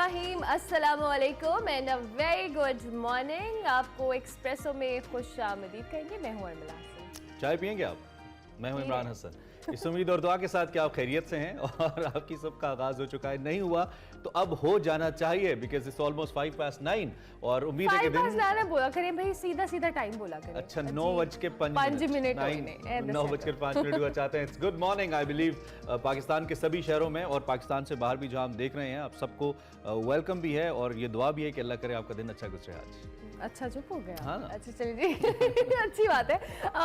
रहीम, अस्सलाम वालेकुम and a very good morning. आपको एक्सप्रेसो में खुश आमदीद कहेंगे। मैं हूँ अर्मिला हसन। चाय पियेंगे आप? मैं हूँ इमरान हसन। इस उम्मीद और दुआ के साथ कि आप खैरियत से हैं और आपकी सबका आगाज हो चुका है। नहीं हुआ तो अब हो जाना चाहिए बिकॉज इट्स ऑलमोस्ट 5:09 और उम्मीद है कि दिन बोला करें भाई, सीधा सीधा टाइम बोला करें। अच्छा 9:05 9:05 हुआ चाहते हैं। It's good morning I believe Pakistan के सभी शहरों में और पाकिस्तान से बाहर भी जहां हम देख रहे हैं, आप सबको वेलकम भी है और ये दुआ भी है कि अल्लाह करे आपका दिन अच्छा गुजरे आज। अच्छा चुप हो गया। हाँ। अच्छा चलिए जी अच्छी बात है।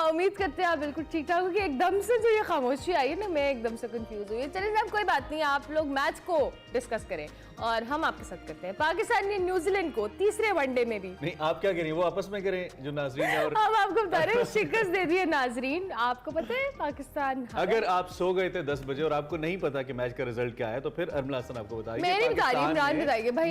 उम्मीद करते हैं आप बिल्कुल ठीक ठाक, क्योंकि एकदम से जो ये खामोशी आई है ना, मैं एकदम से कंफ्यूज हुई। चलिए अब कोई बात नहीं, आप लोग मैच को डिस्कस करें और हम आपके साथ करते हैं। पाकिस्तान ने न्यूजीलैंड को तीसरे वनडे में भी नहीं, आप क्या करें, वो आपस में करें जो नाजरीन है। और हम आपको बता रहे हैं, शिकस्त दे दी है नाजरीन। आपको पता है पाकिस्तान, अगर आप सो गए थे 10 बजे और आपको नहीं पता कि मैच का रिजल्ट क्या है तो फिर अर्मिला हसन आपको बताइए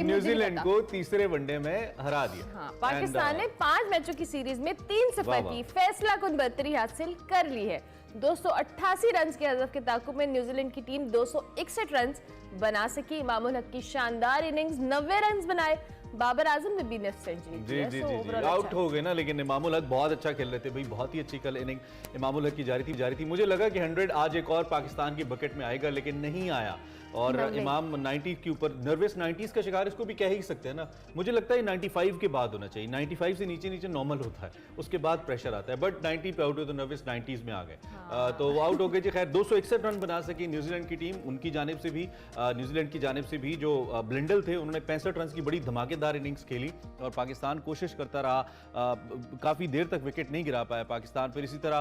न्यूजीलैंड को तीसरे वनडे में हरा दिया। पाकिस्तान ने 5 मैचों की सीरीज में 3-0 की फैसला कुन बढ़तरी हासिल कर ली है। 288 रन के हदफ के ताकुब में न्यूजीलैंड की टीम 261 रन बना सकी। इमामुल हक की शानदार इनिंग्स, 90 रन बनाए। बाबर आजम ने भी नेक्स्ट सेंचुरी जी जी जी आउट हो गए ना, लेकिन इमामुल हक बहुत अच्छा खेल रहे थे भाई, बहुत ही अच्छी कल इनिंग इमामुल हक की जारी थी। मुझे लगा कि 100 आज एक और पाकिस्तान की बकेट में आएगा, लेकिन नहीं आया और इमाम 90 के ऊपर नर्वस 90s का शिकार इसको भी कह ही सकते हैं ना। मुझे लगता है 95 के बाद होना चाहिए, 95 से नीचे नॉर्मल होता है, उसके बाद प्रेशर आता है, बट 90 पे आउट हुए तो नर्वस 90s में आ गए। तो वो आउट हो गए जी। खैर 261 रन बना सकी न्यूजीलैंड की टीम। उनकी जानिब से भी न्यूजीलैंड की जानिब से भी जो ब्लिंडल थे उन्होंने 65 रन की बड़ी धमाकेदार इनिंग्स खेली और पाकिस्तान कोशिश करता रहा, काफ़ी देर तक विकेट नहीं गिरा पाया पाकिस्तान। फिर इसी तरह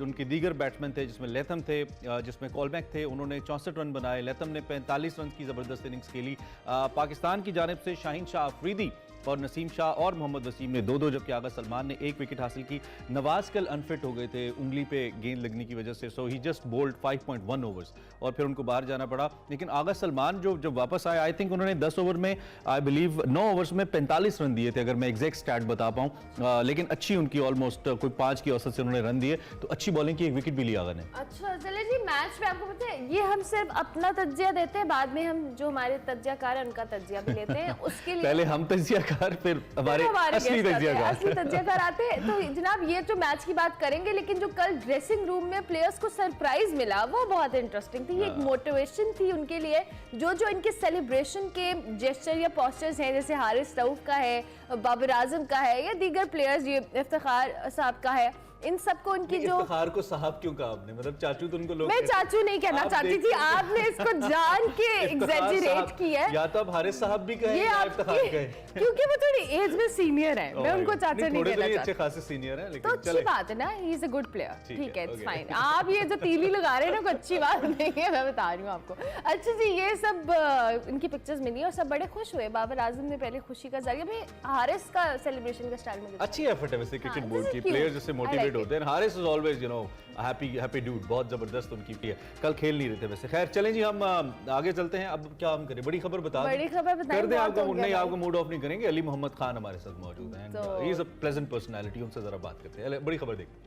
उनके दीगर बैट्समैन थे, जिसमें लेथम थे, जिसमें कॉलबैक थे, उन्होंने 64 रन बनाए। लेथम ने 45 रन की जबरदस्त इनिंग्स खेली। पाकिस्तान की जानिब से शाहीन शाह अफरीदी और नसीम शाह और मोहम्मद वसीम ने 2-2, जबकि आगा सलमान ने 1 विकेट हासिल की। नवाज कल अनफिट हो गए थे उंगली पे गेंद लगने की वजह से, सो ही जस्ट बोल्ड 5.1 ओवर्स और फिर उनको बाहर जाना पड़ा। लेकिन आगा सलमान जब वापस आए, आई थिंक उन्होंने 10 ओवर में आई बिलीव 9 ओवर्स में 45 रन दिए थे, अगर मैं एग्जैक्ट स्टैट बता पाऊँ। लेकिन अच्छी उनकी ऑलमोस्ट कोई 5 की औसत से उन्होंने रन दिए, तो अच्छी बॉलिंग की, 1 विकेट भी लिया आगा ने। अच्छा चलिए जी, मैच में आपको पता है ये हम सिर्फ अपना तज्जिया देते हैं, बाद में हम जो हमारे तज्जियाकार हैं उनका तज्जिया भी लेते हैं। उसके लिए पहले हम तज्जियाकार, फिर हमारे असली तज्जियाकार आते हैं। तो जनाब ये तो मैच की बात करेंगे, लेकिन जो कल ड्रेसिंग रूम में प्लेयर्स को सरप्राइज मिला वो बहुत इंटरेस्टिंग थी। ये एक मोटिवेशन थी उनके लिए। जो इनके सेलिब्रेशन के जेस्चर या पोस्टर्स हैं, जैसे हारिस रऊफ का है, बाबर आजम का है या दीगर प्लेयर्स, ये इफ्तिखार साहब का है, इन सबको उनकी जो इफ्तिखार को साहब क्यों कहा आपने? मतलब चाचू तो उनको लोग, मैं चाचू नहीं कहना चाहती थी, आपने इसको जान के एग्जैजरेट किया है। या तो आप हारिस साहब भी कहें या इफ्तिखार कहें, क्योंकि वो थोड़ी एज में सीनियर है, मैं उनको चाचा नहीं कहना चाहती। अच्छे खासे सीनियर है, लेकिन तो अच्छी बात है ना, he is a good player, ठीक है, इट्स फाइन। आप ये जो तीली लगा रहे हैं ना, कोई अच्छी बात नहीं है, मैं बता रही हूँ आपको। अच्छा जी, ये सब इनकी पिक्चर्स मिली और सब बड़े खुश हुए। बाबर आजम ने पहले खुशी का जरिया भाई हारिस का सेलिब्रेशन का स्टाइल में अच्छी एफर्ट है वैसे क्रिकेट बोर्ड की, प्लेयर जिससे मोटिवेट होते हैं। Haris is always you know happy dude, बहुत जबरदस्त उनकी है। कल खेल नहीं रहे थे वैसे। खैर चलें जी, हम आगे चलते हैं। अब क्या हम करें, बड़ी खबर बता दें कर दें आपको? नहीं, आपको मूड ऑफ नहीं करेंगे। अली मोहम्मद खान हमारे साथ मौजूद हैं, he is a pleasant personality, उनसे जरा बात करते हैं। बड़ी खबर देखते हैं।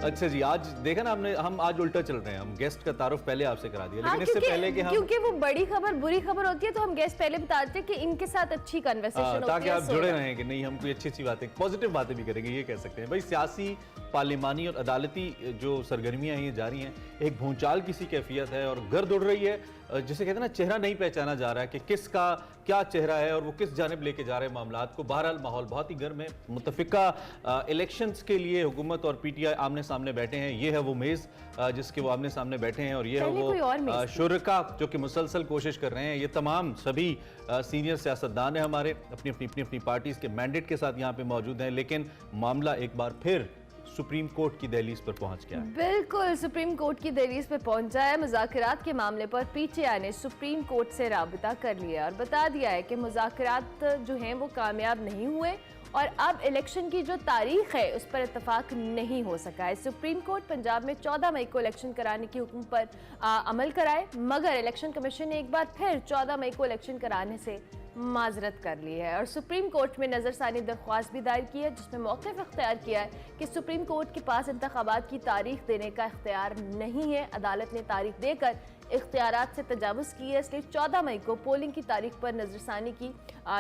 अच्छा जी, आज देखा ना हमने, हम आज उल्टा चल रहे हैं। हम गेस्ट का तारुफ पहले आपसे करा दिया, लेकिन इससे पहले कि हम, क्योंकि वो बड़ी खबर बुरी खबर होती है तो हम गेस्ट पहले बताते हैं कि इनके साथ अच्छी कन्वर्सेशन होती है, ताकि आप जुड़े रहें कि नहीं हम कोई अच्छी बातें, पॉजिटिव बातें भी करेंगे, ये कह सकते हैं। भाई सियासी, पार्लिमानी और अदालती जो सरगर्मियां हैं ये जारी हैं। एक भूचाल की सी कैफियत है और गर्द उड़ रही है, जिसे कहते हैं ना चेहरा नहीं पहचाना जा रहा है कि किसका क्या चेहरा है और वो किस जानिब लेके जा रहे हैं मामलात को। बहरहाल माहौल बहुत ही गर्म है। मुतफिका इलेक्शंस के लिए हुकूमत और पीटीआई आमने सामने बैठे हैं। ये है वो मेज़ जिसके वो आमने सामने बैठे हैं और ये है वो शुरका जो कि मुसलसल कोशिश कर रहे हैं। ये तमाम सभी सीनियर सियासतदान हैं हमारे, अपनी पार्टीज के मैंडेट के साथ यहाँ पे मौजूद हैं, लेकिन मामला एक बार फिर सुप्रीम कोर्ट की दहलीज पर पहुंच गया है। बिल्कुल, सुप्रीम कोर्ट की दहलीज पर पहुंचा है। मुज़ाकरात के मामले पर पीटीआई ने सुप्रीम कोर्ट से राबिता कर लिया और बता दिया है कि मुज़ाकरात जो हैं वो कामयाब नहीं हुए और अब इलेक्शन की जो तारीख है उस पर इत्तफाक नहीं हो सका है। सुप्रीम कोर्ट पंजाब में 14 मई को इलेक्शन कराने के हुक्म पर अमल कराए, मगर इलेक्शन कमीशन ने एक बार फिर 14 मई को इलेक्शन कराने से माजरत कर ली है और सुप्रीम कोर्ट में नज़रसानी दरख्वास्त भी दायर की है, जिसमें मौक़िफ़ इख्तियार किया है कि सुप्रीम कोर्ट के पास इंतखाबात की तारीख देने का इख्तियार नहीं है। अदालत ने तारीख देकर इख्तियारात से तजावुज़ की है, इसलिए 14 मई को पोलिंग की तारीख पर नज़रसानी की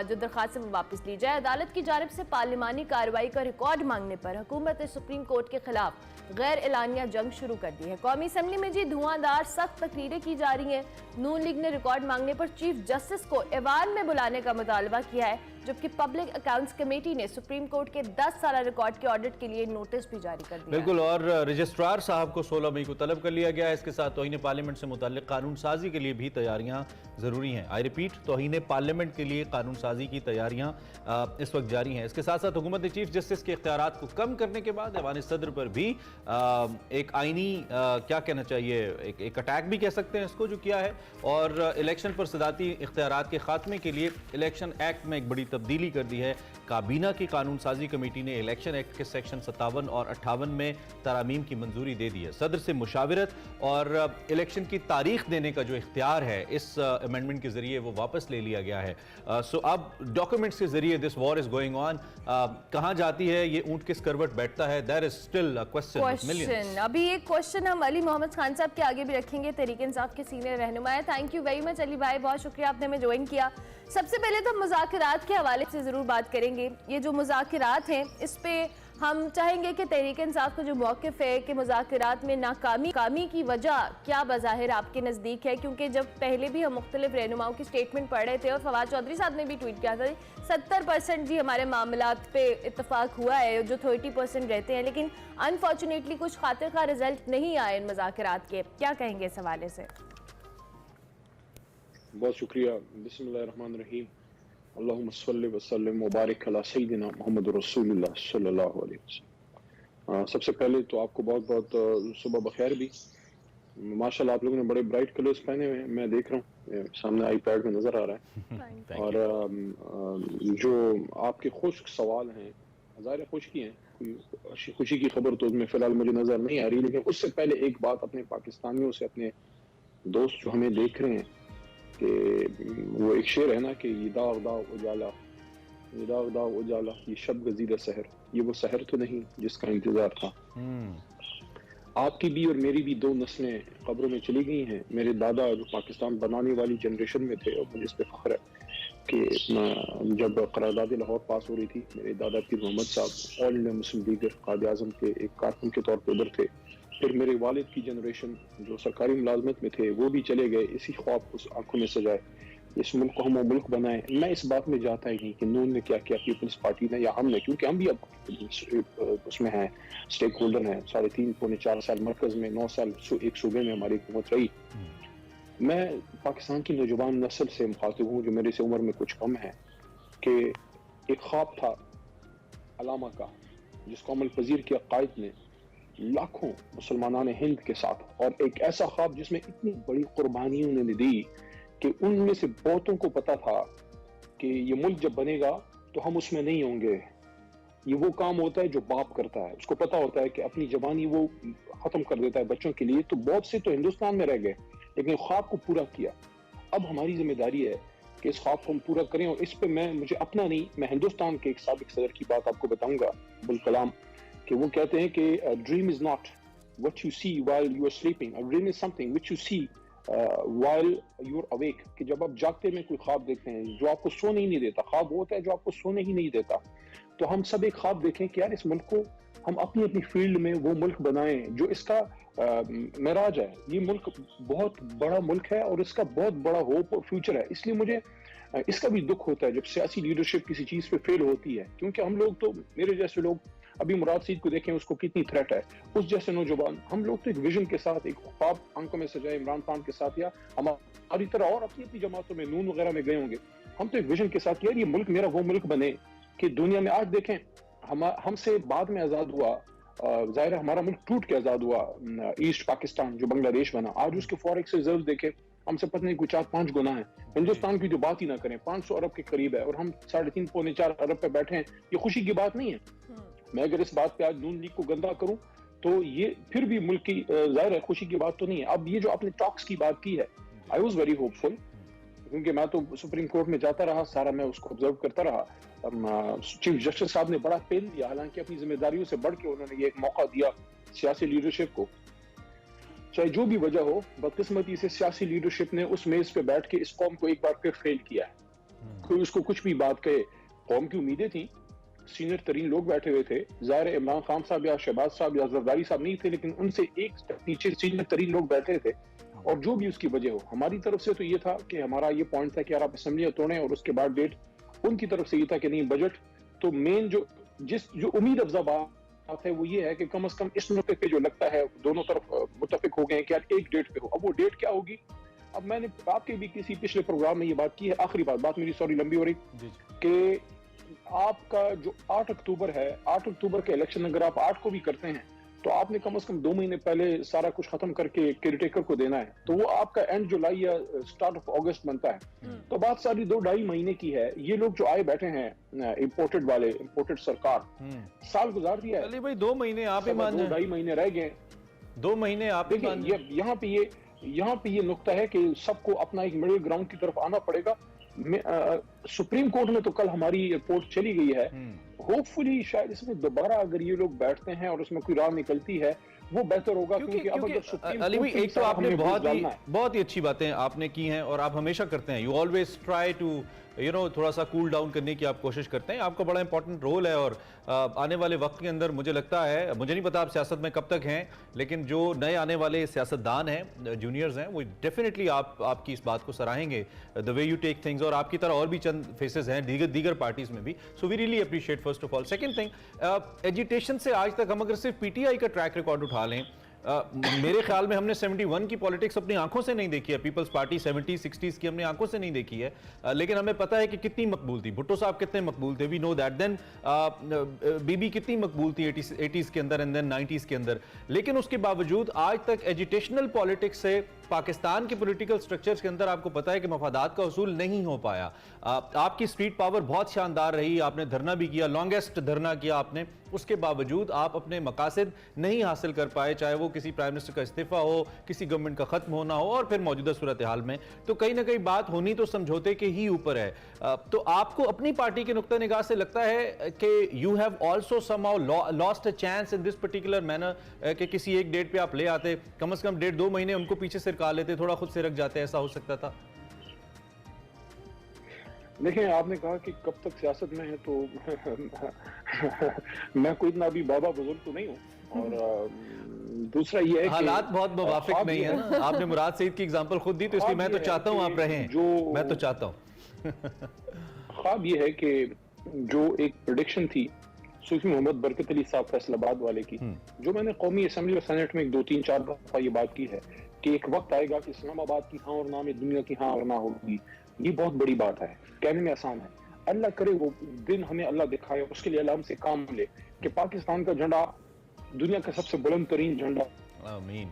जो दरख्वास्त है वो वापस ली जाए। अदालत की जानिब से पार्लिमानी कार्रवाई का रिकॉर्ड मांगने पर हुकूमत ने सुप्रीम कोर्ट के खिलाफ गैर एलानिया जंग शुरू कर दी है। कौमी असम्बली में जी धुआंधार सख्त तकरीरें की जा रही हैं। नून लीग ने रिकॉर्ड मांगने पर चीफ जस्टिस को ऐवान में बुलाने का मुतालबा किया है, जबकि पब्लिक अकाउंट्स कमेटी ने सुप्रीम कोर्ट के 10 साल रिकॉर्ड के ऑडिट के लिए नोटिस भी जारी कर दिया। बिल्कुल, और रजिस्ट्रार साहब को 16 मई को तलब कर लिया गया है। इसके साथ तौहीन पार्लियामेंट से मुताल्लिक कानून साजी के लिए भी तैयारियां जरूरी हैं। आई रिपीट, तौहीन पार्लियामेंट के लिए कानून साजी की तैयारियां इस वक्त जारी हैं। इसके साथ साथ हुकूमत ने चीफ जस्टिस के इख्तियारात को कम करने के बाद ऐवान सदर पर भी एक आईनी क्या कहना चाहिए, एक अटैक भी कह सकते हैं इसको, जो किया है। और इलेक्शन पर सदाती इख्तियारात के खात्मे के लिए इलेक्शन एक्ट में एक बड़ी तब्दीली कर दी है। काबीना की कानून साजी कमेटी ने इलेक्शन एक्ट के सेक्शन 57 और 58 में तरामीम की मंजूरी दे दी है। सदर से मुशावरत और इलेक्शन की तारीख देने का जो इख्तियार है इस अमेंडमेंट के जरिए वो वापस ले लिया गया है। सो अब डॉक्यूमेंट्स के जरिए this war is going on. कहां जाती है ये ऊंट, किस करवट बैठता है, there is still a question. अभी एक क्वेश्चन हम अली मोहम्मद खान साहब के आगे भी रखेंगे, तहरीक इंसाफ के सीनियर रहनुमा है। Thank you very much Ali भाई, बहुत शुक्रिया आपने हमें ज्वाइन किया। सबसे पहले तो मुज़ाकरात के हवाले से ज़रूर बात करेंगे। ये जो मुज़ाकरात हैं इस पे हम चाहेंगे कि तहरीक इंसाफ का जो मौक़िफ़ है कि मुज़ाकरात में नाकामी की वजह क्या बज़ाहिर आपके नज़दीक है, क्योंकि जब पहले भी हम मुख्तलिफ रहनुमाओं की स्टेटमेंट पढ़ रहे थे और फवाद चौधरी साहब ने भी ट्वीट किया था 70% जी हमारे मामलात पे इत्तफाक हुआ है, जो 30% रहते हैं, लेकिन अनफॉर्चुनेटली कुछ खातिर का रिजल्ट नहीं आए इन मुज़ाकरात के। क्या कहेंगे इस हवाले से? बहुत शुक्रिया। बिस्मिल्लाहिर्रहमानिर्रहीम, अल्लाहुम्मा सल्लि व सल्लिम मुबारक अला सय्यिदिना मुहम्मद रसूलुल्लाह सल्लल्लाहु अलैहि वसल्लम। सबसे पहले तो आपको बहुत बहुत सुबह बखैर भी। माशाल्लाह आप लोगों ने बड़े ब्राइट कलर्स पहने हुए हैं, मैं देख रहा हूँ, सामने आईपैड में नज़र आ रहा है। और जो आपके खुश्क सवाल हैं, ज़ाहिर खुशकी हैं, खुशी की खबर तो उसमें फ़िलहाल मुझे नज़र नहीं आ रही, लेकिन उससे पहले एक बात अपने पाकिस्तानियों से, अपने दोस्त जो हमें देख रहे हैं, कि वो एक शेर है ना कि ये दाग दाग उजाला, ये दाग दाग उजाला, ये शब गजीरा सहर, ये वो सहर तो नहीं जिसका इंतजार था। आपकी भी और मेरी भी 2 नस्लें कब्रों में चली गई हैं। मेरे दादा जो पाकिस्तान बनाने वाली जनरेशन में थे, और मुझे इस पर फख्र है कि जब करारदाद लाहौर पास हो रही थी, मेरे दादा पीर मोहम्मद साहब ऑल इंडिया मुस्लिम लीग कायद आज़म के एक कारकुन के तौर पर उधर थे। फिर मेरे वालिद की जनरेशन जो सरकारी मुलाजमत में थे वो भी चले गए, इसी ख्वाब उस आंखों में सजाए इस मुल्क को हम वो मुल्क बनाए। मैं इस बात में जाता ही नहीं कि नून ने क्या किया, पीपल्स पार्टी ने या हमने, क्योंकि हम भी अब उसमें हैं, स्टेक होल्डर हैं। 3.5 पौने 4 साल मरकज में, 9 साल एक सूबे में हमारी हुकूमत रही। मैं पाकिस्तान की नौजवान नस्ल से मुखातिब हूँ जो मेरे से उम्र में कुछ कम है, कि एक ख्वाब था अलामा का, जिसको अमल पजीर किया कायद ने लाखों मुसलमानान हिंद के साथ, और एक ऐसा ख्वाब जिसमें इतनी बड़ी कुर्बानी उन्होंने दी कि उनमें से बहुतों को पता था कि ये मुल्क जब बनेगा तो हम उसमें नहीं होंगे। ये वो काम होता है जो बाप करता है, उसको पता होता है कि अपनी जवानी वो खत्म कर देता है बच्चों के लिए। तो बहुत से तो हिंदुस्तान में रह गए, लेकिन ख्वाब को पूरा किया। अब हमारी जिम्मेदारी है कि इस ख्वाब को हम पूरा करें। और इस पे मुझे अपना नहीं, मैं हिंदुस्तान के एक साबिक सदर की बात आपको बताऊंगा, अब्दुल कलाम, कि वो कहते हैं कि dream is not what you see while you are sleeping, a dream is something which you see while you are awake. कि जब आप जागते में कोई ख्वाब देखते हैं जो आपको सोने ही नहीं देता, ख्वाब होता है जो आपको सोने ही नहीं देता। तो हम सब एक ख्वाब देखें कि यार इस मुल्क को हम अपनी अपनी फील्ड में वो मुल्क बनाएं जो इसका मेराज है। ये मुल्क बहुत बड़ा मुल्क है और इसका बहुत बड़ा होप और फ्यूचर है। इसलिए मुझे इसका भी दुख होता है जब सियासी लीडरशिप किसी चीज पे फेल होती है, क्योंकि हम लोग तो, मेरे जैसे लोग, अभी मुराद सीद को देखें उसको कितनी थ्रेट है, उस जैसे नौजवान, हम लोग तो एक विजन के साथ, एक ख्वाब आंखों में सजाए इमरान खान के साथ, या हमारी तरह और अपनी अपनी जमातों में नून वगैरह में गए होंगे, हम तो एक विजन के साथ यार ये मुल्क मेरा वो मुल्क बने कि दुनिया में। आज देखें हमसे बाद में आजाद हुआ, जाहिर है हमारा मुल्क टूट के आजाद हुआ, ईस्ट पाकिस्तान जो बांग्लादेश बना, आज उसके फॉरेक्स रिजर्व देखे हमसे पता नहीं कुछ 4-5 गुना है। हिंदुस्तान की जो बात ही ना करें, 500 अरब के करीब है और हम 3.5 पौने 4 अरब पे बैठे हैं। ये खुशी की बात नहीं है। मैं अगर इस बात पे आज नून लीग को गंदा करूं तो ये फिर भी मुल्क की जाहिर है खुशी की बात तो नहीं है। अब ये जो आपने टॉक्स की बात की है, आई वॉज वेरी होपफुल क्योंकि मैं तो सुप्रीम कोर्ट में जाता रहा, सारा मैं उसको ऑब्जर्व करता रहा। चीफ जस्टिस साहब ने बड़ा पेन दिया, हालांकि अपनी जिम्मेदारियों से बढ़ के उन्होंने ये एक मौका दिया सियासी लीडरशिप को। चाहे जो भी वजह हो, बदकिस्मती से सियासी लीडरशिप ने उस मेज पे बैठ के इस कौम को एक बार फिर फेल किया है। कोई उसको कुछ भी बात कहे, कौम की उम्मीदें थी, सीनियर तरीन लोग बैठे हुए थे, ज़ाहिर इमरान खान साहब या शहबाज साहब या जरदारी साहब नहीं थे, लेकिन उनसे एक स्टेप नीचे सीनियर तरीन लोग बैठे थे। और जो भी उसकी वजह हो, हमारी तरफ से तो ये था कि हमारा ये पॉइंट था कि यार आप असेंबलियां तोड़ें, और उसके बाद डेट उनकी तरफ से ये था कि नहीं बजट। तो मेन जो उम्मीद अफजा बात है वो ये है कि कम से कम इस नुक्ते पे जो लगता है दोनों तरफ मुत्तफिक हो गए हैं कि यार एक डेट पे हो। अब वो डेट क्या होगी, अब मैंने आपके भी किसी पिछले प्रोग्राम में ये बात की है, आखिरी बात मेरी सॉरी लंबी हो रही, कि आपका जो 8 अक्टूबर है, 8 अक्टूबर के इलेक्शन अगर आप 8 को भी करते हैं तो आपने कम से कम 2 महीने पहले सारा कुछ खत्म करके केयरटेकर को देना है, तो वो आपका एंड जुलाई या स्टार्ट ऑफ अगस्त बनता है। तो बात सारी 2-2.5 महीने की है। ये लोग जो आए बैठे हैं इंपोर्टेड वाले, इंपोर्टेड सरकार, साल गुजार दिया है। चलिए भाई 2 महीने आप ही मान जाएं, 2-2.5 महीने रह गए, 2 महीने आप ही मान जाएं। यहाँ पे ये नुक्ता है कि सबको अपना एक मिडिल ग्राउंड की तरफ आना पड़ेगा। सुप्रीम कोर्ट में तो कल हमारी रिपोर्ट चली गई है, होपफुली शायद इसमें दोबारा अगर ये लोग बैठते हैं और उसमें कोई राह निकलती है वो बेहतर होगा। क्योंकि अब अगर सुप्रीम अली भाई, कोर्ट एक तो आपने बहुत ही अच्छी बातें आपने की हैं और आप हमेशा करते हैं, यू ऑलवेज ट्राई टू थोड़ा सा कूल डाउन करने की आप कोशिश करते हैं, आपका बड़ा इंपॉर्टेंट रोल है। और आने वाले वक्त के अंदर मुझे लगता है, मुझे नहीं पता आप सियासत में कब तक हैं, लेकिन जो नए आने वाले सियासतदान हैं, जूनियर्स हैं, वो डेफिनेटली आपकी इस बात को सराहेंगे, the way you take things. और आपकी तरह और भी चंद फेसेस हैं दीगर पार्टीज में भी, so we really appreciate first of all. Second thing, agitation से आज तक हम अगर सिर्फ पीटीआई का ट्रैक रिकॉर्ड उठा लें, मेरे ख्याल में हमने 71 की पॉलिटिक्स अपनी आंखों से नहीं देखी है, पीपल्स पार्टी 70s 60s की हमने आंखों से नहीं देखी है, लेकिन हमें पता है कि कितनी मकबूल थी, भुट्टो साहब कितने मकबूल थे, वी नो दैट। देन बीबी कितनी मकबूल थी 80s के अंदर एंड देन 90s के अंदर। लेकिन उसके बावजूद आज तक एजिटेशनल पॉलिटिक्स से पाकिस्तान के पॉलिटिकल स्ट्रक्चर्स के अंदर आपको पता है कि मफादात का उसूल नहीं हो पाया। आपकी स्ट्रीट पावर बहुत शानदार रही, आपने धरना भी किया, लॉन्गेस्ट धरना किया आपने, उसके बावजूद आप अपने मकासद नहीं हासिल कर पाए, चाहे वो किसी प्राइम मिनिस्टर का इस्तीफा हो, किसी गवर्नमेंट का खत्म होना हो, और फिर मौजूदा सूरत हाल में तो कहीं ना कहीं बात होनी तो समझौते के ही ऊपर है। तो आपको अपनी पार्टी के नुक्ता निगाह से लगता है कि you have also somehow lost a chance in this particular manner, कि किसी एक डेट पे आप ले आते, कम से कम 1.5-2 महीने उनको पीछे सिरका लेते, थोड़ा खुद से रख जाते, ऐसा हो सकता था? देखिए, आपने कहा कि कब तक सियासत में है, तो मैं कोई इतना अभी बाबा बुजुर्ग तो नहीं हूँ, और दूसरा ये है हालात बहुत मुवाफिक नहीं है ना। आपने मुराद सईद की एग्जांपल खुद दी, तो इसलिए मैं तो चाहता हूँ आप रहें, मैं तो चाहता हूँ। ख्वाब ये है कि जो एक प्रेडिक्शन थी सूफी मोहम्मद बरकत अली साहब फैसलाबाद वाले की, जो मैंने कौमी असेंबली और सेनेट में 2-3-4 दफा ये बात की है कि एक वक्त आएगा कि इस्लामाबाद की हाँ और ना में दुनिया की हाँ और ना होगी। ये बहुत बड़ी बात है, कहने में आसान है, अल्लाह करे वो दिन हमें अल्लाह दिखाए, उसके लिए अल्लाह हमसे काम ले कि पाकिस्तान का झंडा दुनिया का सबसे बुलंद तरीन झंडा, आमीन,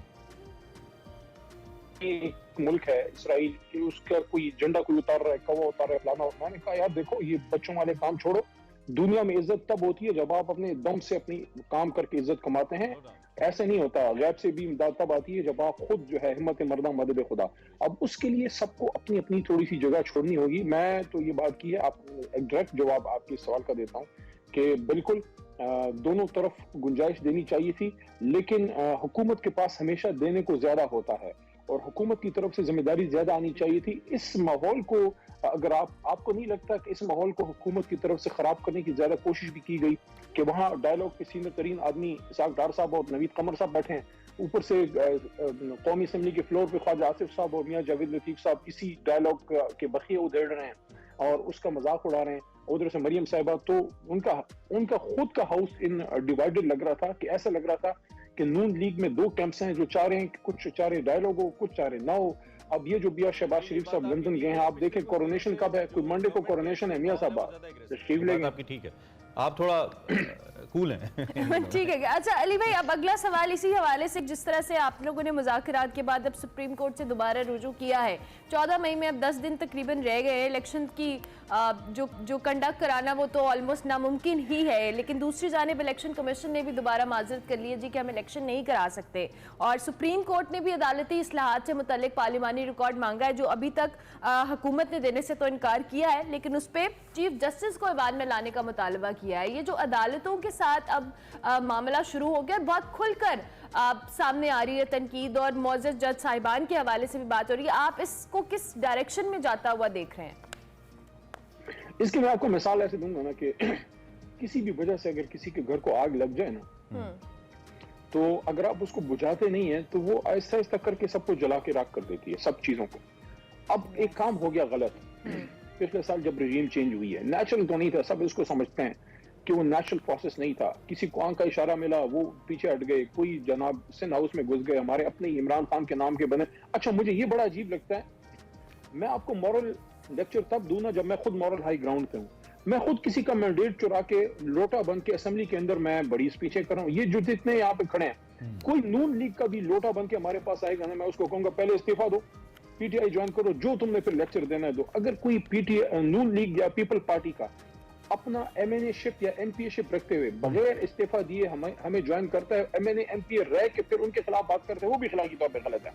एक मुल्क है इसराइल कि उसका कोई झंडा कोई उतार रहा है, कौवा उतार रहा है, फलाना। मैंने कहा यार देखो, ये बच्चों वाले काम छोड़ो, दुनिया में इज्जत तब होती है जब आप अपने दम से अपनी काम करके इज्जत कमाते हैं, ऐसे नहीं होता। गैब से भी इमदाद तब आती है जब आप खुद जो है हिम्मत मर्दा मदद खुदा। अब उसके लिए सबको अपनी अपनी थोड़ी सी जगह छोड़नी होगी। मैं तो ये बात की है, आप एक डायरेक्ट जवाब आपके सवाल का देता हूँ कि बिल्कुल दोनों तरफ गुंजाइश देनी चाहिए थी, लेकिन हुकूमत के पास हमेशा देने को ज्यादा होता है और हुकूमत की तरफ से जिम्मेदारी ज्यादा आनी चाहिए थी। इस माहौल को अगर आपको नहीं लगता कि इस माहौल को हुकूमत की तरफ से खराब करने की ज्यादा कोशिश भी की गई कि वहाँ डायलॉग के सीनियर तरीन आदमी इसाक डार साहब और नवीद कमर साहब बैठे हैं, ऊपर से कौमी असम्बली के फ्लोर पे ख्वाजा आसिफ साहब और मियां जावेद लतीफ साहब इसी डायलॉग के बखिए उधेड़ रहे हैं और उसका मजाक उड़ा रहे हैं। उधर से मरियम साहिबा, तो उनका खुद का हाउस इन डिवाइडेड लग रहा था कि ऐसा लग रहा था कि नून लीग में 2 कैंप्स हैं, जो चाह रहे हैं कि कुछ चाह रहे डायलॉग हो, कुछ चाह रहे ना हो। अब ये जो मियां शहबाज शरीफ साहब लंदन गए हैं, आप देखें कोरोनेशन कब है, कोई मंडे को कोरोनेशन है, मियां साहब तशरीफ लेंगे। आपकी ठीक है, आप थोड़ा कूल हैं। ठीक है। अच्छा अली भाई, अब अगला सवाल इसी हवाले से, जिस तरह से आप लोगों ने मुज़ाकरात के बाद अब सुप्रीम कोर्ट से दोबारा रुजू किया है, 14 मई में अब 10 दिन तकरीबन रह गए हैं इलेक्शन की जो कंडक्ट कराना वो तो ऑलमोस्ट नामुमकिन ही है, लेकिन दूसरी जानिब इलेक्शन कमीशन ने भी दोबारा माजरत कर ली है जी कि हम इलेक्शन नहीं करा सकते, और सुप्रीम कोर्ट ने भी अदालती इस्लाहात से मुतल्लिक पार्लिमानी रिकॉर्ड मांगा है जो अभी तक हुकूमत ने देने से तो इनकार किया है, लेकिन उस पर चीफ जस्टिस को ऐवान में लाने का मुतालबा किया है। ये जो अदालतों के साथ अब मामला शुरू हो गया, बहुत खुलकर सामने आ रही है तनकीद, और मौजूद जज साहिबान के हवाले से भी बात हो रही है, आप इसको किस डायरेक्शन में जाता हुआ देख रहे हैं? इसकी मैं आपको मिसाल ऐसे दूंगा ना कि किसी भी वजह से अगर किसी के घर को आग लग जाए ना, तो अगर आप उसको बुझाते नहीं है तो वो आहिस्ता आहिस्ता करके सबको जला के राख कर देती है, सब चीजों को। अब एक काम हो गया गलत, पिछले साल जब रजीम चेंज हुई है, नेचुरल तो नहीं था, सब इसको समझते हैं कि वो नेचुरल प्रोसेस नहीं था, किसी को आंख का इशारा मिला वो पीछे हट गए, कोई जनाब सिंध हाउस में घुस गए, हमारे अपने इमरान खान के नाम के बने। अच्छा मुझे ये बड़ा अजीब लगता है, मैं आपको मॉरल लेक्चर तब दूं ना जब मैं खुद मॉरल हाई ग्राउंड पे हूँ। मैं खुद किसी का मैंडेट चुरा के लोटा बन के असेंबली के अंदर मैं बड़ी स्पीचें कर रहा हूँ, ये जो जितने यहाँ पे खड़े हैं, कोई नून लीग का भी लोटा बन के हमारे पास आएगा ना, मैं उसको कहूंगा पहले इस्तीफा दो, पीटीआई ज्वाइन करो, जो तुमने फिर लेक्चर देना है दो। अगर कोई पीटीआई नून लीग या पीपल पार्टी का अपना एमएनए शिप या एमपीए शिप रखते हुए बगैर इस्तीफा दिए हमें ज्वाइन करता है, एमएनए एमपीए रह के फिर उनके खिलाफ बात करते हैं, वो भी खिलाफी तौर पर गलत है।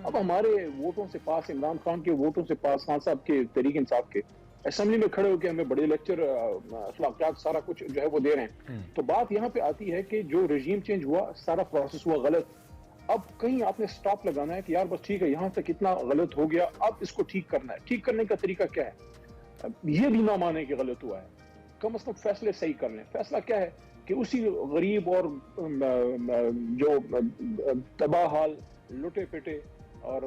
अब हमारे वोटों से पास, इमरान खान के वोटों से पास, खान साहब के, तहरीक इंसाफ के असेंबली में खड़े होकर हमें बड़े लेक्चर, अखलाकियात सारा कुछ जो है वो दे रहे हैं। तो बात यहाँ पे आती है कि जो रजीम चेंज हुआ, सारा प्रोसेस हुआ गलत। अब कहीं आपने स्टॉप लगाना है कि यार बस ठीक है, यहाँ तक इतना गलत हो गया, अब इसको ठीक करना है। ठीक करने का तरीका क्या है? ये भी ना माने कि गलत हुआ है, कम से कम फैसले सही कर लें। फैसला क्या है कि उसी गरीब और जो तबाह हाल, लुटे पिटे और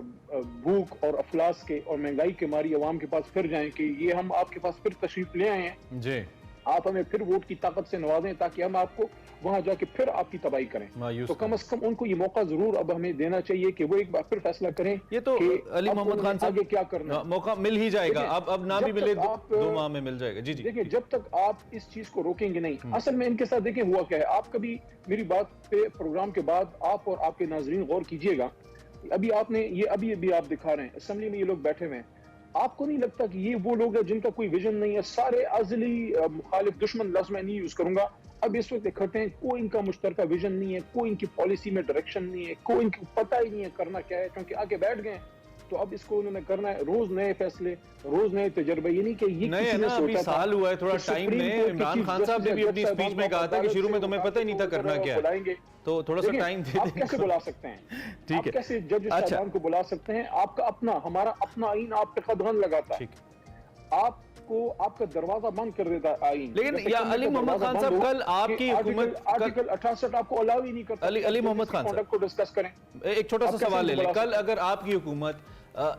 भूख और अफलास के और महंगाई के मारी अवाम के पास फिर जाएं कि ये हम आपके पास फिर तशरीफ ले आए हैं जी, आप हमें फिर वोट की ताकत से नवाजें ताकि हम आपको वहां जाके फिर आपकी तबाही करें। तो कम से कम उनको ये मौका जरूर अब हमें देना चाहिए कि वो एक बार फिर फैसला करें। ये तो अली मोहम्मद खान साहब आगे क्या करना, मौका मिल ही जाएगा, अब ना भी मिले 2 माह में मिल जाएगा। जी जी, देखिए जब तक आप इस चीज को रोकेंगे नहीं, असल में इनके साथ देखिए हुआ क्या है। आप कभी मेरी बात पे प्रोग्राम के बाद आप और आपके नाजरीन गौर कीजिएगा, अभी आपने ये अभी आप दिखा रहे हैं असेंबली में ये लोग बैठे हुए हैं, आपको नहीं लगता कि ये वो लोग हैं जिनका कोई विजन नहीं है? सारे अजली मुखालिफ, दुश्मन लफ्ज़ मैं नहीं यूज करूंगा, अब इस वक्त इकट्ठे हैं, कोई इनका मुश्तरका विजन नहीं है, कोई इनकी पॉलिसी में डायरेक्शन नहीं है, कोई इनको पता ही नहीं है करना क्या है, क्योंकि आके बैठ गए। तो अब इसको उन्होंने करना है, रोज नए फैसले, रोज नए तजर्बे। ये नहीं कि ये नहीं है ना, अभी साल हुआ है, थोड़ा टाइम में। इमरान खान साहब ने भी अपनी स्पीच में कहा था कि शुरू में तुम्हें पता ही नहीं था करना क्या है, तो थोड़ा सा टाइम दे दें। कैसे बुला सकते हैं? ठीक है, कैसे जज साहबान को बुला सकते हैं? आपका अपना, हमारा अपना आईन आप पे कदगन लगाता है, आपको आपका दरवाजा बंद कर देता है आईन। लेकिन या अली मोहम्मद खान साहब, कल आपकी हुकूमत आर्टिकल 68 आपको अलाउ ही नहीं करता अली मोहम्मद खान साहब को डिस्कस करें। एक छोटा सा सवाल ले लें, कल अगर आपकी हुकूमत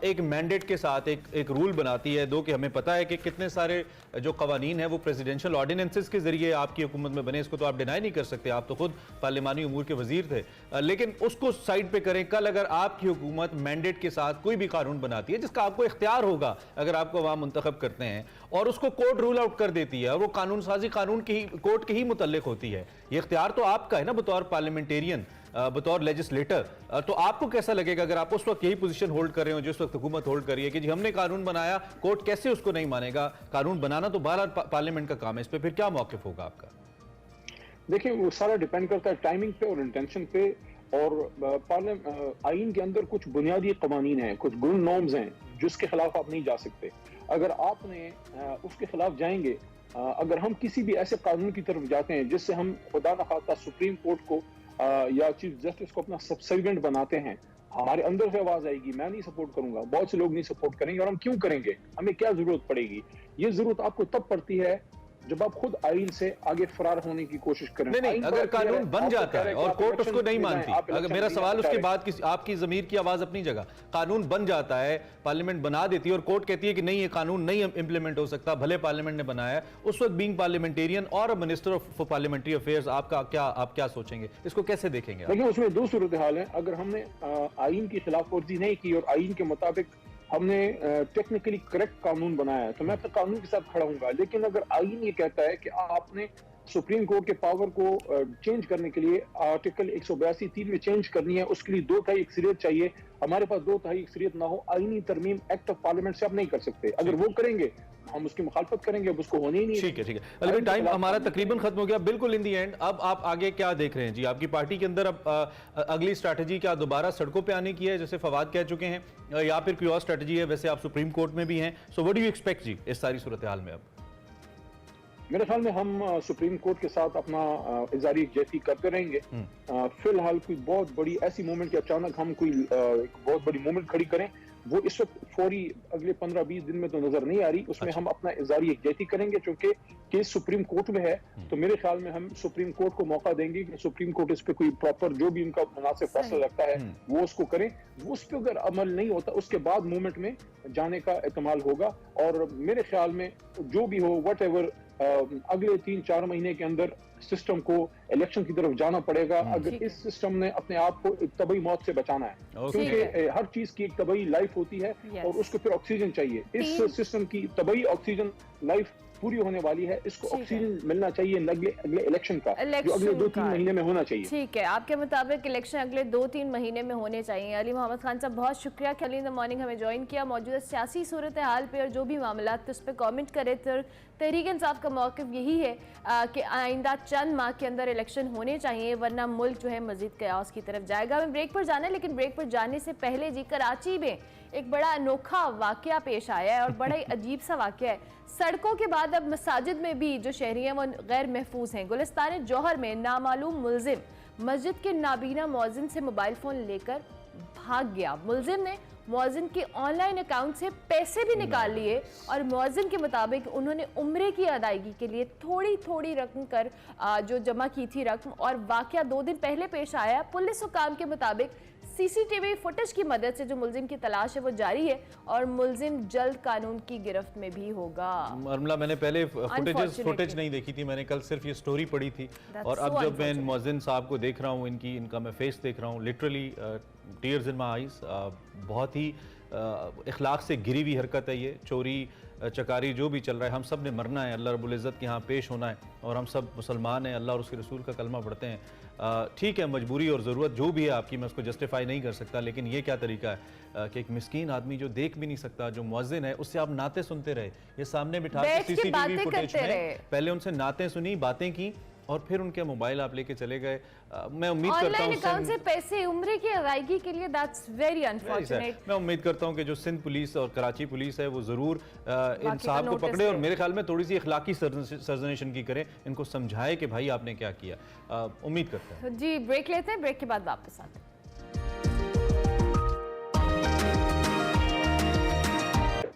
एक मैंडेट के साथ एक रूल बनाती है, दो कि हमें पता है कि कितने सारे जो कवानीन है वो प्रेसिडेंशियल ऑर्डिनेंसेस के जरिए आपकी हुकूमत में बने, इसको तो आप डिनाई नहीं कर सकते, आप तो खुद पार्लिमानी उमूर के वजीर थे, लेकिन उसको साइड पे करें। कल अगर आपकी हुकूमत मैंडेट के साथ कोई भी कानून बनाती है जिसका आपको इख्तियार होगा अगर आपको अवाम मुंतखब करते हैं, और उसको कोर्ट रूल आउट कर देती है, और वो कानून साजी कानून की कोर्ट के ही मुतल्लिक होती है, ये इख्तियार तो आपका है ना बतौर पार्लियामेंटेरियन, बतौर लेजिस्लेटर, तो आपको कैसा लगेगा अगर आप उस वक्त यही पोजीशन होल्ड कर रहे हो जिस वक्त हुकूमत होल्ड कर रही है कि जी हमने कानून बनाया, कोर्ट कैसे उसको नहीं मानेगा? कानून बनाना तो बहरहाल पार्लियामेंट का काम है, इस पे फिर क्या मौक़िफ़ होगा आपका? देखिए वो सारा डिपेंड करता है टाइमिंग पे और इंटेंशन पे, और आईन के अंदर कुछ बुनियादी कवानीन हैं, कुछ गुड नॉर्म्स हैं जिसके खिलाफ आप नहीं जा सकते। अगर आपने उसके खिलाफ जाएंगे, अगर हम किसी भी ऐसे कानून की तरफ जाते हैं जिससे हम खुदा न खास्ता सुप्रीम कोर्ट को या चीफ जस्टिस को अपना सब्सिडेंट बनाते हैं, हमारे अंदर से आवाज आएगी, मैं नहीं सपोर्ट करूंगा, बहुत से लोग नहीं सपोर्ट करेंगे, और हम क्यों करेंगे? हमें क्या जरूरत पड़ेगी? ये जरूरत आपको तब पड़ती है जब आप खुद आईन से आगे फरार होने की कोशिश करें। नहीं, अगर कानून बन जाता है और कोर्ट उसको नहीं मानती, अगर मेरा सवाल उसके बाद आपकी ज़मीर की आवाज अपनी जगह, कानून बन जाता है, पार्लियामेंट बना देती है और कोर्ट कहती है कि नहीं ये कानून नहीं इंप्लीमेंट हो सकता, भले पार्लियामेंट ने बनाया है, उस वक्त बीइंग पार्लियामेंटेरियन और मिनिस्टर फॉर पार्लियामेंट्री अफेयर्स आप क्या सोचेंगे? इसको कैसे देखेंगे? देखिए उसमें दो सूरत हाल है। अगर हमने आईन की खिलाफ वर्जी नहीं की और आईन के मुताबिक हमने टेक्निकली करेक्ट कानून बनाया है तो मैं तो कानून के साथ खड़ा हूंगा। लेकिन अगर आईन ये कहता है कि आपने सुप्रीम कोर्ट के पावर को चेंज करने के लिए आर्टिकल 182(3) में चेंज करनी है, उसके लिए 2/3 अक्सरियत चाहिए। हमारे पास 2/3 अक्सरियत ना हो, आईनी तरमीम एक्ट ऑफ पार्लियामेंट से आप नहीं कर सकते। अगर वो करेंगे हम उसकी मुखालफत करेंगे, अब उसको होनी ही नहीं। ठीक है अली भाई, टाइम हमारा तकरीबन खत्म हो गया, बिल्कुल इन दी एंड। अब आप आगे क्या देख रहे हैं जी? आपकी पार्टी के अंदर अब अगली स्ट्रैटेजी क्या दोबारा सड़कों पे आने की है जैसे फवाद कह चुके हैं, या फिर कोई और स्ट्रैटेजी है? वैसे आप सुप्रीम कोर्ट में भी हैं, so what do you expect जी इस सारी सूरत हाल में? अब मेरे ख्याल में हम सुप्रीम कोर्ट के साथ अपना इज़हारी यकजहती करते रहेंगे। फिलहाल कोई बहुत बड़ी ऐसी मूवमेंट कि अचानक हम कोई एक बहुत बड़ी मूवमेंट खड़ी करें, वो इस वक्त फौरी अगले 15-20 दिन में तो नजर नहीं आ रही। उसमें हम अपना इज़हारी यकजहती करेंगे, क्योंकि केस सुप्रीम कोर्ट में है। तो मेरे ख्याल में हम सुप्रीम कोर्ट को मौका देंगे कि सुप्रीम कोर्ट इस पे कोई प्रॉपर जो भी उनका मुनासिब फैसला लगता है वो उसको करें। वो उस पर अगर अमल नहीं होता, उसके बाद मूवमेंट में जाने का एहतमाल होगा। और मेरे ख्याल में जो भी हो, वट एवर, अगले 3-4 महीने के अंदर सिस्टम को इलेक्शन की तरफ जाना पड़ेगा, अगर इस सिस्टम ने अपने आप को एक तबई मौत से बचाना है। क्योंकि हर चीज की एक तबई लाइफ होती है और उसको फिर ऑक्सीजन चाहिए। इस सिस्टम की तबई ऑक्सीजन लाइफ पूरी होने वाली है, इसको ऑक्सीजन मिलना चाहिए अगले इलेक्शन का, जो अगले 2-3 महीने में होना चाहिए। ठीक है, आपके मुताबिक इलेक्शन अगले 2-3 महीने में होने चाहिए। अली मोहम्मद खान साहब, बहुत शुक्रिया कि अर्ली इन द मॉर्निंग हमें ज्वाइन किया। मौजूदा सियासी सूरत हाल पे और जो भी मामला थे उस पर कॉमेंट करे। तो तहरीक इंसाफ का मौक़िफ़ यही है कि आइंदा चंद माह के अंदर इलेक्शन होने चाहिए, वरना मुल्क जो है मज़ीद कयास की तरफ जाएगा। हमें ब्रेक पर जाना है, लेकिन ब्रेक पर जाने से पहले जी, कराची में एक बड़ा अनोखा वाक़या पेश आया है और बड़ा ही अजीब सा वाक़या है। सड़कों के बाद अब मसाजिद में भी जो शहरी हैं वो गैर महफूज हैं। गुलिस्तान जौहर में नामालूम मुलजिम मस्जिद के नाबीना मौज़िन से मोबाइल फ़ोन लेकर भाग गया। मुलजिम ने मौज़िन के ऑनलाइन अकाउंट से पैसे भी निकाल लिए और मौज़िन के मुताबिक उन्होंने उम्रे की अदायगी के लिए थोड़ी थोड़ी रकम कर जो जमा की थी रकम। और वाक़या 2 दिन पहले पेश आया। पुलिस हुकाम के मुताबिक सीसीटीवी फुटेज की मदद से जो मुलजिम की तलाश है वो जारी है और मुलजिम जल्द कानून की गिरफ्त में भी होगा। अर्मला, मैंने पहले फुटेज नहीं देखी थी, मैंने कल सिर्फ ये स्टोरी पढ़ी थी। और अब जब मैं मौज़िन साहब को देख रहा हूँ, इनका मैं फेस देख रहा हूँ, literally tears in my eyes. बहुत ही इखलाक से गिरी हुई हरकत है ये। चोरी चकारी जो भी चल रहा है, हम सब ने मरना है, अल्लाह रब्बुल इज़्ज़त के यहाँ पेश होना है और हम सब मुसलमान हैं, अल्लाह और उसके रसूल का कलमा पढ़ते हैं। ठीक है, मजबूरी और ज़रूरत जो भी है आपकी, मैं उसको जस्टिफाई नहीं कर सकता, लेकिन ये क्या तरीका है कि एक मिस्कीन आदमी जो देख भी नहीं सकता, जो मुअज्जिन है, उससे आप नाते सुनते रहे। ये सामने बिठा के सीसीटीवी फुटेज में पहले उनसे नाते सुनी, बातें की और फिर उनके मोबाइल आप लेके चले गए। मैं उम्मीद करता हूं अकाउंट से पैसे उम्रे की अदायगी के लिए, दैट्स वेरी अनफॉर्चुनेट। मैं उम्मीद करता हूं कि जो सिंध पुलिस और कराची पुलिस है वो जरूर इन साहब को पकड़े और मेरे ख्याल में थोड़ी सी इखलाकी सर्जनेश की करे, इनको समझाए कि भाई आपने क्या किया। उम्मीद करता हूं जी। ब्रेक लेते हैं, ब्रेक के बाद वापस आते हैं।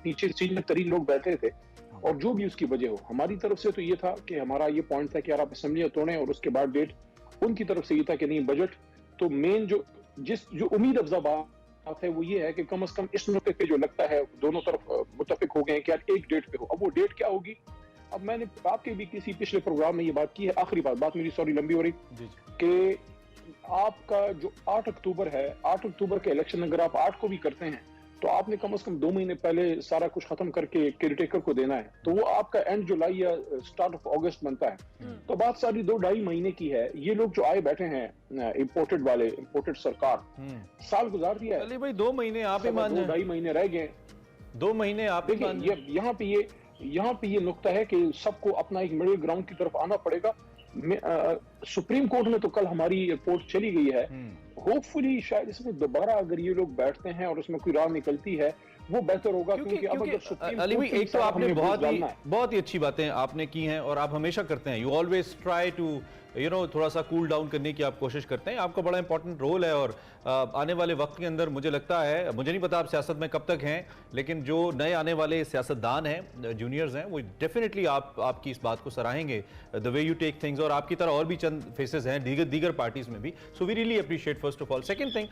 पीछे सीट में तरीन लोग बैठे थे और जो भी उसकी वजह हो, हमारी तरफ से तो ये था कि हमारा ये पॉइंट था कि यार आप असेंबली तोड़ें, और उसके बाद डेट उनकी तरफ से ये था कि नहीं बजट। तो मेन जो उम्मीद अफजा बात है वो ये है कि कम से कम इस नुक्ते पे जो लगता है दोनों तरफ मुत्तफिक हो गए हैं कि यार एक डेट पे हो। अब वो डेट क्या होगी? अब मैंने आपके भी किसी पिछले प्रोग्राम में ये बात की है, आखिरी बात मेरी सॉरी लंबी हो रही, कि आपका जो 8 अक्टूबर है, 8 अक्टूबर के इलेक्शन अगर आप 8 को भी करते हैं तो आपने कम से कम 2 महीने पहले सारा कुछ खत्म करके केयरटेकर को देना है। तो वो आपका एंड जुलाई या स्टार्ट ऑफ अगस्त बनता है। तो बात सारी 2-2.5 महीने की है। ये लोग जो आए बैठे हैं इम्पोर्टेड वाले, इम्पोर्टेड सरकार साल गुजार दिया है। चलिए भाई 2 महीने आप ही मान, 2-2.5 महीने रह गए, 2 महीने आप ही मान। यहाँ पे ये नुक्ता है कि सबको अपना एक मिडिल ग्राउंड की तरफ आना पड़ेगा। सुप्रीम कोर्ट में तो कल हमारी रिपोर्ट चली गई है। होपफुली शायद इसमें दोबारा अगर ये लोग बैठते हैं और उसमें कोई राह निकलती है वो बेहतर होगा। क्योंकि अब अगर अली भाई, एक तो आपने बहुत ही अच्छी बातें आपने की हैं और आप हमेशा करते हैं, यू ऑलवेज ट्राई टू थोड़ा सा कूल डाउन करने की आप कोशिश करते हैं। आपका बड़ा इंपॉर्टेंट रोल है और आने वाले वक्त के अंदर मुझे लगता है, मुझे नहीं पता आप सियासत में कब तक हैं, लेकिन जो नए आने वाले सियासतदान हैं, जूनियर्स हैं, वो डेफिनेटली आपकी इस बात को सराहेंगे, the way you take things. और आपकी तरह और भी चंद फेसेस हैं दीगर पार्टीज में भी, so we really appreciate first of all. Second thing,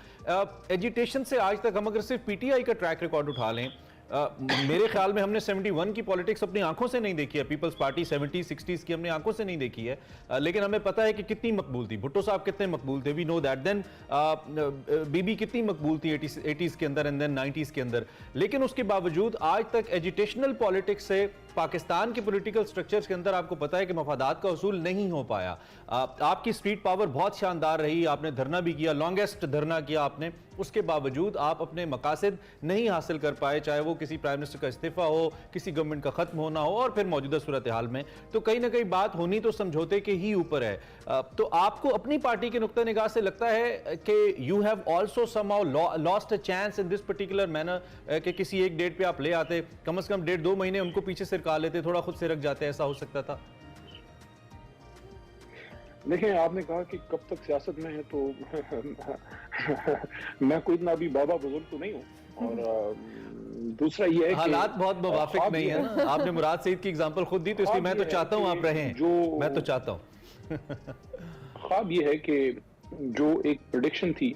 agitation से आज तक हम अगर सिर्फ पीटीआई का ट्रैक रिकॉर्ड उठा लें, मेरे ख्याल में हमने 71 की पॉलिटिक्स अपनी आंखों से नहीं देखी है। पीपल्स पार्टी 70-60s की हमने आंखों से नहीं देखी है, लेकिन हमें पता है कि कितनी मकबूल थी। भुट्टो साहब कितने मकबूल थे, वी नो दैट। देन बीबी कितनी मकबूल थी 80s के अंदर एंड देन 90s के अंदर। लेकिन उसके बावजूद आज तक एजुटेशनल पॉलिटिक्स से पाकिस्तान के पॉलिटिकल स्ट्रक्चर्स के अंदर आपको पता है कि मफादात का उसूल नहीं हो पाया। आपकी स्ट्रीट पावर बहुत शानदार रही, आपने धरना भी किया, लॉन्गेस्ट धरना किया आपने, उसके बावजूद आप अपने मकासद नहीं हासिल कर पाए, चाहे वो किसी प्राइम मिनिस्टर का इस्तीफा हो, किसी गवर्नमेंट का खत्म होना हो, और फिर मौजूदा सूरत हाल में तो कहीं ना कहीं बात होनी तो समझौते के ही ऊपर है। तो आपको अपनी पार्टी के नुक्ता निगाह से लगता है कि you have also somehow lost a chance in this particular manner कि किसी एक डेट पे आप ले आते, कम से कम 1.5-2 महीने उनको पीछे से रखा लेते, थोड़ा खुद से रख जाते, ऐसा हो सकता था? देखिए, आपने कहा कि कब तक सियासत में है, तो मैं कोई इतना अभी बाबा बुजुर्ग तो नहीं हूँ, और दूसरा ये है हालात बहुत मुवाफिक नहीं है ना। आपने मुराद सईद की एग्जांपल खुद दी, तो इसलिए मैं तो चाहता हूँ आप रहें, मैं तो चाहता हूँ। ख्वाब ये है कि जो एक प्रेडिक्शन थी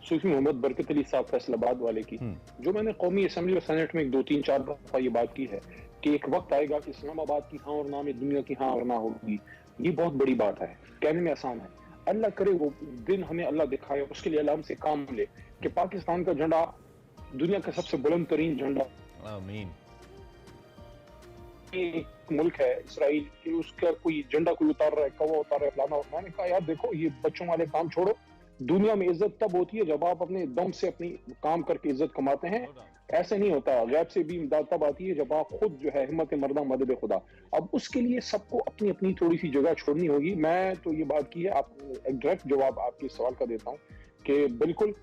सूफी मोहम्मद बरकत अली साहब फैसलाबाद वाले की, जो मैंने कौमी असम्बली और सेनेट में 2-3-4 दफा ये बात की है कि एक वक्त आएगा कि इस्लामाबाद की हाँ और ना में दुनिया की हाँ और ना होगी। ये बहुत बड़ी बात है, कहने में आसान है, अल्लाह करे वो दिन हमें अल्लाह दिखाए, उसके लिए अल्लाह हमसे काम ले कि पाकिस्तान का झंडा दुनिया का सबसे बुलंद तरीन झंडा, आमीन, एक मुल्क है इसराइल कि उसका कोई झंडा कोई उतार रहा है, कौवा उतार रहा है, फलाना। और मैंने कहा यार देखो, ये बच्चों वाले काम छोड़ो, दुनिया में इज्जत तब होती है जब आप अपने दम से अपनी काम करके इज्जत कमाते हैं, ऐसे नहीं होता। गैब से भी इमदाद तब आती है जब आप खुद जो है हिम्मत मर्दा मदद खुदा। अब उसके लिए सबको अपनी अपनी थोड़ी सी जगह छोड़नी होगी। मैं तो ये बात की है, आप एक डायरेक्ट जवाब आपके सवाल का देता हूँ कि बिल्कुल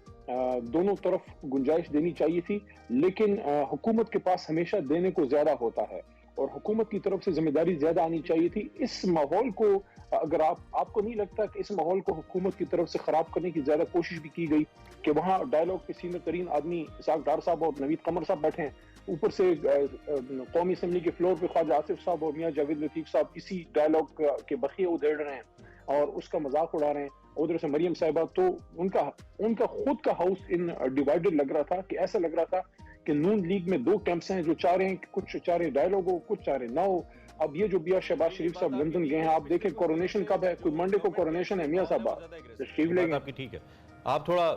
दोनों तरफ गुंजाइश देनी चाहिए थी, लेकिन हुकूमत के पास हमेशा देने को ज्यादा होता है और हुकूमत की तरफ से जिम्मेदारी ज्यादा आनी चाहिए थी। इस माहौल को अगर आपको नहीं लगता कि इस माहौल को हुकूमत की तरफ से खराब करने की ज्यादा कोशिश भी की गई कि वहाँ डायलॉग के सीनियर तरीन आदमी इसाक डार साहब और नवीद कमर साहब बैठे हैं, ऊपर से कौमी असम्बली के फ्लोर पे ख्वाजा आसिफ साहब और मियां जावेद लतीफ साहब इसी डायलॉग के बखिए उधेड़ रहे हैं और उसका मजाक उड़ा रहे हैं, उधर से मरियम साहिबा, तो उनका खुद का हाउस इन डिवाइडेड लग रहा था कि ऐसा लग रहा था कि नून लीग में दो कैंप्स हैं, जो चाह रहे हैं कि कुछ चाह रहे डायलॉग हो, कुछ चाह रहे ना हो। अब ये जो बिया शहबाज शरीफ साहब लंदन गए हैं, आप देखें कोरोनेशन कब है, कोई मंडे को कोरोनेशन है मियां साहब, आपकी ठीक है, आप थोड़ा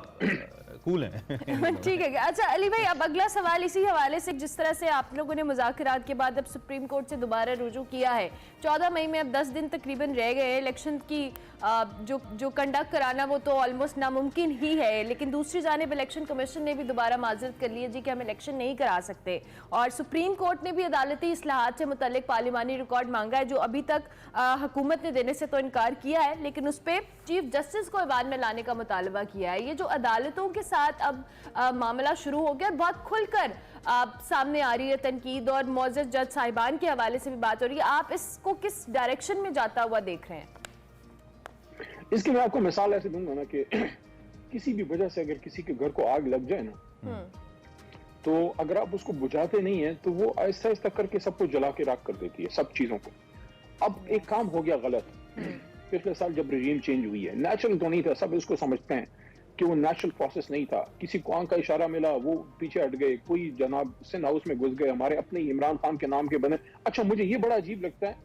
कूल हैं। ठीक है। अच्छा अली भाई, अब अगला सवाल इसी हवाले से, जिस तरह से आप लोगों ने मुज़ाकरात के बाद अब सुप्रीम कोर्ट से दोबारा रुजू किया है, 14 मई में अब 10 दिन तकरीबन रह गए हैं इलेक्शन की, जो कंडक्ट कराना वो तो ऑलमोस्ट नामुमकिन ही है, लेकिन दूसरी जानिब इलेक्शन कमीशन ने भी दोबारा माजरत कर ली है जी कि हम इलेक्शन नहीं करा सकते, और सुप्रीम कोर्ट ने भी अदालती इस्लाहात से मुतल्लिक पार्लिमानी रिकॉर्ड मांगा है, जो अभी तक हुकूमत ने देने से तो इनकार किया है, लेकिन उस पर चीफ जस्टिस को ऐवान में लाने का मुतालबा किया है। ये जो अदालतों के साथ अब मामला शुरू हो गया, बहुत खुलकर सामने आ रही है तनकीद, और मौजूद जज साहिबान के हवाले से भी बात हो रही है, आप इसको किस डायरेक्शन में जाता हुआ देख रहे हैं? इसकी मैं आपको मिसाल ऐसे दूंगा ना कि किसी भी वजह से अगर किसी के घर को आग लग जाए ना, तो अगर आप उसको बुझाते नहीं है तो वो आहिस्ता आहिस्ता करके सबको जला के राख कर देती है, सब चीजों को। अब एक काम हो गया गलत, पिछले साल जब रजीम चेंज हुई है, नेचुरल तो नहीं था, सब इसको समझते हैं कि वो नेचुरल प्रोसेस नहीं था, किसी को आंख का इशारा मिला वो पीछे हट गए, कोई जनाब सिंध हाउस में घुस गए, हमारे अपने इमरान खान के नाम के बने। अच्छा, मुझे ये बड़ा अजीब लगता है,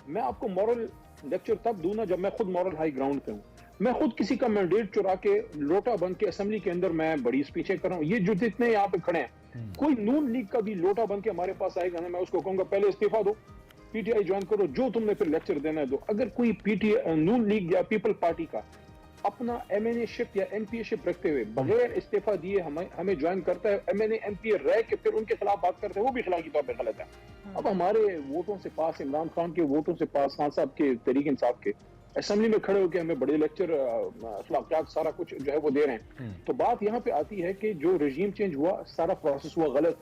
मैं आपको मॉरल लेक्चर तब दूं ना जब मैं खुद मॉरल हाई ग्राउंड पे हूँ। मैं खुद किसी का मैंडेट चुरा के लोटा बन के असेंबली के अंदर मैं बड़ी स्पीचें कर रहा हूँ। ये जो जितने यहाँ पे खड़े हैं, कोई नून लीग का भी लोटा बन के हमारे पास आएगा ना, मैं उसको कहूंगा पहले इस्तीफा दो, पीटीआई ज्वाइन करो, जो तुमने फिर लेक्चर देना है दो। अगर कोई पीटीआई नून लीग या पीपल पार्टी का अपना एमएनए शिप या एमपीए शिप रखते हुए बगैर इस्तीफा दिए हमें ज्वाइन करता है, एमएनए एमपीए रह के फिर उनके खिलाफ बात करते हैं, वो भी खिलाफी तौर पर गलत है। अब हमारे वोटों से पास, इमरान खान के वोटों से पास, खान साहब के, तहरीक इंसाफ के असेंबली में खड़े होकर हमें बड़े लेक्चर अखलाकियात सारा कुछ जो है वो दे रहे हैं। तो बात यहाँ पे आती है कि जो रजीम चेंज हुआ, सारा प्रोसेस हुआ गलत।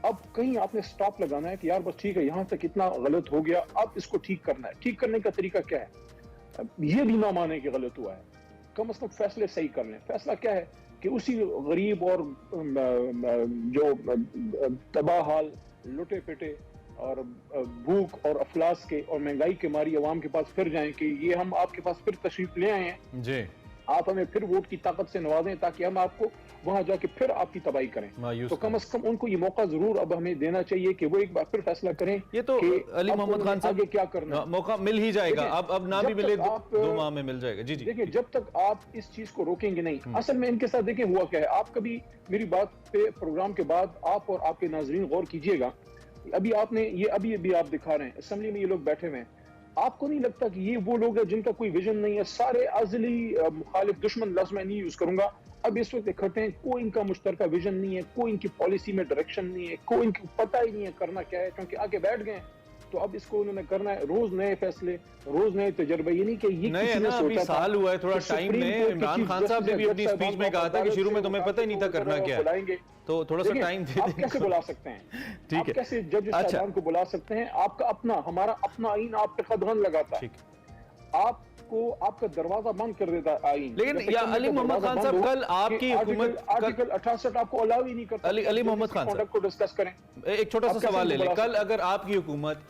अब कहीं आपने स्टॉप लगाना है कि यार बस ठीक है, यहाँ तक इतना गलत हो गया, अब इसको ठीक करना है। ठीक करने का तरीका क्या है? ये भी ना माने कि गलत हुआ है, कम से कम फैसले सही कर लें। फैसला क्या है कि उसी गरीब और जो तबाह हाल, लुटे पिटे और भूख और अफलास के और महंगाई के मारी अवाम के पास फिर जाएं कि ये हम आपके पास फिर तशरीफ ले आए हैं जी, आप हमें फिर वोट की ताकत से नवाजें ताकि हम आपको वहां जाके फिर आपकी तबाही करें। तो कम से कम उनको ये मौका जरूर अब हमें देना चाहिए कि वो एक बार फिर फैसला करें। ये तो अली मोहम्मद खान साहब आगे क्या करना, मौका मिल ही जाएगा, अब ना भी मिले 2 माह में मिल जाएगा। जी जी, देखिए जब तक आप इस चीज को रोकेंगे नहीं, असल में इनके साथ देखें हुआ क्या है। आप कभी मेरी बात पे प्रोग्राम के बाद आप और आपके नाजरीन गौर कीजिएगा, अभी आपने ये अभी अभी आप दिखा रहे हैं असेंबली में ये लोग बैठे हुए हैं, आपको नहीं लगता कि ये वो लोग हैं जिनका कोई विजन नहीं है? सारे अजली मुखालिफ दुश्मन लफ्ज मैं नहीं यूज करूंगा, अब इस वक्त इकट्ठे हैं, कोई इनका मुश्तरका विजन नहीं है, कोई इनकी पॉलिसी में डायरेक्शन नहीं है, कोई इनको पता ही नहीं है करना क्या है, क्योंकि आके बैठ गए। तो अब इसको उन्होंने करना है, रोज नए फैसले, रोज नए तजर्बे। ये नहीं कि ये नहीं है ना, अभी साल हुआ है, थोड़ा टाइम में। इमरान खान साहब ने भी अपनी स्पीच में कहा था कि शुरू में तुम्हें पता ही नहीं था करना क्या है, तो थोड़ा सा टाइम दे आप कैसे बुला सकते हैं? ठीक है, कैसे जज साहबान को बुला सकते हैं? आपका अपना, हमारा अपना आईन आप पे कदम लगाता है, आपको आपका दरवाजा बंद कर देता है आईन। लेकिन या अली मोहम्मद खान साहब, कल आपकी हुकूमत आर्टिकल 68 आपको अलाउ ही नहीं करता अली मोहम्मद खान साहब को डिस्कस करें। एक छोटा सा सवाल ले लें, कल अगर आपकी हुकूमत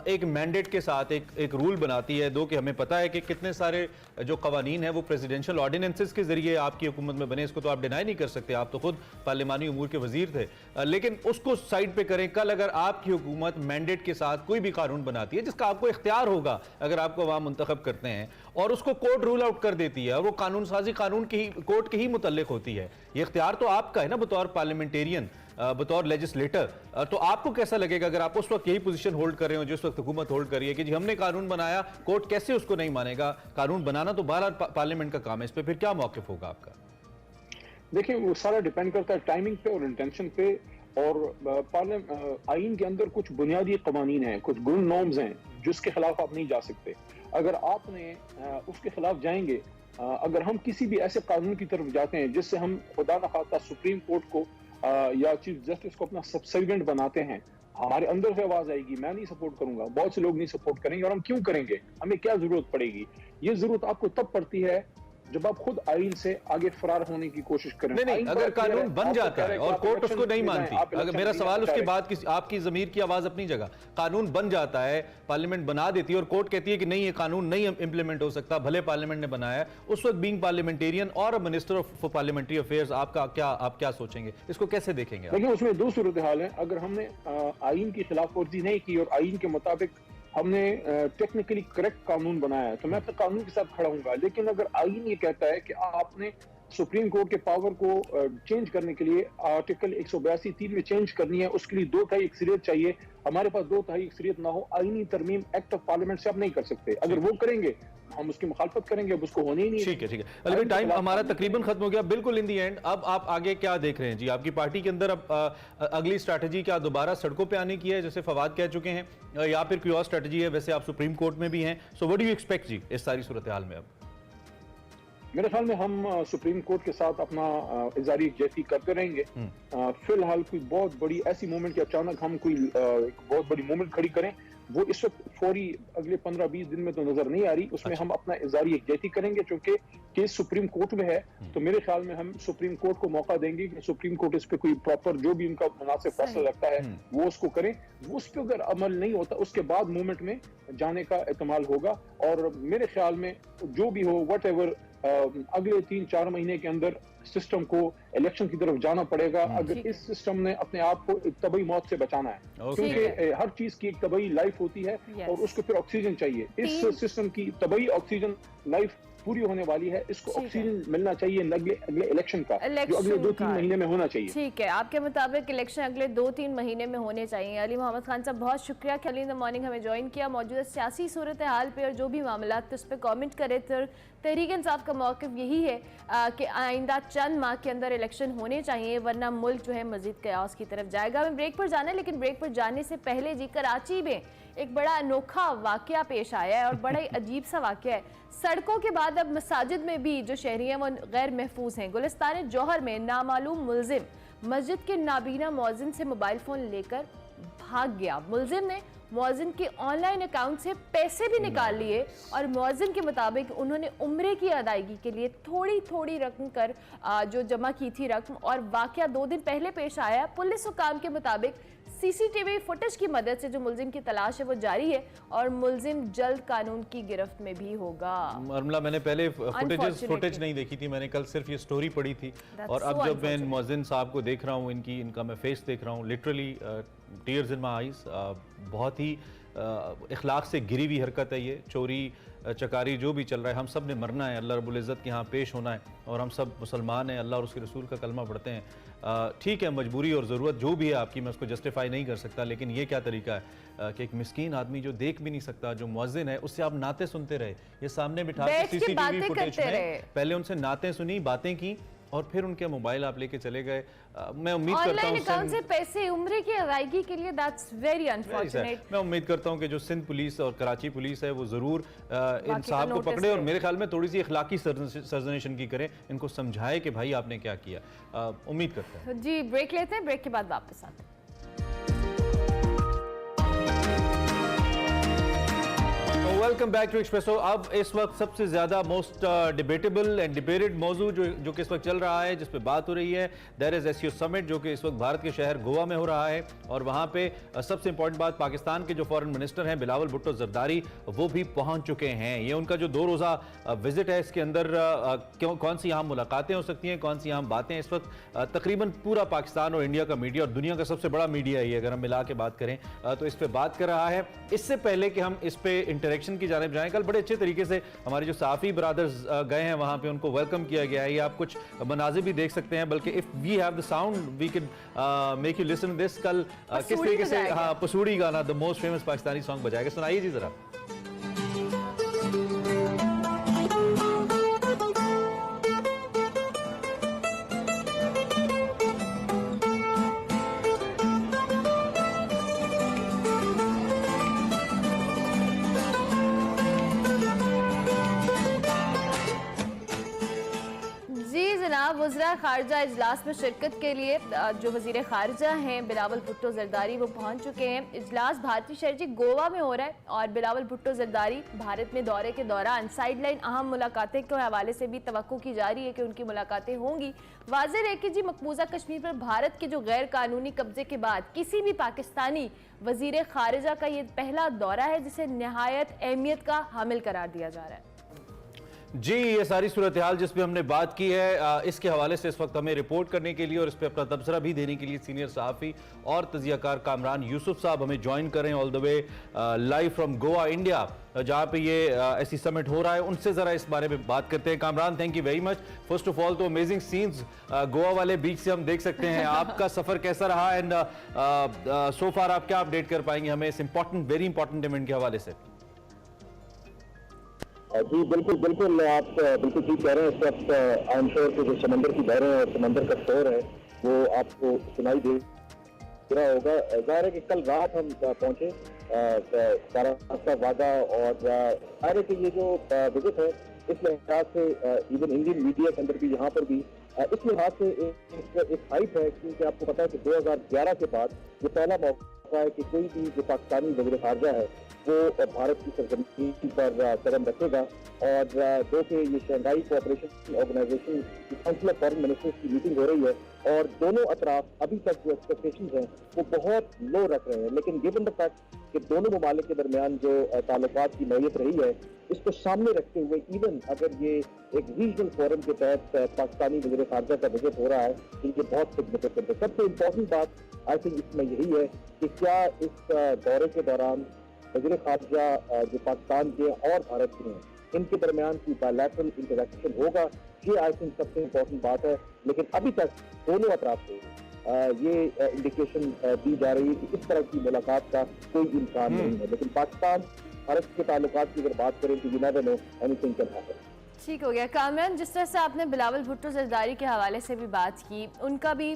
एक मैंडेट के साथ एक रूल बनाती है, दो कि हमें पता है कि कितने सारे जो कवानीन हैं वो प्रेसिडेंशियल ऑर्डिनेंसेस के जरिए आपकी हुकूमत में बने, इसको तो आप डिनाई नहीं कर सकते, आप तो खुद पार्लिमानी उमूर के वजीर थे, लेकिन उसको साइड पे करें। कल अगर आपकी हुकूमत मैंडेट के साथ कोई भी कानून बनाती है जिसका आपको इख्तियार होगा, अगर आपको अवाम मुंतखब करते हैं, और उसको कोर्ट रूल आउट कर देती है, और वो कानून साजी कानून की कोर्ट के ही मुतल्लिक होती है, ये इख्तियार तो आपका है ना बतौर पार्लियामेंटेरियन, बतौर लेजिस्लेटर, तो आपको कैसा लगेगा अगर आप उस वक्त यही पोजीशन होल्ड कर रहे हो जिस वक्त हुकूमत होल्ड कर रही है कि जी हमने कानून बनाया, कोर्ट कैसे उसको नहीं मानेगा? कानून बनाना तो बाहर पार्लियामेंट का काम है, इस पे फिर क्या मौक़िफ़ होगा आपका? देखिए, वो सारा डिपेंड करता है टाइमिंग पे और इंटेंशन पे, और आईन के अंदर कुछ बुनियादी कवानीन हैं, कुछ गुड नॉर्म्स हैं जिसके खिलाफ आप नहीं जा सकते। अगर आपने उसके खिलाफ जाएंगे, अगर हम किसी भी ऐसे कानून की तरफ जाते हैं जिससे हम खुदा न खास्ता सुप्रीम कोर्ट को या चीफ जस्टिस को अपना सबसेक्वेंट बनाते हैं, हमारे अंदर से आवाज आएगी, मैं नहीं सपोर्ट करूंगा, बहुत से लोग नहीं सपोर्ट करेंगे, और हम क्यों करेंगे? हमें क्या जरूरत पड़ेगी? ये जरूरत आपको तब पड़ती है जब आप खुद आईन से आगे फरार होने की कोशिश करें। नहीं, अगर कानून बन जाता है और कोर्ट उसको नहीं मानती, अगर मेरा सवाल उसके बाद आपकी ज़मीर की आवाज अपनी जगह, कानून बन जाता है, पार्लियामेंट बना देती है और कोर्ट कहती है कि नहीं ये कानून नहीं इंप्लीमेंट हो सकता, भले पार्लियामेंट ने बनाया है, उस वक्त बीइंग पार्लियामेंटेरियन और मिनिस्टर ऑफ पार्लियामेंटरी अफेयर्स आप क्या सोचेंगे? इसको कैसे देखेंगे? देखिए, उसमें दो सूरत हाल है। अगर हमने आईन की खिलाफवर्जी नहीं की और आईन के मुताबिक हमने टेक्निकली करेक्ट कानून बनाया है, तो मैं अपने कानून के साथ खड़ा हूंगा। लेकिन अगर आईन ये कहता है कि आपने सुप्रीम कोर्ट के पावर को चेंज करने के लिए आर्टिकल 182(3) में चेंज करनी है, उसके लिए 2/3 अक्सरियत चाहिए, हमारे पास 2/3 अक्सरियत ना हो, आईनी तरमीम एक्ट ऑफ पार्लियामेंट से आप नहीं कर सकते। अगर वो करेंगे हम उसकी मुखालफत करेंगे, अब उसको होने ही नहीं। ठीक है। अली, टाइम हमारा तकरीबन खत्म हो गया, बिल्कुल इन दी एंड। अब आप आगे क्या देख रहे हैं जी? आपकी पार्टी के अंदर अब अगली स्ट्रैटेजी क्या दोबारा सड़कों पे आने की है जैसे फवाद कह चुके हैं, या फिर कोई और स्ट्रैटेजी है? वैसे आप सुप्रीम कोर्ट में भी हैं, so what do you expect जी इस सारी सूरत हाल में? अब मेरे ख्याल में हम सुप्रीम कोर्ट के साथ अपना इज़ारी यकजहती करते रहेंगे। फिलहाल कोई बहुत बड़ी ऐसी मूवमेंट, अचानक हम कोई बहुत बड़ी मूवमेंट खड़ी करें, वो इस वक्त फौरी अगले 15-20 दिन में तो नजर नहीं आ रही। उसमें हम अपना इज़ारी यकजहती करेंगे, चूंकि केस सुप्रीम कोर्ट में है, तो मेरे ख्याल में हम सुप्रीम कोर्ट को मौका देंगे कि सुप्रीम कोर्ट इस पे कोई प्रॉपर जो भी उनका मुनासिब फैसला लगता है वो उसको करें। वो उस पर अगर अमल नहीं होता, उसके बाद मूवमेंट में जाने का एहतमाल होगा। और मेरे ख्याल में जो भी हो, वट एवर, अगले 3-4 महीने के अंदर सिस्टम को इलेक्शन की तरफ जाना पड़ेगा, अगर इस सिस्टम ने अपने आप को एक तबई मौत से बचाना है, क्योंकि हर चीज की एक तबई लाइफ होती है और उसको फिर ऑक्सीजन चाहिए। इस सिस्टम की तबई ऑक्सीजन लाइफ पूरी होने वाली है, इसको ऑक्सीजन मिलना चाहिए अगले इलेक्शन का, जो अगले 2-3 महीने में होना चाहिए। ठीक है, आपके मुताबिक इलेक्शन अगले 2-3 महीने में होने चाहिए। अली मोहम्मद खान साहब, बहुत शुक्रिया कि अर्ली इन द मॉर्निंग हमें ज्वाइन किया, मौजूदा सियासी सूरत हाल पे और जो भी मामला थे उस पर कॉमेंट करे। तो तहरीक इंसाफ का मौक़िफ़ यही है कि आइंदा चंद माह के अंदर इलेक्शन होने चाहिए, वरना मुल्क जो है मज़ीद कयास की तरफ जाएगा। हमें ब्रेक पर जाना है, लेकिन ब्रेक पर जाने से पहले जी कराची में एक बड़ा अनोखा वाकया पेश आया है और बड़ा ही अजीब सा वाकया है। सड़कों के बाद अब मसाजिद में भी जो शहरी हैं वो गैर महफूज हैं। गुलिस्तान जौहर में नामालूम मुल्जिम मस्जिद के नाबीना मौज़िन से मोबाइल फ़ोन लेकर भाग गया। मुल्जिम ने मौज़िन के ऑनलाइन अकाउंट से पैसे भी निकाल लिए और मौज़िन के मुताबिक उन्होंने उम्रे की अदायगी के लिए थोड़ी थोड़ी रकम कर जो जमा की थी रकम, और वाकया 2 दिन पहले पेश आया। पुलिस हुकाम के मुताबिक सीसीटीवी फुटेज की मदद से जो मुल्जिम की तलाश है वो जारी है और मुल्जिम जल्द कानून की गिरफ्त में भी होगा। मरमला, मैंने पहले फुटेज नहीं देखी थी, मैंने कल सिर्फ ये स्टोरी पढ़ी थी, और अब जब मैं मौज़िन साहब को देख रहा हूँ, इनका मैं फेस देख रहा हूँ, literally tears in my eyes, बहुत ही इखलाक से घिरी हुई हरकत है ये। चोरी चकारी जो भी चल रहा है, हम सब ने मरना है, अल्लाह रब्बुल इज़्ज़त के यहाँ पेश होना है, और हम सब मुसलमान हैं, अल्लाह और उसके रसूल का कलमा पढ़ते हैं। ठीक है, मजबूरी और ज़रूरत जो भी है आपकी, मैं उसको जस्टिफाई नहीं कर सकता, लेकिन ये क्या तरीका है कि एक मिस्कीन आदमी जो देख भी नहीं सकता, जो मुअज्जिन है, उससे आप नाते सुनते रहे। ये सामने बिठा के CCTV फुटेज में पहले उनसे नातें सुनी, बातें की, और फिर उनके मोबाइल आप लेके चले गए। मैं उम्मीद करता हूं अकाउंट से पैसे उम्र की अदायगी के लिए, दैट्स वेरी अनफॉर्चुनेट। मैं उम्मीद करता हूं कि जो सिंध पुलिस और कराची पुलिस है वो जरूर इन साहब को पकड़े, और मेरे ख्याल में थोड़ी सी इखलाकी सर्जनेशन की करें, इनको समझाए कि भाई आपने क्या किया। उम्मीद करते हैं। जी, ब्रेक लेते हैं, ब्रेक के बाद वापस आते हैं। Welcome back to Expresso. अब इस वक्त सबसे ज़्यादा मोस्ट डिबेटेबल एंड डिबेटेड मौजू जो कि इस वक्त चल रहा है, जिस पे बात हो रही है, दैट इज़ SCO समिट, जो कि इस वक्त भारत के शहर गोवा में हो रहा है। और वहाँ पे सबसे इंपॉर्टेंट बात, पाकिस्तान के जो फॉरेन मिनिस्टर हैं बिलावल भुट्टो जरदारी, वो भी पहुँच चुके हैं। ये उनका जो 2 रोज़ा विजिट है, इसके अंदर कौन सी यहाँ मुलाकातें हो सकती हैं, कौन सी यहाँ बातें। इस वक्त तकरीबन पूरा पाकिस्तान और इंडिया का मीडिया, और दुनिया का सबसे बड़ा मीडिया है ये, अगर हम मिला के बात करें तो इस पर बात कर रहा है। इससे पहले कि हम इस पे इंटरेक्शन की जानिब जाएं, कल बड़े अच्छे तरीके से हमारे जो साफी ब्रदर्स गए हैं वहां पे, उनको वेलकम किया गया है। ये आप कुछ मनाजिर भी देख सकते हैं, बल्कि if we have the sound we can make you listen this. कल किस तरीके से पसूड़ी गाना, the most famous Pakistani song बजाएगा, सुनाइए जी जरा। वज़ीर ख़ारिजा इजलास में शिरकत के लिए जो वज़ीर ख़ारिजा हैं बिलावल भुट्टो ज़रदारी, वो पहुंच चुके हैं। इजलास भारतीय शहर जी गोवा में हो रहा है, और बिलावल भुट्टो ज़रदारी भारत में दौरे के दौरान साइडलाइन अहम मुलाकातें के हवाले से भी तवक्को की जा रही है कि उनकी मुलाकातें होंगी। वाज़ेह है कि जी मकबूजा कश्मीर पर भारत के जो गैर कानूनी कब्जे के बाद किसी भी पाकिस्तानी वज़ीर ख़ारिजा का ये पहला दौरा है, जिसे नहायत अहमियत का हामिल करार दिया जा रहा है। जी, ये सारी सूरत हाल जिस पे हमने बात की है, इसके हवाले से इस वक्त हमें रिपोर्ट करने के लिए और इस पे अपना तबसरा भी देने के लिए सीनियर सहाफ़ी और तजियाकार कामरान यूसुफ साहब हमें ज्वाइन करें all the way live from Goa India, जहाँ पे ये ऐसी समिट हो रहा है। उनसे ज़रा इस बारे में बात करते हैं। Kamran, thank you very much. First of all तो अमेजिंग सीन्स गोवा वाले बीच से हम देख सकते हैं। आपका सफ़र कैसा रहा, एंड सो फार आप क्या अपडेट कर पाएंगे हमें इस इंपॉर्टेंट, वेरी इंपॉर्टेंट इवेंट के हवाले से? जी बिल्कुल बिल्कुल, आप बिल्कुल ठीक कह रहे हैं। इस वक्त आम तौर पर जो समंदर की लहरें और समंदर का शोर है वो आपको सुनाई दे रहा होगा। ज़ाहिर है कि कल रात हम पहुंचे रास्ता वादा, और ज़ाहिर है कि ये जो विजिट है इस लिहाज से इवन इंडियन मीडिया के अंदर भी, यहाँ पर भी इस लिहाज से एक हाइप है, क्योंकि आपको पता है कि 2011 के बाद ये पहला मौका है कि कोई भी जो पाकिस्तानी वज़ीर ख़ारिजा है वो भारत की सरजमीन पर कदम रखेगा। और जो कि ये शंघाई कोऑपरेशन ऑर्गेनाइजेशन की काउंसिल ऑफ फॉरेन मिनिस्टर्स की मीटिंग हो रही है, और दोनों अतराफ अभी तक जो एक्सपेक्टेशन हैं वो बहुत लो रख रहे हैं। लेकिन गिवन द फैक्ट कि दोनों ममालिक के दरमियान जो ताल्लुकात की नौयत रही है, इसको सामने रखते हुए इवन अगर ये एक रीजनल फोरम के तहत पाकिस्तानी वज़ीर ख़ारिजा का विजिट हो रहा है, तो ये बहुत सिग्निफिकेंट है। सबसे इम्पोर्टेंट बात आई थिंक इसमें यही है कि क्या इस दौरे के दौरान वज़ीर ख़ारिजा जो पाकिस्तान के और भारत के हैं, इनके दरमियान की बायलैटरल इंटरेक्शन होगा, ये आई थिंक सबसे इम्पोर्टेंट बात है। लेकिन अभी तक दोनों अतराफ से ये इंडिकेशन दी जा रही है कि इस तरह की मुलाकात का कोई इम्कान नहीं है। लेकिन पाकिस्तान भारत के ताल्लुकात की अगर बात करें तो you never know, anything can happen. ठीक हो गया। कामरान, जिस तरह से आपने बिलावल भुट्टो ज़रदारी के हवाले से भी बात की, उनका भी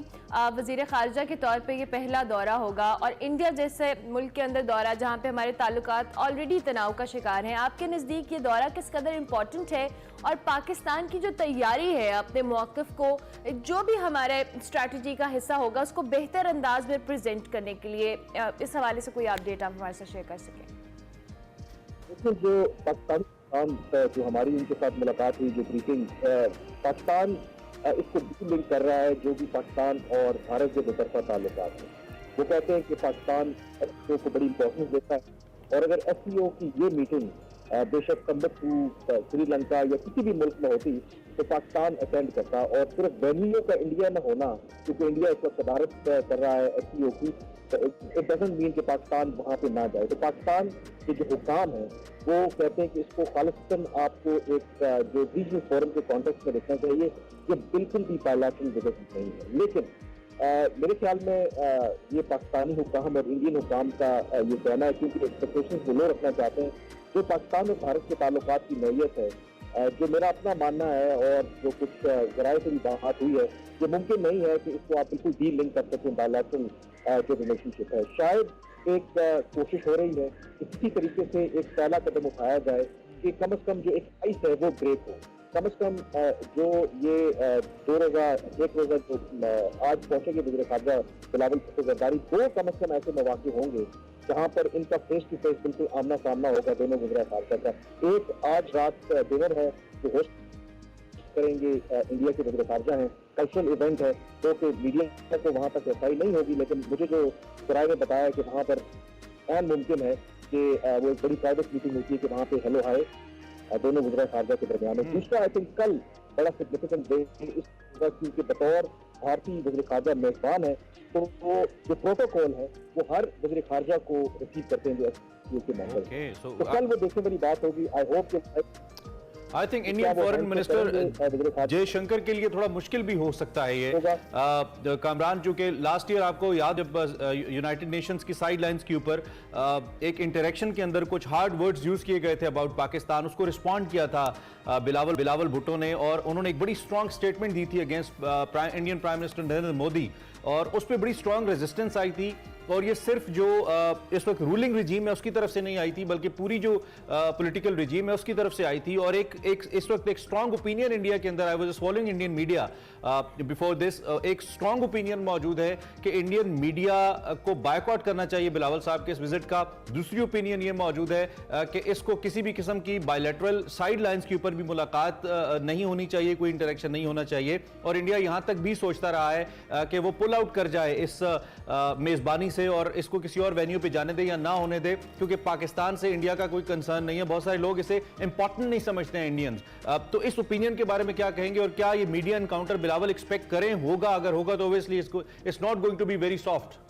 वज़ीर ख़ारिजा के तौर पे ये पहला दौरा होगा, और इंडिया जैसे मुल्क के अंदर दौरा जहाँ पे हमारे ताल्लुकात ऑलरेडी तनाव का शिकार हैं, आपके नज़दीक ये दौरा किस कदर इम्पॉर्टेंट है, और पाकिस्तान की जो तैयारी है अपने मौक़िफ़ को, जो भी हमारे स्ट्रैटेजी का हिस्सा होगा, उसको बेहतर अंदाज में प्रेजेंट करने के लिए, इस हवाले से कोई अपडेट आप हमारे साथ शेयर कर सकें? जो पाकिस्तान जो हमारी उनके साथ मुलाकात हुई, जो ब्रीफिंग, पाकिस्तान इसको लिंक कर रहा है जो भी पाकिस्तान और भारत के दोतरफा ताल्लुकात हैं। वो कहते हैं कि पाकिस्तान SCO को बड़ी इंपॉर्टेंस देता है, और अगर SCO की ये मीटिंग बेशक तंबकू, श्रीलंका या किसी भी मुल्क में होती तो पाकिस्तान अटेंड करता, और सिर्फ वेन्यू का इंडिया में होना, क्योंकि इंडिया इस वक्त सदारत कर रहा है SCO की, इट डजंट मीन कि पाकिस्तान वहाँ पे ना जाए। तो पाकिस्तान के जो हुकाम है वो कहते हैं कि इसको खालिस्तान आपको एक जो रीजनल फोरम के कॉन्टेक्स्ट में देखना चाहिए, ये बिल्कुल भी बायलैटरल विजिट नहीं है। लेकिन मेरे ख्याल में ये पाकिस्तानी हुकाम और इंडियन हुकाम का ये कहना है, क्योंकि एक्सपेक्टेशन वो लोग रखना चाहते हैं जो पाकिस्तान और भारत के ताल्लुकात की नौयत है। जो मेरा अपना मानना है और जो कुछ जराए से भी बात हुई है, ये मुमकिन नहीं है कि इसको आप बिल्कुल डी लिंक कर सकते हैं बायलैटरल जो रिलेशनशिप है। शायद एक कोशिश हो रही है कि किसी तरीके से एक पहला कदम उठाया जाए कि कम से कम जो एक आइस है वो ब्रेक हो। कम से कम जो ये 1 रोज़ा जो आज पहुंचेंगे वज़ीर ख़ारजा बिलावल भुट्टो ज़रदारी, 2 कम से कम ऐसे मौके होंगे जहां पर इनका फेस टू फेस बिल्कुल आमना सामना होगा दोनों वज़ीर ख़ारजा का। एक आज रात डिनर है जो होस्ट करेंगे इंडिया के वज़ीर ख़ारजा हैं, कल्चरल इवेंट है, तो कि मीडिया को वहाँ तक रसाई नहीं होगी। लेकिन मुझे जो सराय ने बताया कि वहाँ पर ऐन मुमकिन है कि वो एक बड़ी प्राइवेट मीटिंग होती है कि वहाँ पे हेलो हाय दोनों वज़ीर ख़ारजा के दरमियान। दूसरा आई थिंक कल बड़ा सिग्निफिकेंट डे क्योंकि बतौर भारतीय वज़ीर ख़ारजा मेजबान है, तो वो जो प्रोटोकॉल है वो हर वज़ीर ख़ारजा को रिसीव करते हैं जो के मेंबर। तो कल वो देखने वाली बात होगी। आई होप कि I think Indian foreign minister Jaishankar के लिए थोड़ा मुश्किल भी हो सकता है ये कामरान, चूंकि लास्ट ईयर आपको याद जब यूनाइटेड नेशंस की साइडलाइंस के ऊपर एक इंटरेक्शन के अंदर कुछ हार्ड वर्ड्स यूज किए गए थे अबाउट पाकिस्तान, उसको रिस्पॉन्ड किया था बिलावल भुट्टो ने, और उन्होंने एक बड़ी स्ट्रॉन्ग स्टेटमेंट दी थी against Indian prime minister Narendra Modi, और उस पर बड़ी स्ट्रॉन्ग रेजिस्टेंस आई थी। और ये सिर्फ जो इस वक्त रूलिंग रिजीम है उसकी तरफ से नहीं आई थी, बल्कि पूरी जो पॉलिटिकल रिजीम है उसकी तरफ से आई थी। और एक इस वक्त एक स्ट्रॉन्ग ओपिनियन इंडिया के अंदर, I was following Indian media before this, एक स्ट्रॉन्ग ओपिनियन मौजूद है कि इंडियन मीडिया को बायकॉट करना चाहिए बिलावल साहब के इस विजिट का। दूसरी ओपिनियन ये मौजूद है कि इसको किसी भी किस्म की बायलैटरल साइड लाइन्स के ऊपर भी मुलाकात नहीं होनी चाहिए, कोई इंटरेक्शन नहीं होना चाहिए। और इंडिया यहाँ तक भी सोचता रहा है कि वो पुल आउट कर जाए इस मेजबानी से और इसको किसी और वेन्यू पे जाने दे या ना होने दे, क्योंकि पाकिस्तान से इंडिया का कोई कंसर्न नहीं है। बहुत सारे लोग इसे इंपॉर्टेंट नहीं समझते हैं इंडियंस। तो इस ओपिनियन के बारे में क्या कहेंगे, और क्या ये मीडिया एनकाउंटर बिलावल एक्सपेक्ट करें होगा? अगर होगा तो obviously it's not going to be very soft.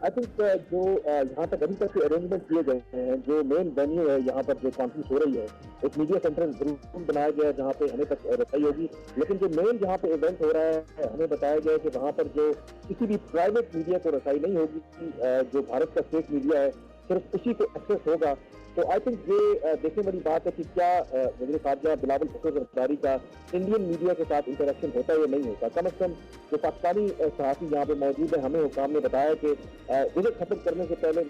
I think जो यहाँ तक अभी तक अरेंजमेंट किए गए हैं, जो मेन वेन्यू है यहाँ पर जो कॉन्फ्रेंस हो रही है, एक मीडिया सेंटर जरूर बनाया गया है जहाँ पे हमें तक रसाई होगी। लेकिन जो मेन जहाँ पे इवेंट हो रहा है, हमें बताया गया है कि वहाँ पर जो किसी भी प्राइवेट मीडिया को रसाई नहीं होगी, जो भारत का स्टेट मीडिया है सिर्फ उसी को एक्सेस होगा। तो आई थिंक ये देखने वाली बात है कि क्या वज़ीर ख़ारजा बिलावल भुट्टो ज़रदारी का इंडियन मीडिया के साथ इंटरेक्शन होता है या नहीं होता। कम से कम जो पाकिस्तानी सहाफ़ी यहाँ पे मौजूद है, हमें हुकाम ने बताया कि विजिट खत्म करने से पहले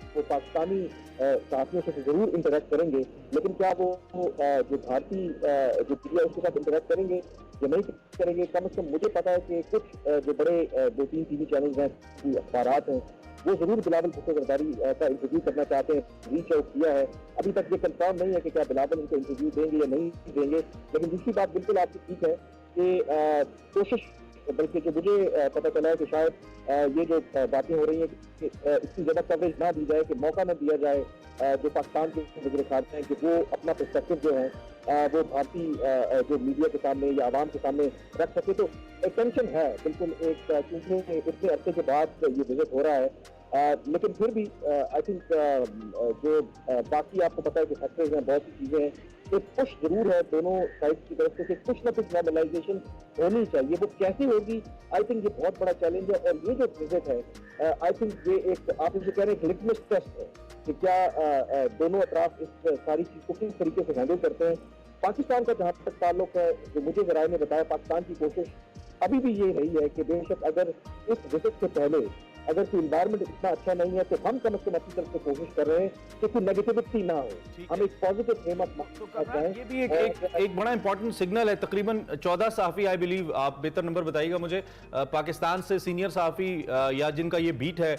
वो पाकिस्तानी सहाफ़ियों से जरूर इंटरेक्ट करेंगे, लेकिन क्या वो जो भारतीय जो मीडिया उसके साथ इंटरेक्ट करेंगे या नहीं करेंगे। कम से कम मुझे पता है कि कुछ जो बड़े 2-3 टीवी चैनल्स हैं, अखबारात हैं, वो जरूर बिलावल भुट्टो ज़रदारी का इंटरव्यू करना चाहते हैं, रीच आउट किया है। अभी तक ये कंफर्म नहीं है कि क्या बिलावल इनको इंटरव्यू देंगे या नहीं देंगे। लेकिन दूसरी बात बिल्कुल आपकी ठीक है कि कोशिश, बल्कि जो मुझे पता चला है कि शायद ये जो बातें हो रही हैं कि इसकी ज़्यादा कवरेज ना दी जाए, कि मौका ना दिया जाए जो पाकिस्तान के वज़ीर ख़ारजा हैं कि वो अपना पर्सपेक्टिव जो है वो भारतीय जो मीडिया के सामने या आवाम के सामने रख सके। तो टेंशन है बिल्कुल एक, क्योंकि इतने अरसे के बाद ये विजिट हो रहा है। लेकिन फिर भी आई थिंक जो बाकी आपको पता है कि फैक्टर्स हैं, बहुत सी चीज़ें हैं, एक पुश जरूर है दोनों साइड की तरफ से कि कुछ ना कुछ नॉर्मलाइजेशन होनी चाहिए। वो कैसे होगी, आई थिंक ये बहुत बड़ा चैलेंज है। और ये जो विजिट है, आई थिंक ये एक, आप इसे कह रहे हैं, लिटमस टेस्ट है कि क्या दोनों अतराफ इस सारी चीज़ को किस तरीके से हैंडल करते हैं। पाकिस्तान का जहाँ तक ताल्लुक है, जो मुझे ज़राए ने बताया, पाकिस्तान की कोशिश अभी भी ये रही है कि बेशक अगर इस विजिट से पहले अगर कोई इन्वायरमेंट इतना अच्छा नहीं है, तो हम कम से कम अपनी तरफ से कोशिश कर रहे हैं कि कोई नेगेटिविटी ना हो, हम एक पॉजिटिव फ्रेम ऑफ माइंड। ये भी एक बड़ा इंपॉर्टेंट सिग्नल है। तकरीबन 14 सहाफ़ी, आई बिलीव, आप बेहतर नंबर बताइएगा मुझे, पाकिस्तान से सीनियर सहाफ़ी या जिनका ये बीट है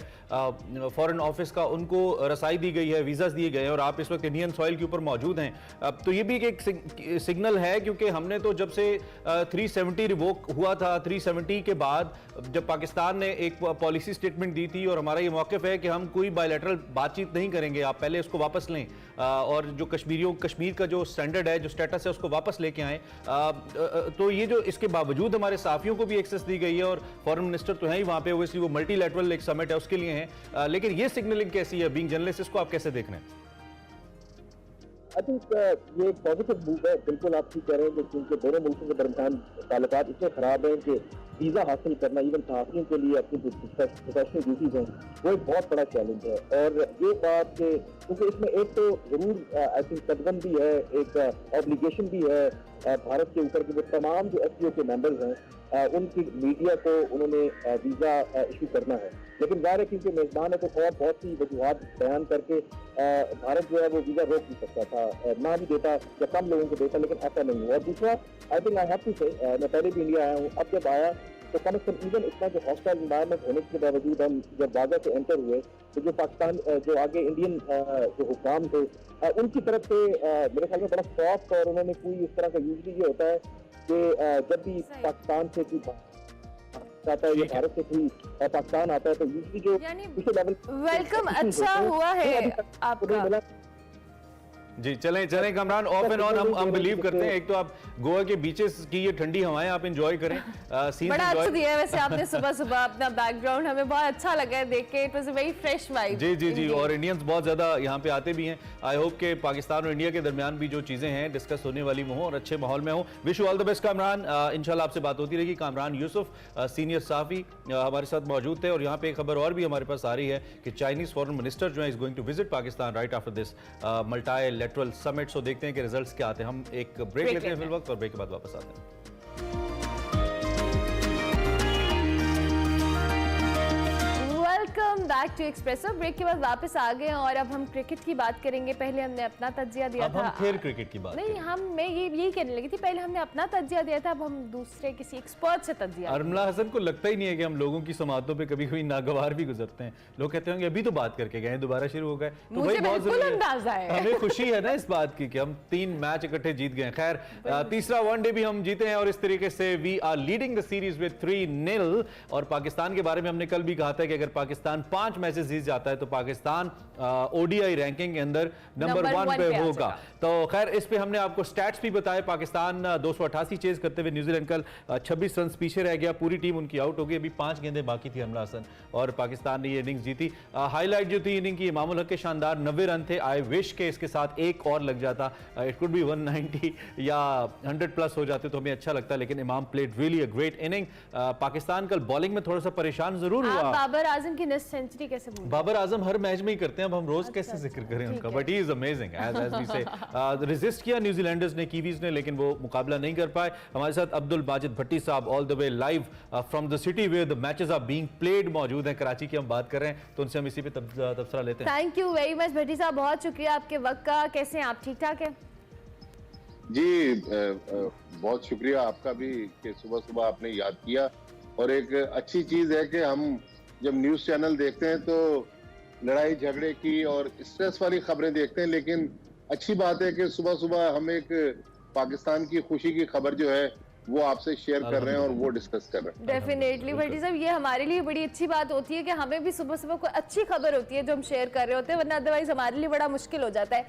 फॉरेन ऑफिस का, उनको रसाई दी गई है, वीज़ास दिए गए हैं, और आप इस वक्त इंडियन सॉइल के ऊपर मौजूद हैं। तो ये भी एक सिग्नल है, क्योंकि हमने तो जब से 370 रिवोक हुआ था, 370 के बाद जब पाकिस्तान ने एक पॉलिसी स्टेटमेंट स्टेटमेंट दी थी और हमारा ये मौक़िफ़ है कि हम कोई बायलैटरल बातचीत नहीं करेंगे, आप पहले उसको वापस लें और जो कश्मीर का जो स्टैंडर्ड है, जो स्टेटस है, उसको वापस लेके आएँ। तो ये जो इसके बावजूद हमारे सहाफ़ियों को भी एक्सेस दी गई है और फॉरेन मिनिस्टर तो हैं ही वहाँ पे, ओबियसली वो मल्टीलैटरल एक समिट है उसके लिए हैं, लेकिन ये सिग्नलिंग कैसी है बीइंग जर्नलिस्ट, इसको आप कैसे देख रहे हैं? आई थिंक ये एक पॉजिटिव मूव है। बिल्कुल आप ठीक कह रहे हैं कि क्योंकि दोनों मुल्कों के दरमियान ताल्लुकात इतने खराब हैं कि वीज़ा हासिल करना इवन सहाफ़ियों के लिए अपनी प्रोफेशनल ड्यूटीज़ हैं वो एक बहुत बड़ा चैलेंज है। और ये बात कि क्योंकि इसमें एक तो ज़रूर आई थिंक कदम भी है, एक ऑब्लिगेशन भी है भारत के ऊपर कि वो तमाम जो SCO के मेंबर्स हैं उनकी मीडिया को उन्होंने वीज़ा इशू करना है। लेकिन ज़ाहिर है क्योंकि मेज़बान है तो और बहुत सी वजूहात बयान करके भारत जो है वो वीज़ा रोक नहीं सकता था, ना भी देता या कम लोगों को देता, लेकिन ऐसा नहीं हुआ। दूसरा I think I have to say मैं पहले भी इंडिया आया हूँ, अब जब आया तो कम से कम इवन इतना जो हॉस्टाइल इन्वायरमेंट होने के बावजूद हम जब वागा से एंटर हुए तो जो पाकिस्तान जो आगे इंडियन जो हुकाम थे उनकी तरफ से मेरे ख्याल में बड़ा सॉफ्ट, और उन्होंने कोई इस तरह का यूजली ये होता है कि जब भी पाकिस्तान से कोई आता है या भारत से कोई पाकिस्तान आता है तो यूजली जो लेवल वेलकम अच्छा हुआ है आपका। जी चलें कामरान, ऑफ एंड ऑन हम बिलीव करते हैं। एक तो आप गोवा के बीचेस की ये ठंडी हवाएं आप एंजॉय करें, बड़ा अच्छा दिया है वैसे आपने सुबह अपना बैकग्राउंड, हमें बहुत अच्छा लगा है देख के, it was a very fresh vibe. जी और इंडियंस बहुत ज्यादा यहाँ पे आते भी हैं। आई होप के पाकिस्तान और इंडिया के दरमियान भी जो चीजें हैं डिस्कस होने वाली वो और अच्छे माहौल में हो। Wish you all the best Kamran, इंशाल्लाह आपसे बात होती रहेगी। कामरान यूसुफ सीनियर सहाफ़ी हमारे साथ मौजूद थे और यहाँ पे एक खबर और भी हमारे पास आ रही है कि चाइनीज फॉरेन मिनिस्टर जो है is going to visit Pakistan right after this multilateral summit. So देखते हैं कि रिजल्ट्स क्या आते हैं। हम एक ब्रेक लेते हैं फिल वक्त और ब्रेक के बाद वापस आते हैं। Welcome back to Expresso. Break के बाद वापस आ गए और अब हम क्रिकेट की बात करेंगे। पहले हमने अपना तज्जिया दिया था, हम फिर क्रिकेट की बात नहीं मैं यही कहने लगी थी, पहले हमने अपना तज्जिया दिया था, अब हम दूसरे किसी एक्सपर्ट से तज्जिया। अरमला हसन को लगता ही नहीं है कि हम लोगों की समातों पे कभी कभी नागवार भी गुजरते हैं। लोग कहते होंगे अभी तो बात करके गए, दोबारा शुरू हो गए, तो भाई बहुत अंदाजा है। हमें खुशी है ना इस बात की कि हम 3 मैच इकट्ठे जीत गए। खैर तीसरा वनडे भी हम जीते हैं और इस तरीके से we are leading the series with 3-0। और पाकिस्तान के बारे में हमने कल भी कहा था कि अगर पाकिस्तान 5 मैचेस जीत जाता है तो पाकिस्तान ODI रैंकिंग के अंदर नंबर 1 पे होगा। तो खैर इस पे हमने आपको स्टैट्स भी बताए। पाकिस्तान 288 चेज करते हुए न्यूजीलैंड कल 26 रन पीछे रह गया, पूरी टीम उनकी आउट हो गई, अभी 5 गेंदें बाकी थी अरमला हसन, और पाकिस्तान ने ये इनिंग्स जीती। हाईलाइट जो थी इनिंग की इमामुल हक के शानदार 90 रन थे। आई विश के इसके साथ एक और लग जाता, इट कुड बी 190 या 100 प्लस हो जाते तो हमें अच्छा लगता, लेकिन इमाम played really a great inning. Pakistan कल बॉलिंग में थोड़ा सा परेशान जरूर हुआ। बाबर आजम की नेक्स्ट सेंचुरी कैसे भूल? बाबर आजम हर मैच में ही करते हैं, अब हम रोज कैसे जिक्र करें उनका, but he is amazing as we say. Resist किया न्यूजीलैंडर्स ने, कीवीज ने, लेकिन वो मुकाबला नहीं कर पाए। हमारे साथ Abdul Majid Bhatti sahab all the way live from the city where the matches are being played मौजूद हैं। कराची की हम बात कर रहे हैं तो उनसे हम इसी पे तबसरा लेते हैं। थैंक यू वेरी मच भट्टी साहब, बहुत शुक्रिया आपके वक्त का। कैसे हैं आप, ठीक ठाक है? जी बहुत शुक्रिया आपका भी कि सुबह सुबह आपने याद किया। और एक अच्छी चीज है कि हम जब न्यूज चैनल देखते हैं तो लड़ाई झगड़े की और स्ट्रेस वाली खबरें देखते हैं, लेकिन अच्छी बात है कि सुबह सुबह हम एक पाकिस्तान की खुशी की खबर जो है वो आपसे शेयर कर रहे हैं और वो डिस्कस कर रहे हैं। डेफिनेटली भट्टी साहब, ये हमारे लिए बड़ी अच्छी बात होती है कि हमें भी सुबह सुबह कोई अच्छी खबर होती है जो हम शेयर कर रहे होते हैं, वरना अदरवाइज हमारे लिए बड़ा मुश्किल हो जाता है।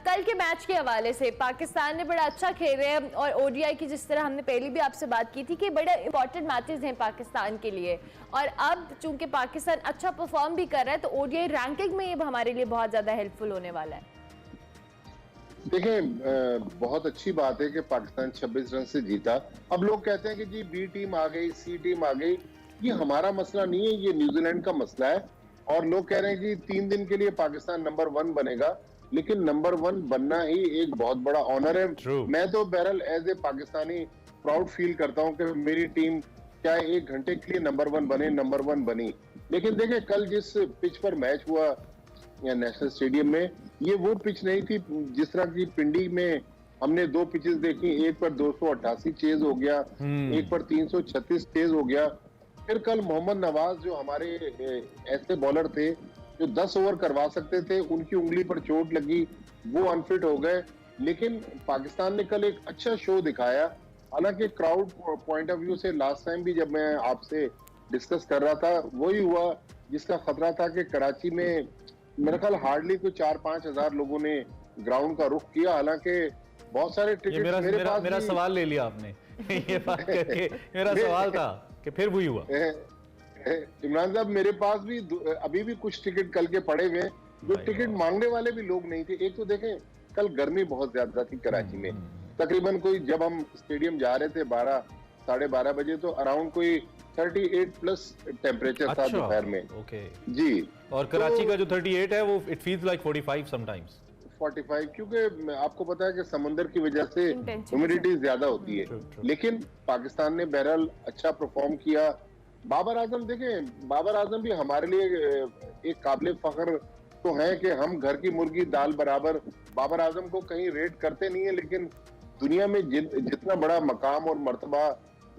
कल के मैच के हवाले से पाकिस्तान ने बड़ा अच्छा खेल रहे हैं और ODI की जिस तरह हमने पहले भी आपसे बात की थी कि बड़े इंपॉर्टेंट मैचेस हैं पाकिस्तान के लिए, और अब चूंकि पाकिस्तान अच्छा परफॉर्म भी कर रहा है तो ODI रैंकिंग में ये हमारे लिए बहुत ज्यादा हेल्पफुल होने वाला है। देखें बहुत अच्छी बात है कि पाकिस्तान 26 रन से जीता। अब लोग कहते हैं कि जी B टीम आ गई, C टीम आ गई, ये हमारा मसला नहीं है, ये न्यूजीलैंड का मसला है। और लोग कह रहे हैं कि 3 दिन के लिए पाकिस्तान नंबर 1 बनेगा, लेकिन नंबर 1 बनना ही एक बहुत बड़ा ऑनर है। मैं तो बहरहाल as a Pakistani proud feel करता हूँ कि मेरी टीम चाहे 1 घंटे के लिए नंबर 1 बने, नंबर 1 बनी। लेकिन देखें कल जिस पिच पर मैच हुआ या नेशनल स्टेडियम में, ये वो पिच नहीं थी जिस तरह की पिंडी में हमने 2 पिचेस देखी, एक पर 288 चेज हो गया, एक पर 336 चेज हो गया। फिर कल मोहम्मद नवाज जो हमारे ऐसे बॉलर थे जो 10 ओवर करवा सकते थे, उनकी उंगली पर चोट लगी, वो अनफिट हो गए। लेकिन पाकिस्तान ने कल एक अच्छा शो दिखाया। हालांकि क्राउड पॉइंट ऑफ व्यू से लास्ट टाइम भी जब मैं आपसे डिस्कस कर रहा था वही हुआ जिसका खतरा था कि कराची में मेरे ख्याल हार्डली कोई 4-5 हजार लोगों ने ग्राउंड का रुख किया, हालांकि बहुत सारे टिकट मेरे पास मेरा सवाल ले लिया आपने ये बात करके मेरा सवाल था कि फिर वही हुआ। इमरान साहब, मेरे पास भी अभी भी कुछ टिकट कल के पड़े हुए हैं, जो टिकट मांगने वाले भी लोग नहीं थे। एक तो देखें, कल गर्मी बहुत ज्यादा थी कराची में, तकरीबन कोई जब हम स्टेडियम जा रहे थे 12-12:30 बजे तो अराउंड कोई 38 प्लस टेम्परेचर था दोपहर में। ओके जी, और कराची का जो 38 है वो इट फील्स लाइक 45 समटाइम्स 45, क्योंकि आपको पता है कि समंदर की वजह से ह्यूमिडिटी ज्यादा होती है। लेकिन पाकिस्तान ने बहरहाल अच्छा परफॉर्म किया। बाबर आजम, देखें, बाबर आजम भी हमारे लिए एक काबिल फख्र तो है कि हम घर की मुर्गी दाल बराबर बाबर आजम को कहीं रेट करते नहीं है, लेकिन दुनिया में जितना बड़ा मकाम और मर्तबा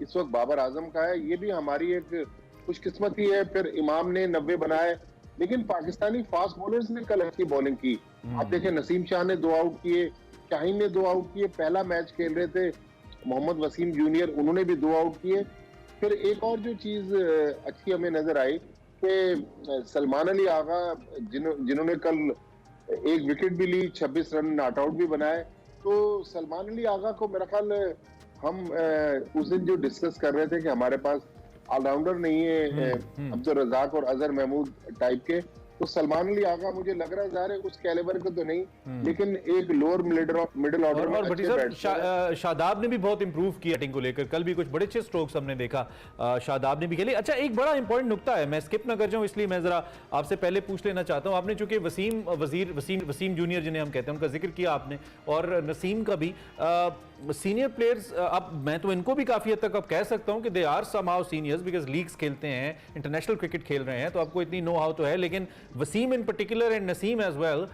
इस वक्त बाबर आजम का है, ये भी हमारी एक खुशकिस्मती है। फिर इमाम ने 90 बनाए, लेकिन पाकिस्तानी फास्ट बॉलर्स ने कल अच्छी बॉलिंग की। आप देखें, नसीम शाह ने 2 आउट किए, शाहीन ने 2 आउट किए, पहला मैच खेल रहे थे मोहम्मद वसीम जूनियर, उन्होंने भी 2 आउट किए। फिर एक और जो चीज अच्छी हमें नजर आई कि सलमान अली आगा जिन्होंने कल एक विकेट भी ली, 26 रन नॉट आउट भी बनाए, तो सलमान अली आगा को मेरा ख्याल हम उस दिन जो डिस्कस कर रहे थे कि हमारे पास ऑलराउंडर नहीं है अब्दुल रज़ाक और अजहर महमूद टाइप के, तो सलमान अली आगा मुझे लग रहा है ज़ाहिर है उस कैलिबर का तो नहीं, लेकिन एक लोअर मिडिल ऑर्डर में अच्छे बैट्समैन। शादाब ने भी बहुत इंप्रूव किया बैटिंग को लेकर, कल भी कुछ बड़े अच्छे स्ट्रोक्स हमने देखा, शादाब ने भी खेले। अच्छा, एक बड़ा इंपॉर्टेंट नुकता है, मैं स्किप ना कर जाऊं इसलिए मैं जरा आपसे पहले पूछ लेना चाहता हूं। आपने चूंकि वसीम जूनियर जिन्हें हम कहते हैं उनका जिक्र किया आपने, और नसीम का भी, सीनियर प्लेयर्स, अब मैं तो इनको भी काफी हद तक अब कह सकता हूं कि they are somehow seniors, because leagues खेलते हैं, इंटरनेशनल क्रिकेट खेल रहे हैं, तो आपको इतनी नो हाउ तो है। लेकिन Wasim in particular and Naseem as well,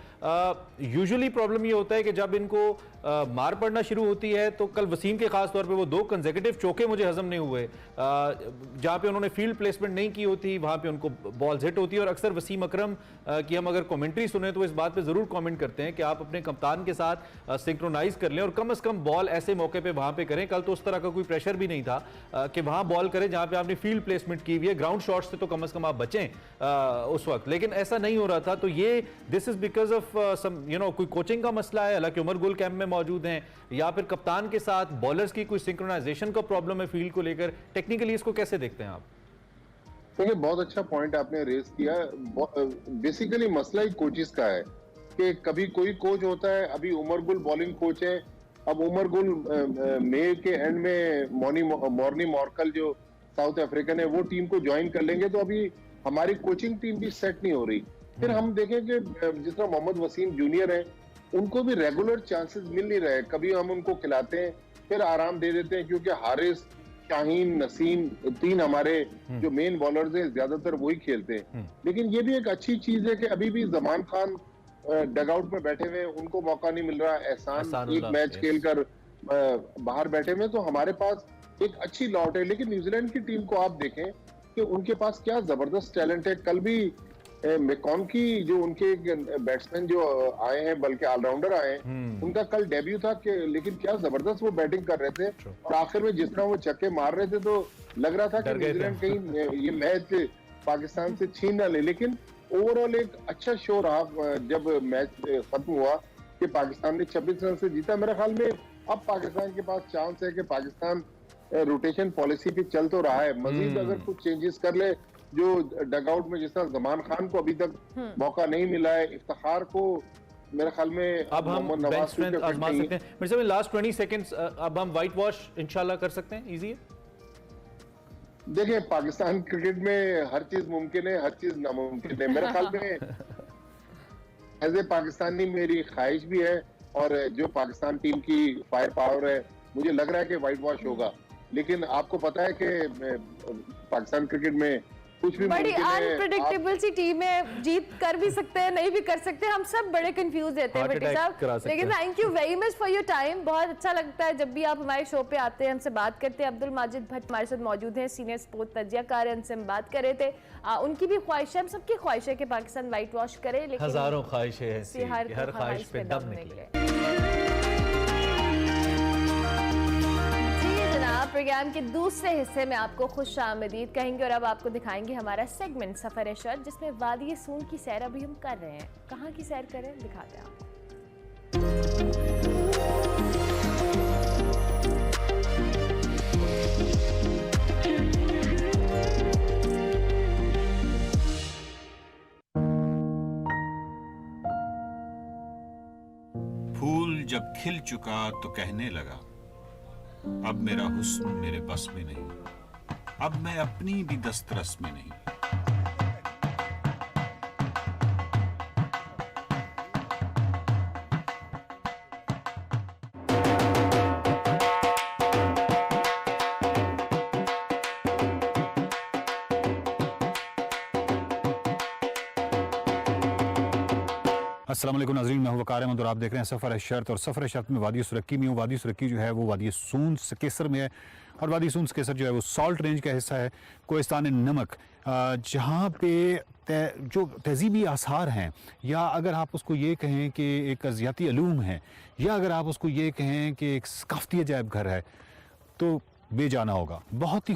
usually problem ये होता है कि जब इनको मार पड़ना शुरू होती है, तो कल वसीम के खास तौर पे वो 2 कंसेक्यूटिव चौके मुझे हजम नहीं हुए, जहां पे उन्होंने फील्ड प्लेसमेंट नहीं की होती, वहां पे उनको बॉल हिट होती है। और अक्सर वसीम अकरम की हम अगर कमेंट्री सुने तो इस बात पे जरूर कमेंट करते हैं कि आप अपने कप्तान के साथ सिंक्रोनाइज कर लें और कम से कम बॉल ऐसे मौके पे वहां पे करें। कल तो उस तरह का कोई प्रेशर भी नहीं था कि वहां बॉल करें जहां पे आपने फील्ड प्लेसमेंट की हुई है, ग्राउंड शॉट्स से तो कम से कम आप बचें उस वक्त, लेकिन ऐसा नहीं हो रहा था। तो ये this is because of some कोई कोचिंग का मसला है, हालांकि उमर गुल कैंप में मौजूद हैं, या फिर कप्तान के साथ बॉलर्स की कोई सिंक्रोनाइजेशन का प्रॉब्लम है फील्ड को लेकर, टेक्निकली इसको कैसे देखते हैं आप? देखिए, बहुत अच्छा पॉइंट आपने रेज किया। बेसिकली मसला ही कोचेस का है कि कभी कोई कोच होता है, अभी उमर गुल बॉलिंग कोच है, अब उमर गुल मई के एंड में मॉर्नी मॉर्कल जो साउथ अफ्रीकन है वो टीम को ज्वाइन कर लेंगे, तो अभी हमारी कोचिंग टीम भी सेट नहीं हो रही। फिर हम देखें कि जिस तरह मोहम्मद वसीम जूनियर है, उनको भी रेगुलर चांसेस मिल नहीं रहे, कभी हम उनको खिलाते हैं फिर आराम दे देते हैं, क्योंकि हारिस, शाहीन, नसीम, 3 हमारे जो मेन बॉलर्स हैं ज्यादातर वही खेलते हैं। लेकिन ये भी एक अच्छी चीज है कि अभी भी जमान खान डगआउट में बैठे हुए, उनको मौका नहीं मिल रहा, एहसान एक मैच खेलकर बाहर बैठे हुए, तो हमारे पास एक अच्छी लॉट है। लेकिन न्यूजीलैंड की टीम को आप देखें कि उनके पास क्या जबरदस्त टैलेंट है। कल भी मैकॉन की जो उनके बैट्समैन जो आए हैं, बल्कि ऑलराउंडर आए हैं, उनका कल डेब्यू था कि, लेकिन क्या जबरदस्त वो बैटिंग कर रहे थे, और आखिर में जिस तरह वो छक्के मार रहे थे तो लग रहा था कि न्यूजीलैंड कहीं ये मैच पाकिस्तान से छीन ना ले। लेकिन ओवरऑल एक अच्छा शो रहा जब मैच खत्म हुआ कि पाकिस्तान ने 26 रन से जीता। मेरे ख्याल में अब पाकिस्तान के पास चांस है कि पाकिस्तान रोटेशन पॉलिसी पे चल तो रहा है, मजीद अगर कुछ चेंजेस कर ले, जो डगआउट में जिस तरह जमान खान को अभी तक मौका नहीं मिला है, इफ्तिखार को मेरे ख्याल में अब हम बेंच स्ट्रेंथ आजमा सकते हैं। मेरे से लास्ट 20 सेकंड्स अब हम व्हाइट वॉश इंशाल्लाह कर सकते हैं, इजी है। देखिए, पाकिस्तान क्रिकेट में हर चीज मुमकिन है, हर चीज नामुमकिन है। मेरे ख्याल में एज ए पाकिस्तानी मेरी ख्वाहिश भी है, और जो पाकिस्तान टीम की फायर पावर है, मुझे लग रहा है कि व्हाइट वॉश होगा। लेकिन आपको पता है कि पाकिस्तान क्रिकेट में कुछ भी बड़ी अनप्रेडिक्टेबल सी टीम है, जीत कर भी सकते हैं, नहीं भी कर सकते, हम सब बड़े कंफ्यूज रहते हैं भट्टी साहब। लेकिन thank you very much for your time, बहुत अच्छा लगता है जब भी आप हमारे शो पे आते हैं, हमसे बात करते हैं। अब्दुल माजिद भट्ट हमारे साथ मौजूद हैं, सीनियर स्पोर्ट्स तज्जियाकार हैं, उनसे हम बात कर रहे थे। उनकी भी ख्वाहिश है, हम सबकी ख्वाहिश है कि पाकिस्तान व्हाइट वॉश करे, लेकिन हजारों ख्वाहिशें हैं, हर ख्वाहिश पे दम निकले। प्रोग्राम के दूसरे हिस्से में आपको खुश आमदीद कहेंगे और अब आपको दिखाएंगे हमारा सेगमेंट सफर शर्त, जिसमें वादी सून की सैर अभी हम कर रहे हैं। कहाँ की सैर करें दिखाते हैं आपको। फूल जब खिल चुका तो कहने लगा, अब मेरा हुस्न मेरे बस में नहीं, अब मैं अपनी भी दस्तरस में नहीं। अस्सलाम वालेकुम नाज़रीन, मैं हूं वकार अहमद और आप देख रहे हैं सफ़र शर्त। और सफ़र शर्त में वादी सुरक्की में हूँ। वादी सुरक्की जो है वो वादी सून केसर में है और वादी सून केसर जो है वो सॉल्ट रेंज का हिस्सा है, कोहिस्तान नमक, जहाँ पे जो तहजीबी आसार हैं, या अगर आप उसको ये कहें कि एक अर्जियाती अलूम है, या अगर आप उसको ये कहें कि एक सकाफ़ती अजायब घर है, तो बेजाना होगा। बहुत ही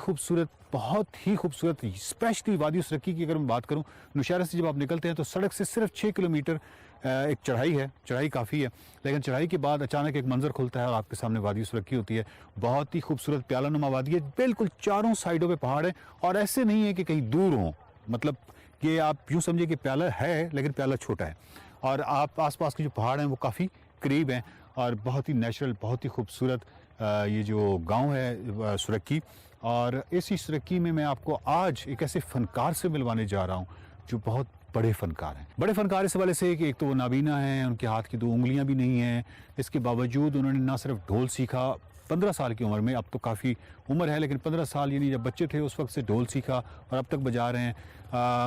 खूबसूरत स्पेशली वादी सुरक्की की अगर मैं बात करूँ, नौशहरा से जब आप निकलते हैं तो सड़क से सिर्फ 6 किलोमीटर एक चढ़ाई है, चढ़ाई काफ़ी है, लेकिन चढ़ाई के बाद अचानक एक मंजर खुलता है और आपके सामने वादी सुरक्की होती है। बहुत ही खूबसूरत प्याला नुमा वादी है, बिल्कुल चारों साइडों पे पहाड़ है और ऐसे नहीं है कि कहीं दूर हों, मतलब ये आप यूँ समझिए कि प्याला है लेकिन प्याला छोटा है और आप आसपास के जो पहाड़ हैं वो काफ़ी करीब हैं और बहुत ही नेचुरल, बहुत ही खूबसूरत ये जो गाँव है सुरक्की। और इसी सुरक्की में मैं आपको आज एक ऐसे फ़नकार से मिलवाने जा रहा हूँ जो बहुत बड़े फ़नकार हैं। बड़े फ़नकार इस हवाले से कि एक तो वो नाबीना हैं, उनके हाथ की 2 उंगलियां भी नहीं हैं, इसके बावजूद उन्होंने ना सिर्फ ढोल सीखा 15 साल की उम्र में, अब तो काफ़ी उम्र है लेकिन 15 साल यानी जब बच्चे थे उस वक्त से ढोल सीखा और अब तक बजा रहे हैं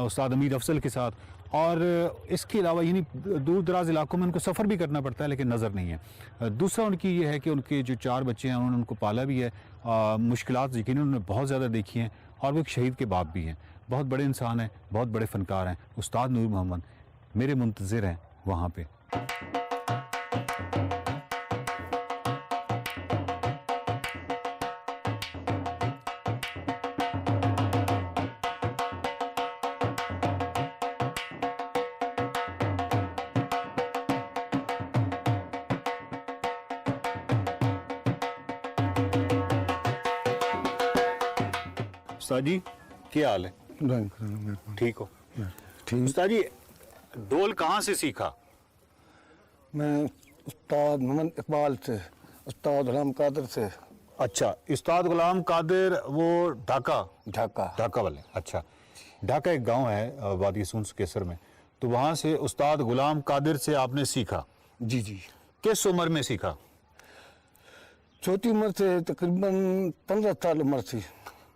उस्ताद अमीर अफजल के साथ। और इसके अलावा यानी दूर दराज इलाकों में उनको सफ़र भी करना पड़ता है लेकिन नज़र नहीं है। दूसरा उनकी ये है कि उनके जो 4 बच्चे हैं उन्होंने उनको पाला भी है, मुश्किलात यकीनन उन्होंने बहुत ज़्यादा देखी हैं और वो एक शहीद के बाप भी हैं। बहुत बड़े इंसान हैं, बहुत बड़े फ़नकार हैं। उस्ताद नूर मोहम्मद मेरे मुंतज़िर हैं वहाँ पे। उस्ताद जी क्या हाल है? ठीक हो? ठीक। उस्ताद जी ढोल कहाँ से सीखा? मैं उस्ताद मोहम्मद इकबाल से, उस्ताद गुलाम कादिर से। अच्छा, उस्ताद गुलाम कादिर वो ढाका वाले। अच्छा, ढाका एक गांव है वादी सून केसर में, तो वहाँ से उस्ताद गुलाम कादिर से आपने सीखा? जी जी। किस उम्र में सीखा? छोटी उम्र से, तकरीबन 15 साल उम्र थी।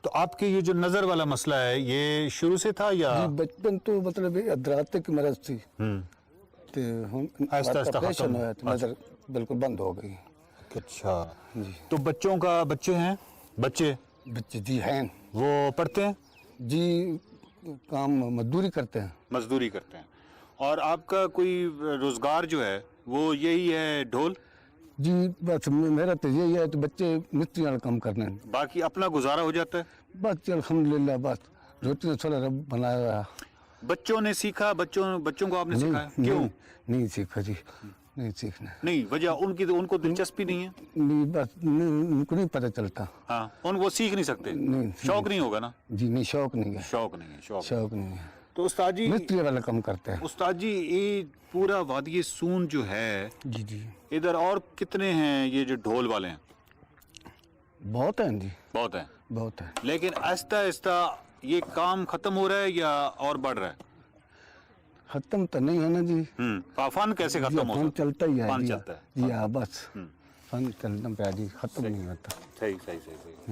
तो आपके ये जो नज़र वाला मसला है ये शुरू से था या? बचपन तो मतलब अदराते की मरज थी, तो आहिस्ता आहिस्ता ऑपरेशन खत्म। हुआ तो नजर बिल्कुल बंद हो गई। अच्छा जी। तो बच्चे हैं? बच्चे जी हैं। वो पढ़ते हैं? जी, काम मजदूरी करते हैं। मजदूरी करते हैं। और आपका कोई रोजगार जो है वो यही है ढोल? जी बस मेरा तो यही है, तो बच्चे मिस्त्री वाला काम करना है, बाकी अपना गुजारा हो जाता है? बस अल्हम्दुलिल्लाह, बस रोटी थोड़ा रब बनाया हुआ। बच्चों ने सीखा? बच्चों को आपने सिखाया? क्यों नहीं सीखा जी, नहीं सीखना। नहीं, वजह उनको दिलचस्पी नहीं है? नहीं, बस उनको नहीं पता चलता। हाँ, उनको सीख नहीं सकते? नहीं, शौक नहीं होगा ना? जी नहीं, शौक नहीं है। शौक नहीं है। शौक नहीं है। तो उस्ताद जी, मिस्त्री वाला काम करते हैं। उस्ताद जी ये पूरा वादी सून जो है, जी जी, इधर और कितने हैं ये जो ढोल वाले हैं? बहुत हैं जी, बहुत हैं। बहुत है। लेकिन आहिस्ता आहिस्ता ये काम खत्म हो रहा है या और बढ़ रहा है? खत्म तो नहीं है ना जी। फन कैसे खत्म हो फन सकता? चलता ही है फन जी। चलता है। जी हाँ, बस फन चलना पे जी, खत्म नहीं होता। सही।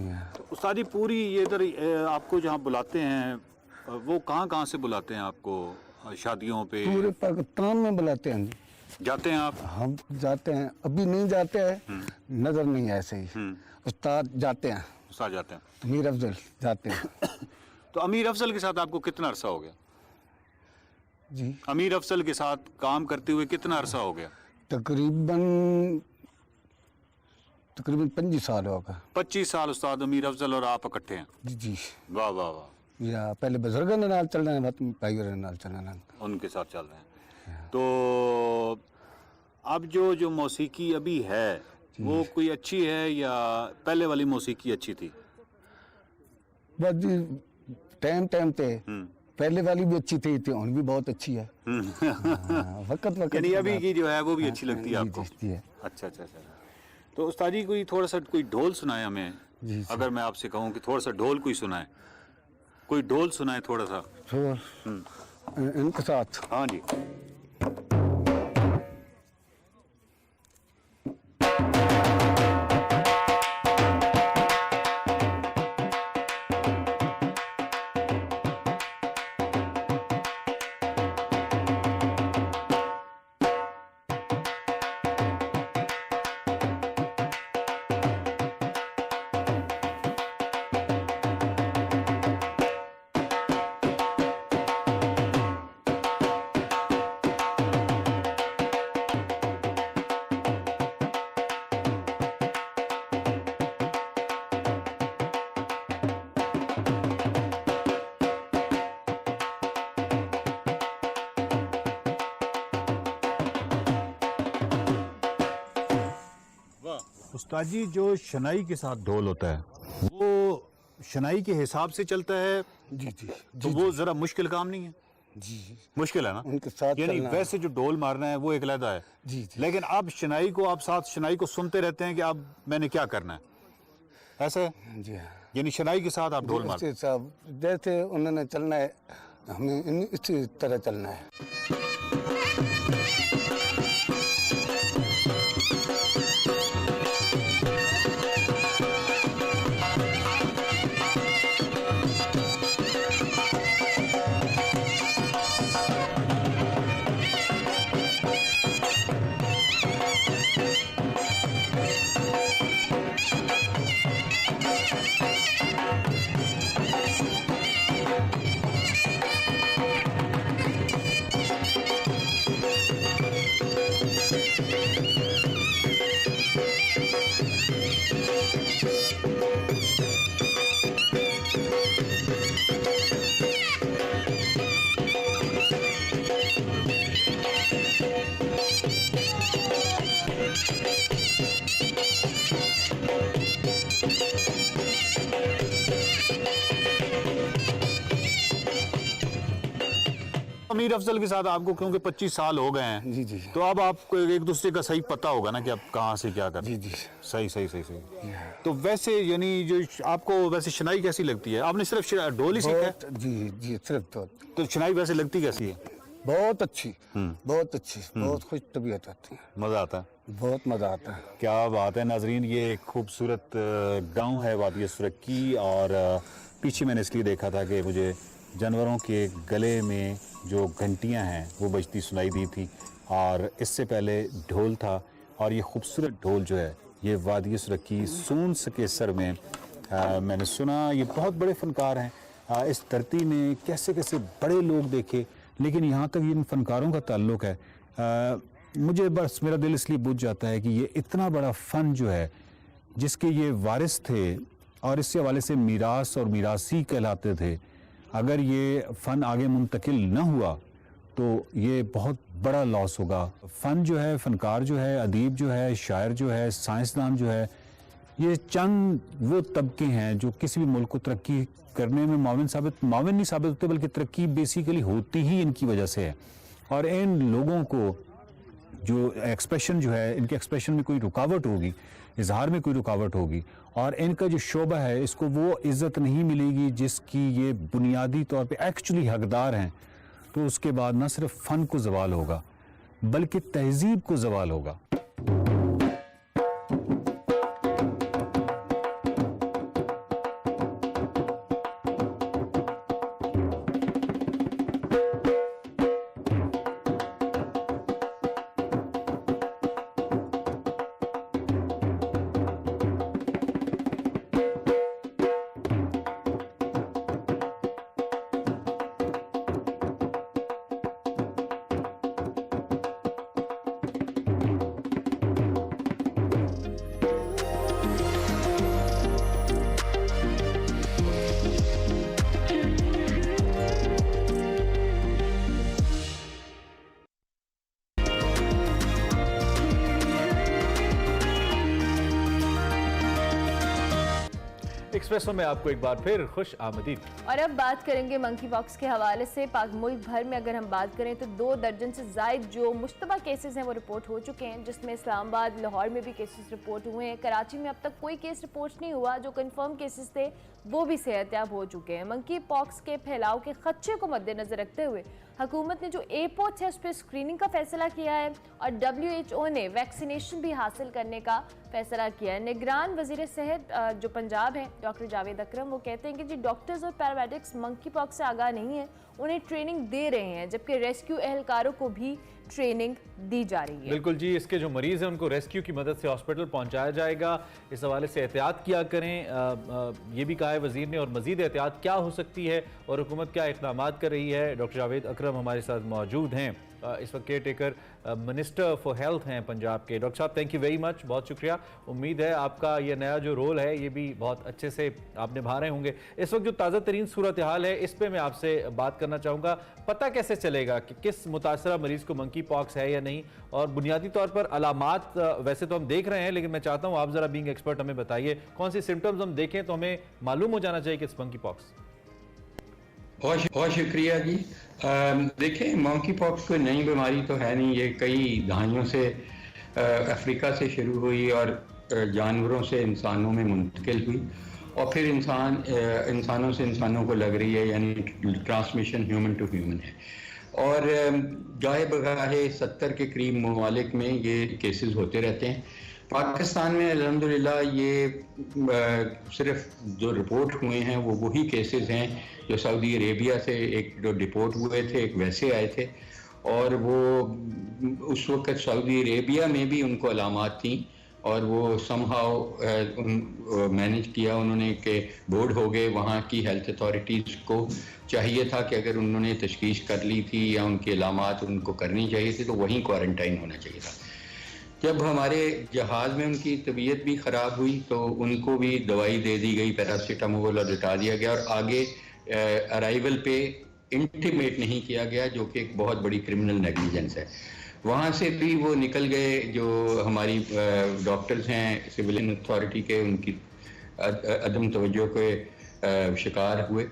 हाँ। तो उस्ताद जी पूरी ये इधर आपको जहाँ बुलाते हैं वो कहाँ से बुलाते हैं आपको? शादियों पे? पूरे पाकिस्तान में बुलाते हैं जी। जाते हैं आप? हम जाते हैं, अभी नहीं जाते हैं, नजर नहीं है ऐसे ही। उस्ताद जाते हैं, उस्ताद जाते हैं। अमीर अफजल जाते हैं। तो अमीर अफजल के साथ आपको कितना अरसा हो गया? जी, अमीर अफजल के साथ काम करते हुए कितना अरसा हो गया? तकरीबन तकरीबन 25 साल होगा। 25 साल उस्ताद अमीर अफजल और आप इकट्ठे हैं। जी जी। वाह वाह वाह। या पहले बुजुर्गों ने नाल चलना है, बात भाई और नाल चलना है, उनके साथ चल रहे हैं। तो अब जो मौसीकी अभी है वो कोई अच्छी है या पहले वाली मौसीकी अच्छी थी? बस जी टाइम टाइम पे पहले वाली भी अच्छी थी, तो भी बहुत अच्छी है। वक्त वक्त यानी अभी की जो है वो भी अच्छी लगती है जी, आपको? जी, है। अच्छा अच्छा अच्छा। तो उस्ताद जी कोई थोड़ा सा कोई ढोल सुनाए हमें। जी, जी। अगर मैं आपसे कहूँ कि थोड़ा सा ढोल कोई सुनाए, कोई ढोल सुनाए थोड़ा सा। तो इनके साथ हाँ जी। उस्ताद जी जो शनाई के साथ ढोल होता है वो शनाई के हिसाब से चलता है। जी जी तो वो जरा मुश्किल काम नहीं है? जी मुश्किल है ना उनके साथ यानी चलना। वैसे जो ढोल मारना है वो एक अलग है। जी जी। लेकिन अब शनाई को आप साथ शनाई को सुनते रहते हैं कि अब मैंने क्या करना है, ऐसा है? जी हाँ। यानी शनाई के साथ आप ढोल मार। जैसे साहब जैसे उन्होंने चलना है, हमें इसी तरह चलना है। अमीर अफजल के साथ आपको क्योंकि 25 साल हो गए हैं, जी जी। तो अब आपको एक दूसरे का सही पता होगा ना कि आप कहाँ से क्या कर। जी जी। सही सही सही सही। तो वैसे यानी जो आपको वैसे शनाई कैसी लगती है? आपने सिर्फ ढोल ही सीखा है? जी जी सिर्फ तो शनाई वैसे लगती कैसी है? बहुत अच्छी, बहुत अच्छी, बहुत खुश तबीयत आती है, मज़ा आता है, बहुत मज़ा आता है। क्या बात है नाजरीन। ये एक खूबसूरत गांव है वादी सुरक्की, और पीछे मैंने इसलिए देखा था कि मुझे जानवरों के गले में जो घंटियां हैं वो बजती सुनाई दी थी, और इससे पहले ढोल था। और ये खूबसूरत ढोल जो है ये वादी सुरक्की सूंस के सर में मैंने सुना। ये बहुत बड़े फनकार हैं। इस धरती में कैसे कैसे बड़े लोग देखे, लेकिन यहाँ तक इन फनकारों का ताल्लुक है, मुझे बस मेरा दिल इसलिए बुझ जाता है कि ये इतना बड़ा फ़न जो है जिसके ये वारिस थे और इससे हवाले से मीरास और मीरासी कहलाते थे, अगर ये फ़न आगे मुंतकिल न हुआ तो ये बहुत बड़ा लॉस होगा। फ़न जो है, फ़नकार जो है, अदीब जो है, शायर जो है, साइंसदान जो है, ये चंद वो तबके हैं जो किसी भी मुल्क को तरक्की करने में माविन नहीं साबित होते, बल्कि तरक्की बेसिकली होती ही इनकी वजह से है। और इन लोगों को जो एक्सप्रेशन जो है, इनके एक्सप्रेशन में कोई रुकावट होगी, इजहार में कोई रुकावट होगी, और इनका जो शोबा है इसको वो इज़्ज़त नहीं मिलेगी जिसकी ये बुनियादी तौर पे एक्चुअली हकदार हैं, तो उसके बाद ना सिर्फ फ़न को ज़वाल होगा बल्कि तहज़ीब को ज़वाल होगा। एक्सप्रेसो में आपको एक बार फिर खुश आमदीद। और अब बात करेंगे मंकी पॉक्स के हवाले से। पाक मुल्क भर में अगर हम बात करें तो 2 दर्जन से ज़ायद जो मुश्तबा केसेस हैं वो रिपोर्ट हो चुके हैं, जिसमें इस्लामाबाद, लाहौर में भी केसेस रिपोर्ट हुए हैं। कराची में अब तक कोई केस रिपोर्ट नहीं हुआ। जो कंफर्म केसेस थे वो भी सेहतयाब हो चुके हैं। मंकी पॉक्स के फैलाव के खदशे को मद्देनजर रखते हुए हुकूमत ने जो एयरपोर्ट है उस पर स्क्रीनिंग का फैसला किया है और WHO ने वैक्सीनेशन भी हासिल करने का फैसला किया है। निगरान वजीर सेहत जो पंजाब है डॉक्टर जावेद अकरम, वो कहते हैं कि जी डॉक्टर्स और पैरामेडिक्स मंकी पॉक्स से आगाह नहीं है, उन्हें ट्रेनिंग दे रहे हैं, जबकि रेस्क्यू एहलकारों को भी ट्रेनिंग दी जा रही है। बिल्कुल जी, इसके जो मरीज हैं उनको रेस्क्यू की मदद से हॉस्पिटल पहुंचाया जाएगा। इस हवाले से एहतियात किया करें, ये भी कहा है वजीर ने। और मजीद एहतियात क्या हो सकती है और हुकूमत क्या इक़दाम कर रही है, डॉक्टर जावेद अकरम हमारे साथ मौजूद हैं। इस वक्त care taker minister for health हैं पंजाब के। डॉक्टर साहब थैंक यू वेरी मच, बहुत शुक्रिया। उम्मीद है आपका ये नया जो रोल है ये भी बहुत अच्छे से आप निभा रहे होंगे। इस वक्त जो ताज़ा तरीन सूरत हाल है इस पर मैं आपसे बात करना चाहूँगा। पता कैसे चलेगा कि किस मुतासरा मरीज को मंकी पॉक्स है या नहीं, और बुनियादी तौर पर अलामात वैसे तो हम देख रहे हैं, लेकिन मैं चाहता हूँ आप ज़रा बीइंग एक्सपर्ट हमें बताइए कौन सी सिम्टम्स हम देखें तो हमें मालूम हो जाना चाहिए कि इस मंकी पॉक्स। बहुत शुक्रिया जी। देखें, मंकी पॉक्स कोई नई बीमारी तो है नहीं, ये कई दहाइयों से अफ्रीका से शुरू हुई और जानवरों से इंसानों में मुंतकिल हुई और फिर इंसानों से इंसानों को लग रही है, यानी ट्रांसमिशन ह्यूमन टू ह्यूमन है। और गाहे बगाहे 70 के करीब ममालिक में ये केसेस होते रहते हैं। पाकिस्तान में अल्हम्दुलिल्लाह ये सिर्फ जो रिपोर्ट हुए हैं वो वही केसेस हैं जो सऊदी अरेबिया से एक जो रिपोर्ट हुए थे, एक वैसे आए थे, और वो उस वक्त सऊदी अरेबिया में भी उनको अलामात थी और वो समहाउ मैनेज किया उन्होंने कि बोर्ड हो गए। वहाँ की हेल्थ अथॉरिटीज़ को चाहिए था कि अगर उन्होंने तशखीस कर ली थी या उनके अलामात उनको करनी चाहिए थी तो वहीं क्वारंटाइन होना चाहिए था। जब हमारे जहाज़ में उनकी तबीयत भी ख़राब हुई तो उनको भी दवाई दे दी गई, पैरासीटामोल, और लिटा दिया गया और आगे अराइवल पे इंटीमेट नहीं किया गया, जो कि एक बहुत बड़ी क्रिमिनल नेग्लिजेंस है। वहाँ से भी वो निकल गए जो हमारी डॉक्टर्स हैं सिविलियन अथॉरिटी के, उनकी अदम तवज्जो के शिकार हुए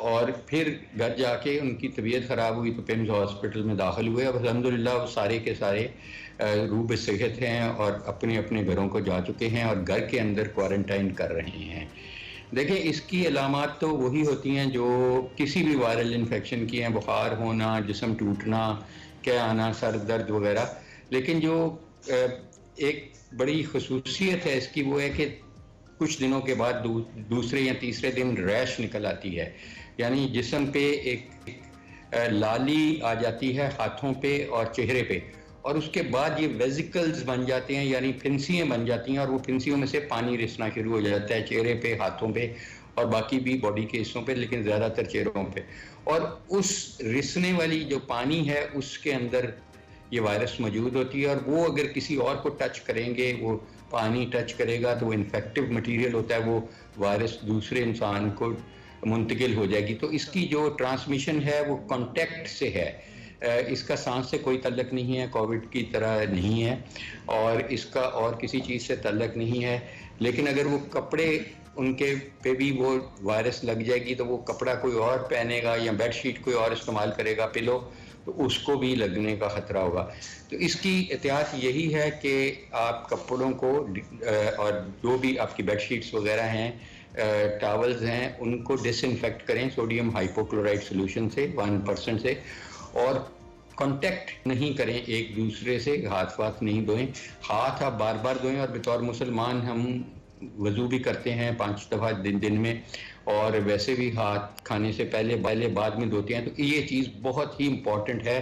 और फिर घर जाके उनकी तबीयत ख़राब हुई तो पिम्स हॉस्पिटल में दाखिल हुए। अब अल्हम्दुलिल्लाह वो सारे के सारे रूब सेहत हैं और अपने अपने घरों को जा चुके हैं और घर के अंदर क्वारंटाइन कर रहे हैं। देखें, इसकी अलामात तो वही होती हैं जो किसी भी वायरल इन्फेक्शन की हैं, बुखार होना, जिस्म टूटना, क्या आना, सर दर्द वगैरह। लेकिन जो एक बड़ी खसूसियत है इसकी वो है कि कुछ दिनों के बाद दूसरे या तीसरे दिन रैश निकल आती है, यानी जिस्म पे एक लाली आ जाती है हाथों पे और चेहरे पे, और उसके बाद ये वेजिकल्स बन जाते हैं, यानी फिंसियाँ बन जाती हैं और वो फिंसियों में से पानी रिसना शुरू हो जाता है चेहरे पे, हाथों पे और बाकी भी बॉडी के हिस्सों पे, लेकिन ज़्यादातर चेहरों पे। और उस रिसने वाली जो पानी है उसके अंदर ये वायरस मौजूद होती है और वो अगर किसी और को टच करेंगे, वो पानी टच करेगा तो वो इन्फेक्टिव मटीरियल होता है, वो वायरस दूसरे इंसान को मुंतकिल हो जाएगी। तो इसकी जो ट्रांसमिशन है वो कॉन्टेक्ट से है, इसका सांस से कोई तल्लक नहीं है, कोविड की तरह नहीं है और इसका और किसी चीज़ से तल्लक नहीं है। लेकिन अगर वो कपड़े उनके पे भी वो वायरस लग जाएगी तो वो कपड़ा कोई और पहनेगा या बेडशीट कोई और इस्तेमाल करेगा, पिलो, तो उसको भी लगने का ख़तरा होगा। तो इसकी एहतियात यही है कि आप कपड़ों को और जो भी आपकी बेडशीट्स वगैरह हैं, टॉवल्स हैं, उनको डिसइंफेक्ट करें सोडियम हाइपोक्लोराइड सोल्यूशन से 1% से, और कांटेक्ट नहीं करें एक दूसरे से, हाथ वाथ नहीं धोएं, हाथ आप बार बार धोएं। और बतौर मुसलमान हम वज़ू भी करते हैं 5 दफ़ा दिन में, और वैसे भी हाथ खाने से पहले बाद में धोते हैं। तो ये चीज़ बहुत ही इम्पॉर्टेंट है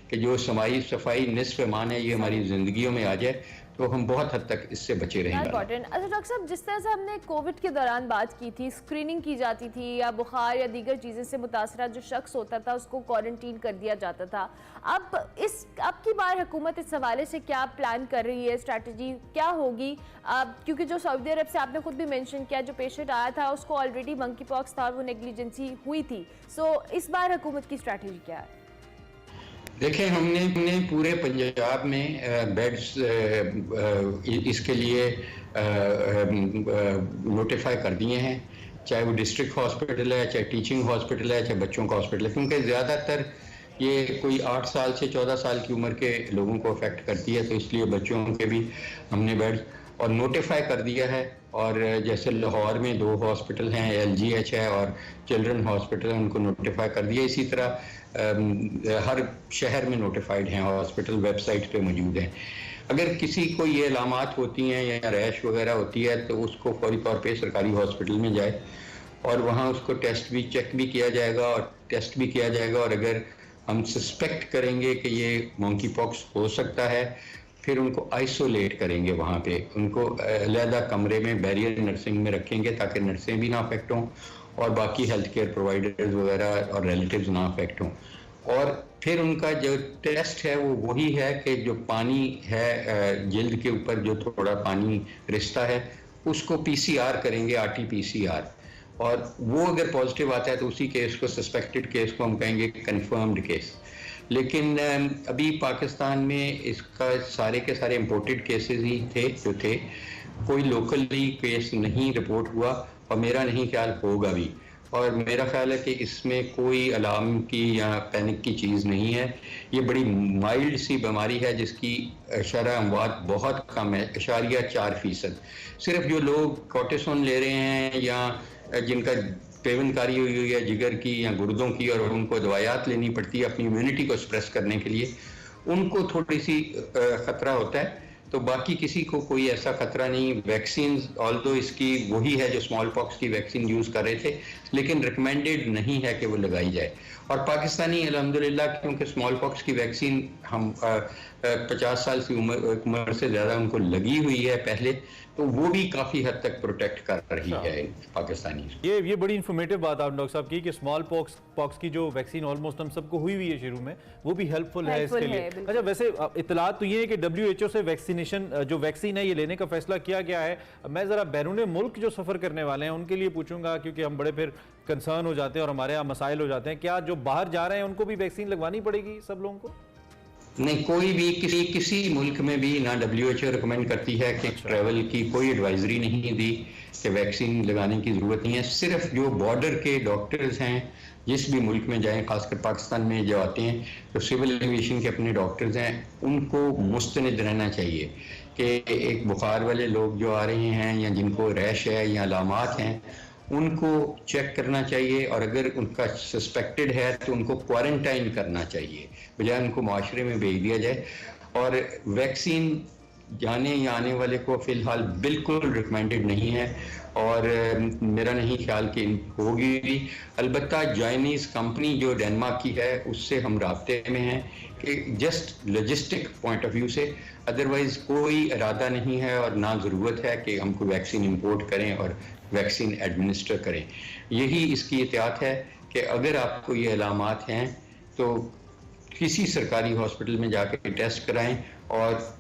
कि जो सफाई निस्फ़ ईमान है ये हमारी ज़िंदगियों में आ जाए तो हम बहुत हद तक इससे बचे रहेंगे। अच्छा डॉक्टर साहब, जिस तरह से हमने कोविड के दौरान बात की थी, स्क्रीनिंग की जाती थी या बुखार या दीगर चीज़ें से मुतासरा जो शख्स होता था उसको क्वारंटीन कर दिया जाता था, अब की बार हुकूमत इस हवाले से क्या प्लान कर रही है, स्ट्रैटेजी क्या होगी? क्योंकि जो सऊदी अरब से आपने खुद भी मेंशन किया, जो पेशेंट आया था उसको ऑलरेडी मंकी पॉक्स था और वो नेग्लिजेंसी हुई थी, सो इस बार हुकूमत की स्ट्रैटेजी क्या है? देखें, हमने पूरे पंजाब में बेड्स इसके लिए नोटिफाई कर दिए हैं। चाहे वो डिस्ट्रिक्ट हॉस्पिटल है, चाहे टीचिंग हॉस्पिटल है, चाहे बच्चों का हॉस्पिटल है, क्योंकि ज़्यादातर ये कोई 8 साल से 14 साल की उम्र के लोगों को अफेक्ट करती है, तो इसलिए बच्चों के भी हमने बेड और नोटिफाई कर दिया है। और जैसे लाहौर में 2 हॉस्पिटल हैं, LGH है और चिल्ड्रन हॉस्पिटल है, उनको नोटिफाई कर दिया। इसी तरह हर शहर में नोटिफाइड हैं हॉस्पिटल, वेबसाइट पे मौजूद हैं। अगर किसी को ये अलामात होती हैं या रैश वगैरह होती है तो उसको फौरी तौर पे सरकारी हॉस्पिटल में जाए और वहाँ उसको चेक भी किया जाएगा और टेस्ट भी किया जाएगा। और अगर हम सस्पेक्ट करेंगे कि ये मंकी पॉक्स हो सकता है, फिर उनको आइसोलेट करेंगे, वहाँ पे उनको अलहदा कमरे में बैरियर नर्सिंग में रखेंगे ताकि नर्सें भी ना अफेक्ट हों और बाकी हेल्थ केयर प्रोवाइडर्स वगैरह और रिलेटिव्स ना अफेक्ट हों। और फिर उनका जो टेस्ट है वो वही है कि जो पानी है जिल्द के ऊपर जो थोड़ा पानी रिश्ता है उसको PCR करेंगे, RT-PCR, और वो अगर पॉजिटिव आता है तो उसी केस को, सस्पेक्टेड केस को हम कहेंगे कंफर्म्ड केस। लेकिन अभी पाकिस्तान में इसका सारे के सारे इंपोर्टेड केसेस ही थे जो थे, कोई लोकली केस नहीं रिपोर्ट हुआ और मेरा नहीं ख्याल होगा भी। और मेरा ख्याल है कि इसमें कोई अलार्म की या पैनिक की चीज़ नहीं है। ये बड़ी माइल्ड सी बीमारी है जिसकी शरह अमवात बहुत कम है, 0.4%। सिर्फ जो लोग कॉर्टिसोन ले रहे हैं या जिनका पेवनकारी हुई हुई है जिगर की या गुर्दों की और उनको दवाइयात लेनी पड़ती है अपनी इम्यूनिटी को सप्रेस करने के लिए, उनको थोड़ी सी ख़तरा होता है। तो बाकी किसी को कोई ऐसा खतरा नहीं। वैक्सीन ऑल्दो इसकी वही है जो स्मॉल पॉक्स की वैक्सीन यूज़ कर रहे थे, लेकिन रिकमेंडेड नहीं है कि वो लगाई जाए। और पाकिस्तानी अल्हम्दुलिल्लाह क्योंकि स्मॉल पॉक्स की वैक्सीन हम 50 साल की उम्र से ज़्यादा उनको लगी हुई है पहले, तो वो भी काफ़ी हद तक प्रोटेक्ट कर रही है पाकिस्तानी। ये बड़ी इन्फॉर्मेटिव बात आप डॉक्टर साहब की कि स्मॉल पॉक्स की जो वैक्सीन ऑलमोस्ट हम सबको हुई हुई है शुरू में, वो भी हेल्पफुल है इसके लिए। अच्छा, वैसे इतलात तो ये है कि WHO से वैक्सीनेशन जो वैक्सीन है ये लेने का फैसला किया गया है। मैं ज़रा बैरून मुल्क जो सफ़र करने वाले हैं उनके लिए पूछूंगा, क्योंकि हम बड़े फिर कंसर्न हो जाते हैं और हमारे यहाँ मसाइल हो जाते हैं। क्या जो बाहर जा रहे हैं उनको भी वैक्सीन लगवानी पड़ेगी सब लोगों को? नहीं, कोई भी किसी मुल्क में भी ना WHO रिकमेंड करती है कि ट्रैवल की कोई एडवाइजरी नहीं दी कि वैक्सीन लगाने की ज़रूरत नहीं है। सिर्फ जो बॉर्डर के डॉक्टर्स हैं जिस भी मुल्क में जाएं, खासकर पाकिस्तान में जो आते हैं, तो सिविल एविएशन के अपने डॉक्टर्स हैं, उनको मुस्तनिद रहना चाहिए कि एक बुखार वाले लोग जो आ रहे हैं या जिनको रैश है या अलामात हैं उनको चेक करना चाहिए, और अगर उनका सस्पेक्टेड है तो उनको क्वारंटाइन करना चाहिए, बजाय उनको माशरे में भेज दिया जाए। और वैक्सीन जाने या आने वाले को फ़िलहाल बिल्कुल रिकमेंडेड नहीं है और मेरा नहीं ख्याल कि होगी भी। अलबत्ता चाइनीज़ कंपनी जो डेनमार्क की है उससे हम राब्ते में हैं कि just logistic point of view से, अदरवाइज़ कोई इरादा नहीं है और ना ज़रूरत है कि हम कोई वैक्सीन इंपोर्ट करें और वैक्सीन एडमिनिस्टर करें। यही इसकी एहतियात है कि अगर आपको ये अलामात हैं तो किसी सरकारी हॉस्पिटल में जाकर टेस्ट कराएं और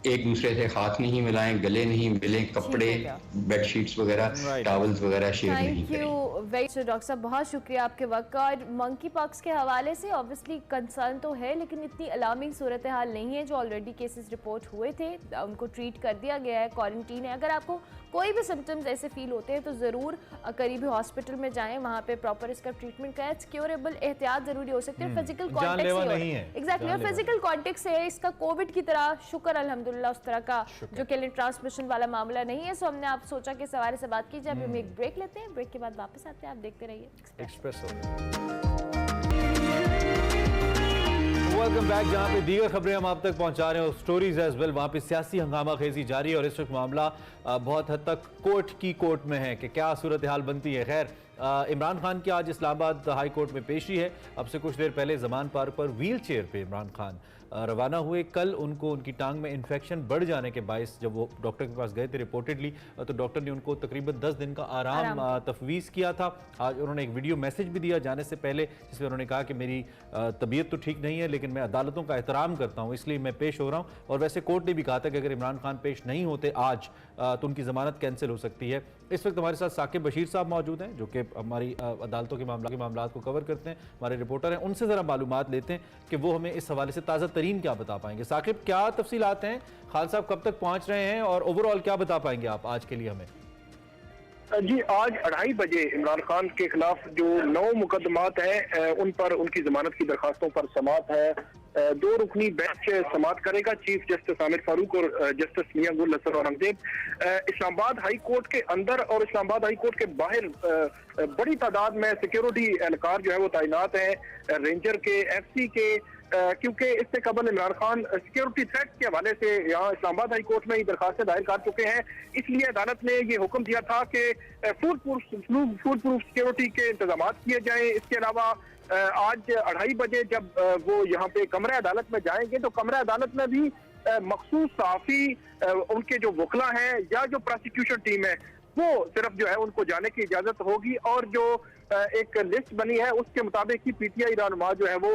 एक दूसरे से हाथ नहीं मिलाएं, गले नहीं मिलें, कपड़े, बेडशीट्स वगैरह, टॉवल्स वगैरह शेयर नहीं करें। Thank you very much doctor साहब, बहुत शुक्रिया आपके वक्त का। और मंकी पॉक्स के हवाले से ऑब्वियसली कंसर्न तो है, लेकिन इतनी अलार्मिंग सूरत हाल नहीं है। जो ऑलरेडी केसेस रिपोर्ट हुए थे उनको ट्रीट कर दिया गया है, क्वारंटीन है। अगर आपको कोई भी सिम्टम्स ऐसे फील होते हैं तो ज़रूर करीबी हॉस्पिटल में जाएं, वहाँ पे प्रॉपर इसका ट्रीटमेंट कराएं। इट्स क्योरेबल, एहतियात ज़रूरी हो सकती है। फिजिकल कॉन्टेक्ट से एग्जैक्टली, और फिजिकल कॉन्टेक्ट से है इसका कोविड की तरह, शुक्र अल्हम्दुलिल्लाह उस तरह का जो कि ट्रांसमिशन वाला मामला नहीं है। सो हमने आप सोचा कि इस हवाले से बात की जाए। हम एक ब्रेक लेते हैं, ब्रेक के बाद वापस आते हैं। आप देखते रहिए एक्सप्रेसो। वेलकम बैक, जहाँ पे दीगर खबरें हम आप तक पहुँचा रहे हैं, स्टोरीज एज वेल। वहाँ पे सियासी हंगामा खेजी जारी है और इस वक्त मामला बहुत हद तक कोर्ट में है कि क्या सूरत हाल बनती है। खैर, इमरान खान की आज इस्लामाबाद हाई कोर्ट में पेशी है। अब से कुछ देर पहले जमान पार्क पर व्हील चेयर पे इमरान खान रवाना हुए। कल उनको उनकी टांग में इन्फेक्शन बढ़ जाने के बायस जब वो डॉक्टर के पास गए थे रिपोर्टेडली, तो डॉक्टर ने उनको तकरीबन 10 दिन का आराम तफवीज़ किया था। आज उन्होंने एक वीडियो मैसेज भी दिया जाने से पहले, जिसमें उन्होंने कहा कि मेरी तबीयत तो ठीक नहीं है लेकिन मैं अदालतों का एहतराम करता हूँ, इसलिए मैं पेश हो रहा हूँ। और वैसे कोर्ट ने भी कहा था कि अगर इमरान खान पेश नहीं होते आज तो उनकी ज़मानत कैंसिल हो सकती है। इस वक्त हमारे साथ साकिब बशीर साहब मौजूद हैं जो कि हमारी अदालतों के मामला को कवर करते हैं, हमारे रिपोर्टर हैं। उनसे ज़रा मालूमात लेते हैं कि वो हमें इस हवाले से ताज़ा तरीन क्या बता पाएंगे। साकिब, क्या तफसीलात हैं? खान साहब कब तक पहुँच रहे हैं और ओवरऑल क्या बता पाएंगे आप आज के लिए हमें? जी, आज 2:30 बजे इमरान खान के खिलाफ जो 9 मुकदमात हैं उन पर उनकी जमानत की दरखास्तों पर समाअत है। 2 रुकनी बेंच समाअत करेगा, चीफ जस्टिस आमिर फारूक और जस्टिस मियां गुल हसन औरंगजेब। इस्लामाबाद हाई कोर्ट के अंदर और इस्लामाबाद हाई कोर्ट के बाहर बड़ी तादाद में सिक्योरिटी एहलकार जो है वो तैनात है, रेंजर के, FC के, क्योंकि इससे कबल इमरान खान सिक्योरिटी थ्रेट के हवाले से यहाँ इस्लामाबाद हाई कोर्ट में ही दरखास्तें दायर कर चुके हैं। इसलिए अदालत ने ये हुक्म दिया था कि फुल प्रूफ सिक्योरिटी के इंतजाम किए जाएं। इसके अलावा आज 2:30 बजे जब वो यहाँ पे कमरा अदालत में जाएंगे तो कमरा अदालत में भी मखसूस सहाफी, उनके जो वकला हैं या जो प्रोसिक्यूशन टीम है वो सिर्फ जो है उनको जाने की इजाजत होगी, और जो एक लिस्ट बनी है उसके मुताबिक ही PTI रहनुमा जो है वो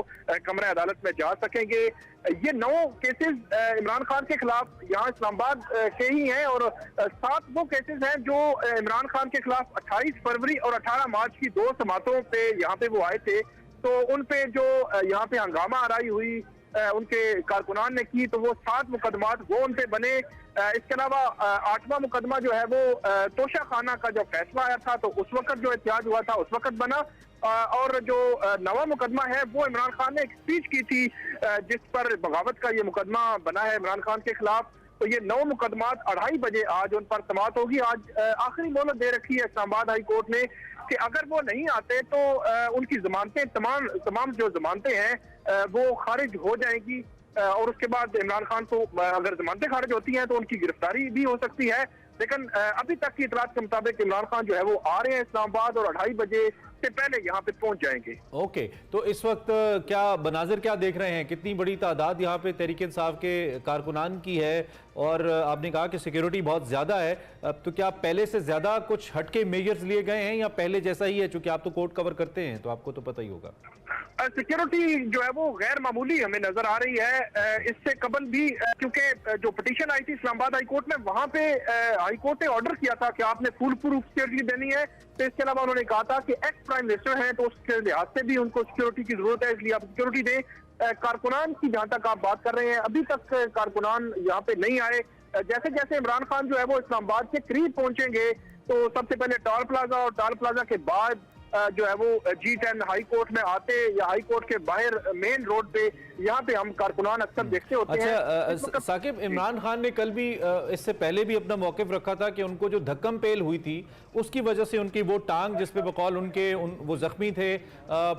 कमरा अदालत में जा सकेंगे। ये 9 केसेस इमरान खान के खिलाफ यहाँ इस्लामाबाद के ही हैं, और 7 वो केसेस हैं जो इमरान खान के खिलाफ 28 फरवरी और 18 मार्च की 2 समातों पे यहाँ पे वो आए थे। तो उन पे जो यहाँ पे हंगामा आराई हुई उनके कारकुनान ने की, तो वो 7 मुकदमात वो उन पे बने। इसके अलावा 8वां मुकदमा जो है वो तोशा खाना का जो फैसला आया था तो उस वक्त जो एहतियाज हुआ था उस वक्त बना, और जो 9वां मुकदमा है वो इमरान खान ने एक स्पीच की थी जिस पर बगावत का ये मुकदमा बना है इमरान खान के खिलाफ। तो ये 9 मुकदमात 2:30 बजे आज उन पर समाअत होगी। आज आखिरी मोहलत दे रखी है इस्लामाबाद हाई कोर्ट ने कि अगर वो नहीं आते तो उनकी जमानतें तमाम जो जमानतें हैं वो खारिज हो जाएंगी, और उसके बाद इमरान खान को अगर जमानतें खारिज होती हैं तो उनकी गिरफ्तारी भी हो सकती है। लेकिन अभी तक की इतलात के मुताबिक इमरान खान जो है वो आ रहे हैं इस्लामाबाद और 2:30 बजे से पहले यहाँ पे पहुंच जाएंगे। ओके, तो इस वक्त क्या मनाजिर क्या देख रहे हैं? कितनी बड़ी तादाद यहाँ पे तहरीक इंसाफ के कारकुनान की है, और आपने कहा कि सिक्योरिटी बहुत ज्यादा है, तो क्या पहले से ज्यादा कुछ हटके मेजर्स लिए गए हैं या पहले जैसा ही है? चूंकि आप तो कोर्ट कवर करते हैं तो आपको तो पता ही होगा। सिक्योरिटी जो है वो गैर मामूली हमें नजर आ रही है। इससे कबल भी क्योंकि जो पिटीशन आई थी इस्लामाबाद हाई कोर्ट में, वहां पे हाई कोर्ट ने ऑर्डर किया था कि आपने फुल प्रूफ सिक्योरिटी देनी है। तो इसके अलावा उन्होंने कहा था कि एक्स प्राइम मिनिस्टर हैं तो उसके लिहाज से भी उनको सिक्योरिटी की जरूरत है, इसलिए आप सिक्योरिटी दें। कारकुनान की जहां तक आप बात कर रहे हैं, अभी तक कारकुनान यहाँ पे नहीं आए। जैसे जैसे इमरान खान जो है वो इस्लामाबाद के करीब पहुंचेंगे तो सबसे पहले टॉल प्लाजा और टॉल प्लाजा के बाद जो है वो G10 हाई कोर्ट में आते या हाई कोर्ट के बाहर मेन रोड पे, यहाँ पे हम कारकुनान अक्सर देखते होते हैं। अच्छा साकिब, इमरान खान ने कल भी इससे पहले भी अपना मौकिफ रखा था कि उनको जो धक्कम पेल हुई थी उसकी वजह से उनकी वो टांग जिस पे बकौल उनके वो जख्मी थे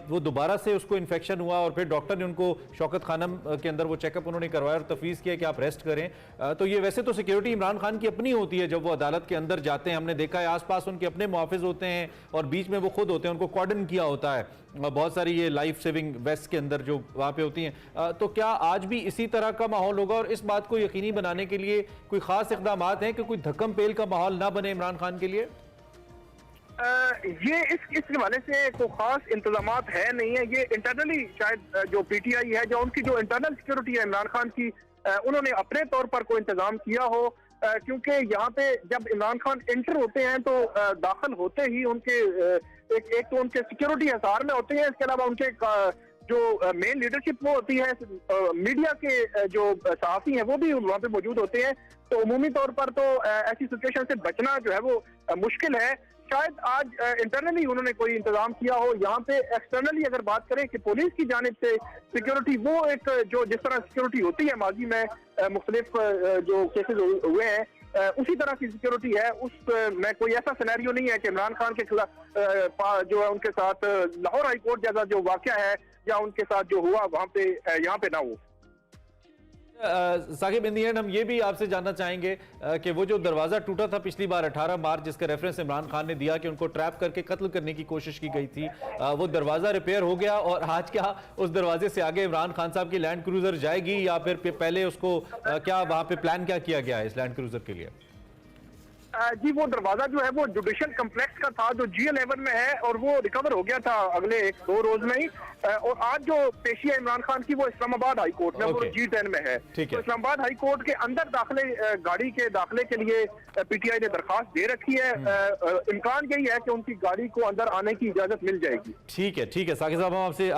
वो दोबारा से उसको इन्फेक्शन हुआ, और फिर डॉक्टर ने उनको शौकत खानम के अंदर वो चेकअप उन्होंने करवाया और तफवीज़ किया कि आप रेस्ट करें। तो ये वैसे तो सिक्योरिटी इमरान खान की अपनी होती है, जब वो अदालत के अंदर जाते हैं हमने देखा है आसपास उनके अपने मुहाफिज होते हैं और बीच में वो खुद होते हैं, उनको कॉर्डन किया होता है, बहुत सारी ये लाइफ सेविंग वेस्ट के अंदर जो वहाँ पे होती हैं। तो क्या आज भी इसी तरह का माहौल होगा, और इस बात को यकीनी बनाने के लिए कोई खास इकदाम हैं कि कोई धक्कम पेल का माहौल ना बने इमरान खान के लिए? ये इस हवाले से कोई खास इंतजामात है नहीं है। ये इंटरनली शायद जो PTI है, जो उनकी जो इंटरनल सिक्योरिटी है इमरान खान की, उन्होंने अपने तौर पर कोई इंतजाम किया हो, क्योंकि यहाँ पे जब इमरान खान एंटर होते हैं तो दाखिल होते ही उनके एक तो उनके सिक्योरिटी हिसार में होते हैं, इसके अलावा उनके जो मेन लीडरशिप वो होती है, मीडिया के जो सहाफी हैं वो भी वहाँ पे मौजूद होते हैं। तो उमूमी तौर पर तो ऐसी सिचुएशन से बचना जो है वो मुश्किल है। शायद आज इंटरनली उन्होंने कोई इंतजाम किया हो। यहाँ पे एक्सटर्नली अगर बात करें कि पुलिस की जानिब से सिक्योरिटी, वो एक जो जिस तरह सिक्योरिटी होती है माजी में मुख्तलिफ जो केसेस हुए हैं उसी तरह की सिक्योरिटी है। उस में कोई ऐसा सिनेरियो नहीं है कि इमरान खान के खिलाफ जो है उनके साथ लाहौर हाई कोर्ट जैसा जो वाकया है या उनके साथ जो हुआ वहाँ पे यहाँ पे ना हो। साकिब, इन दी एंड हम ये भी आपसे जानना चाहेंगे कि वो जो दरवाज़ा टूटा था पिछली बार 18 मार्च, जिसका रेफरेंस इमरान खान ने दिया कि उनको ट्रैप करके कत्ल करने की कोशिश की गई थी, वो दरवाज़ा रिपेयर हो गया, और आज क्या उस दरवाजे से आगे इमरान खान साहब की लैंड क्रूजर जाएगी, या फिर पहले उसको क्या वहाँ पे प्लान क्या किया गया है इस लैंड क्रूजर के लिए? जी, वो दरवाजा जो है वो जुडिशियल कम्प्लेक्स का था जो G11 में है, और वो रिकवर हो गया था अगले 1-2 रोज में ही। और आज जो पेशी है इमरान खान की वो इस्लामाबाद हाई कोर्ट में, वो G10 में है। तो इस्लामाबाद हाई कोर्ट के अंदर दाखिले गाड़ी के दाखिले के लिए PTI ने दरखास्त दे रखी है। इम्कान यही है कि उनकी गाड़ी को अंदर आने की इजाजत मिल जाएगी। ठीक है साकिब साहब, हम आपसे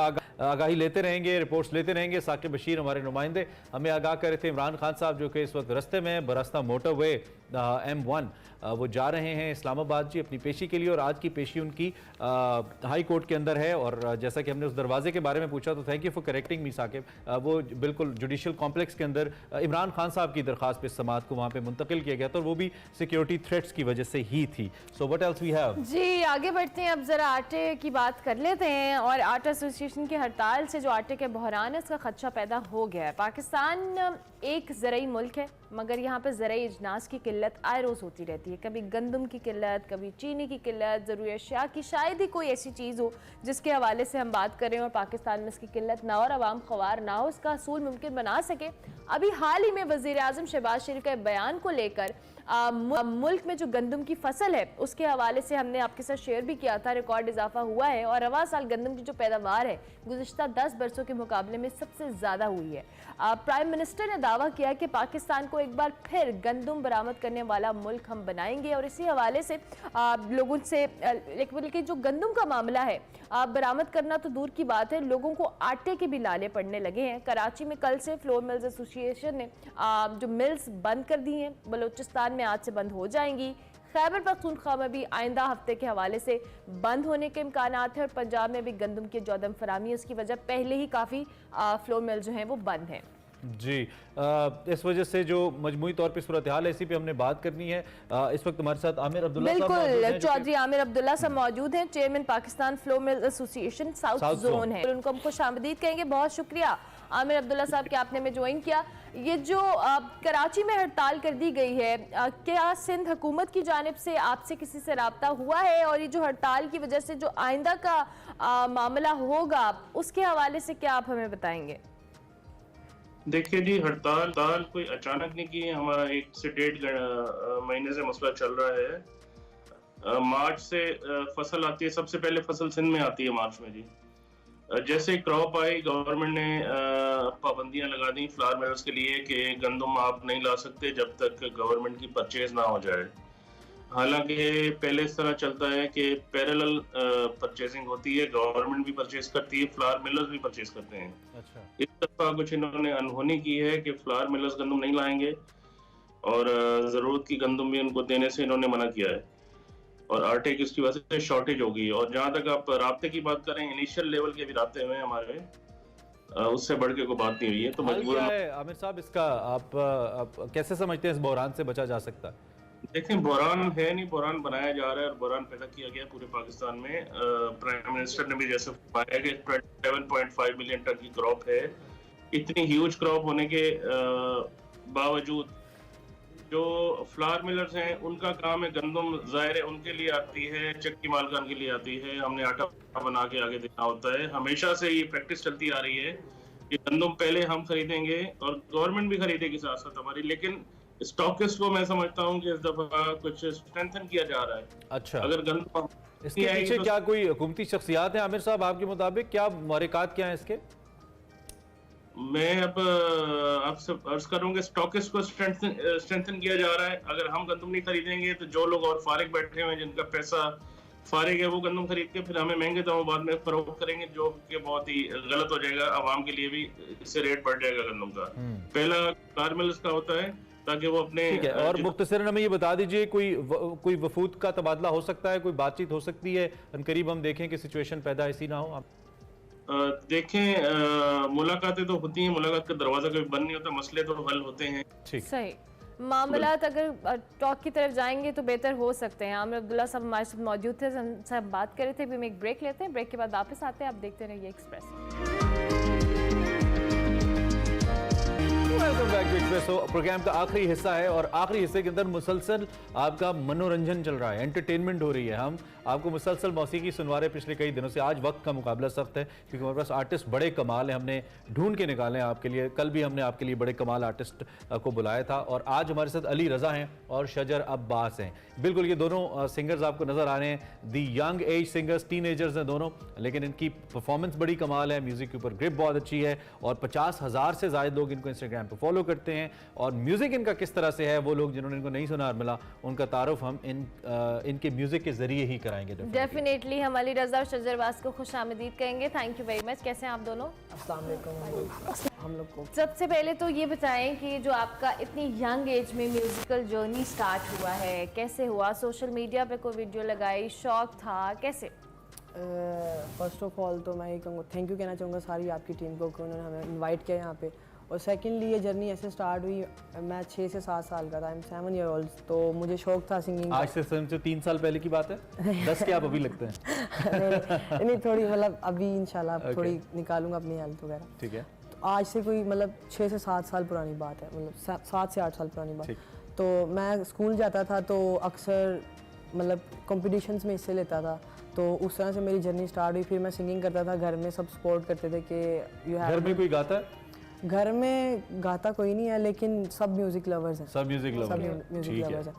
आगाही लेते रहेंगे, रिपोर्ट्स लेते रहेंगे। साकिब बशीर हमारे नुमाइंदे हमें आगाह कर रहे थे इमरान खान साहब जो कि इस वक्त रस्ते में बरास्ता मोटरवे M1 वो जा रहे हैं इस्लामाबाद जी अपनी पेशी के लिए, और आज की पेशी उनकी हाई कोर्ट के अंदर है। और जैसा कि हमने उस दरवाजे के बारे में पूछा, तो thank you for correcting me Saqib, वो बिल्कुल जुडिशियल कॉम्प्लेक्स के अंदर इमरान खान साहब की दरखास्त पे समाअत को वहाँ पे मुंतकिल किया गया था, और वो भी सिक्योरिटी थ्रेट्स की वजह से ही थी। So what else we have जी, आगे बढ़ते हैं। अब जरा आटे की बात कर लेते हैं। और आटा एसोसिएशन की हड़ताल से जो आटे के बहरान है, इसका खदशा पैदा हो गया है। पाकिस्तान एक ज़रई मुल्क है, मगर यहाँ पे ज़रई अजनास की किल्लत आए रोज़ होती रहती है। कभी गंदम की किल्लत, कभी चीनी की किल्लत, ज़रूरी अशिया की शायद ही कोई ऐसी चीज़ हो जिसके हवाले से हम बात करें और पाकिस्तान में इसकी किल्लत ना हो और आवाम ख्वार ना हो, इसका असूल मुमकिन बना सके। अभी हाल ही में वज़ीर आज़म शहबाज शरीफ के बयान को लेकर मुल्क में जो गंदम की फसल है उसके हवाले से हमने आपके साथ शेयर भी किया था, रिकॉर्ड इजाफा हुआ है और रवा साल गंदम की जो पैदावार है गुज़िश्ता 10 बरसों के मुकाबले में सबसे ज़्यादा हुई है। प्राइम मिनिस्टर ने दावा किया कि पाकिस्तान को एक बार फिर गंदम बरामद करने वाला मुल्क हम बनाएंगे, और इसी हवाले से लोगों से लेकिन जो गंदम का मामला है बरामद करना तो दूर की बात है, लोगों को आटे के भी लाले पड़ने लगे हैं। कराची में कल से फ्लोर मिल्स एसोसिएशन ने जो मिल्स बंद कर दी हैं, बलूचिस्तान में आज से बंद हो जाएंगी। खैबर पख्तूनख्वा में भी आइंदा हफ्ते के हवाले से बंद होने के इम्कानात हैं, और पंजाब में भी गंदम की जो अदम फरामी उसकी वजह पहले ही काफ़ी फ्लोर मिल जो हैं वो बंद हैं। जी, इस वजह से जो मजमूई तौर पे सूरत हाल है, इसी पे हमने बात करनी है। इस वक्त हमारे साथ आमिर अब्दुल्ला साहब मौजूद हैं, बिल्कुल, चौधरी आमिर अब्दुल्ला साहब मौजूद हैं, chairman Pakistan flour mill association south zone है। उनको हम खुशामदीद कहेंगे। बहुत शुक्रिया आमिर अब्दुल्ला साहब कि आपने हमें ज्वाइन किया। ये जो कराची में हड़ताल कर दी गई है, क्या सिंध हुकूमत की जानिब से आपसे किसी से रब्ता हुआ है, और ये जो हड़ताल की वजह से जो आइंदा का मामला होगा उसके हवाले से क्या आप हमें बताएंगे? देखिए जी, हड़ताल कोई अचानक नहीं की है। हमारा 1 से 1.5 महीने से मसला चल रहा है। मार्च से फसल आती है, सबसे पहले फसल सिंध में आती है मार्च में जी। जैसे क्रॉप आई, गवर्नमेंट ने पाबंदियां लगा दी फ्लावर मिलर्स के लिए कि गंदम आप नहीं ला सकते जब तक गवर्नमेंट की परचेज ना हो जाए। हालांकि पहले इस तरह चलता है कि पैरेलल परचेजिंग होती है, गवर्नमेंट भी परचेज करती है, फ्लावर मिलर्स भी परचेज करते हैं। अच्छा। इस दफा कुछ इन्होंने अनहोनी की है कि फ्लावर मिलर्स गंदम नहीं लाएंगे, और ज़रूरत की गंदम भी उनको देने से इन्होंने मना किया है, और आटे की उसकी वजह से शॉर्टेज होगी। और जहाँ तक आप राब्ते की बात करें, इनिशियल लेवल के भी राब्ते हुए हमारे, उससे बढ़ के कोई बात नहीं हुई है। तो मजबूरन आमिर साहब, इसका आप कैसे समझते हैं इस बहरान से बचा जा सकता है? देखें, बहरान है नहीं, बहरान बनाया जा रहा है और बहरान पैदा किया गया पूरे पाकिस्तान में। प्राइम मिनिस्टर ने भी जैसे बताया कि 7.5 मिलियन टन की क्रॉप है। इतनी ह्यूज क्रॉप होने के बावजूद जो फ्लावर मिलर्स हैं उनका काम है गंदम, ज़ाहिर है उनके लिए आती है, चक्की मालकान के लिए आती है, हमने आटा बना के आगे देना होता है। हमेशा से ये प्रैक्टिस चलती आ रही है कि गंदम पहले हम खरीदेंगे और गवर्नमेंट भी खरीदेगी साथ साथ हमारी, लेकिन स्टॉकिस्ट को मैं समझता हूँ कि इस दफा कुछ स्ट्रेंथन किया जा रहा है। अच्छा, अगर गंदम इसके पीछे क्या कोई हुकूमती शख्सियात हैं आमिर साहब आपके मुताबिक, क्या मुहरिकात क्या है इसके? मैं अब आपसे अर्ज करूंगा, स्टॉकिस्ट को स्ट्रेंथन किया जा रहा है। अगर हम गंदम नहीं खरीदेंगे तो जो लोग और फारिग बैठे हुए हैं, जिनका पैसा फारिग है, वो गंदम खरीद के फिर हमें महंगे दामों बाद में फरोख्त करेंगे, जो कि बहुत ही गलत हो जाएगा। आवाम के लिए भी इससे रेट बढ़ जाएगा गंदम का। पहला फ्लावर मिल्स का होता है ताकि वो अपने। ठीक है, और मुख्तसरन हमें ये बता दीजिए, कोई वफूद का तबादला हो सकता है, कोई बातचीत हो सकती है अनकरीब, हम देखें कि सिचुएशन पैदा ऐसी ना हो? देखें, मुलाकातें तो होती हैं, मुलाकात का दरवाजा कभी बंद नहीं होता, मसले तो हल होते हैं। ठीक, सही मामलात अगर टॉक की तरफ जाएंगे तो बेहतर हो सकते हैं। आमिर अब्दुल्ला साहब हमारे साथ मौजूद थे, हमसे हम बात कर रहे थे। अभी हम एक ब्रेक लेते हैं, ब्रेक के बाद वापस आते हैं। आप देखते रहिए Express. Welcome back to Expresso. Program का आखिरी हिस्सा है और आखिरी हिस्से के अंदर मुसलसल आपका मनोरंजन चल रहा है, एंटरटेनमेंट हो रही है। हम आपको मुसलसल मौसीकी सुनवा रहे पिछले कई दिनों से। आज वक्त का मुकाबला सख्त है क्योंकि हमारे पास आर्टिस्ट बड़े कमाल हैं, हमने ढूंढ के निकाले हैं आपके लिए। कल भी हमने आपके लिए बड़े कमाल आर्टिस्ट को बुलाया था, और आज हमारे साथ अली रज़ा हैं और शजर अब्बास हैं। बिल्कुल, ये दोनों सिंगर्स आपको नज़र आ रहे हैं, दी यंग एज सिंगर्स, टीनेजर्स हैं दोनों, लेकिन इनकी परफॉर्मेंस बड़ी कमाल है, म्यूज़िक के ऊपर ग्रिप बहुत अच्छी है, और 50,000 से ज़्यादा लोग इनको इंस्टाग्राम पर फॉलो करते हैं। और म्यूज़िक इनका किस तरह से है, वो लोग जिन्होंने इनको नहीं सुना मिला, उनका तारुफ हम इनके म्यूज़िक के ज़रिए ही कराएंगे। डेफिनेटली हम अली रज़ा और शजर अब्बास को खुश आमदीद कहेंगे। Thank you very much. कैसे हैं आप दोनों? अस्सलाम वालेकुम। हम लोग को। सबसे पहले तो ये बताएं कि जो आपका इतनी यंग एज में म्यूजिकल जर्नी स्टार्ट हुआ है, कैसे हुआ? सोशल मीडिया पे कोई वीडियो लगाई, शौक था, कैसे? फर्स्ट ऑफ ऑल तो मैं ये कहूँगा, थैंक यू कहना चाहूँगा सारी आपकी टीम को कि उन्होंने हमें इनवाइट किया यहाँ पे। और सेकेंडली ये जर्नी ऐसे स्टार्ट हुई, मैं 6 से 7 साल का था, आई एम 7 ईयर ओल्ड, तो मुझे शौक था सिंगिंग। आज से 3 साल पहले की बात है? 10 के आप अभी लगते हैं। नहीं थोड़ी मतलब अभी इंशाल्लाह थोड़ी निकालूंगा अपनी हेल्थ वगैरह। ठीक है। तो आज से कोई मतलब 6 से 7 साल पुरानी बात है, मतलब 7 से 8 साल पुरानी बात। तो मैं स्कूल जाता था तो अक्सर मतलब कॉम्पिटिशन्स में हिस्से लेता था, तो उस तरह से मेरी जर्नी स्टार्ट हुई। फिर मैं सिंगिंग करता था, घर में सब सपोर्ट करते थे कि यू हैव। घर में कोई गाता है? घर में गाता कोई नहीं है, लेकिन सब म्यूजिक लवर्स हैं। सब म्यूजिक लवर्स हैं।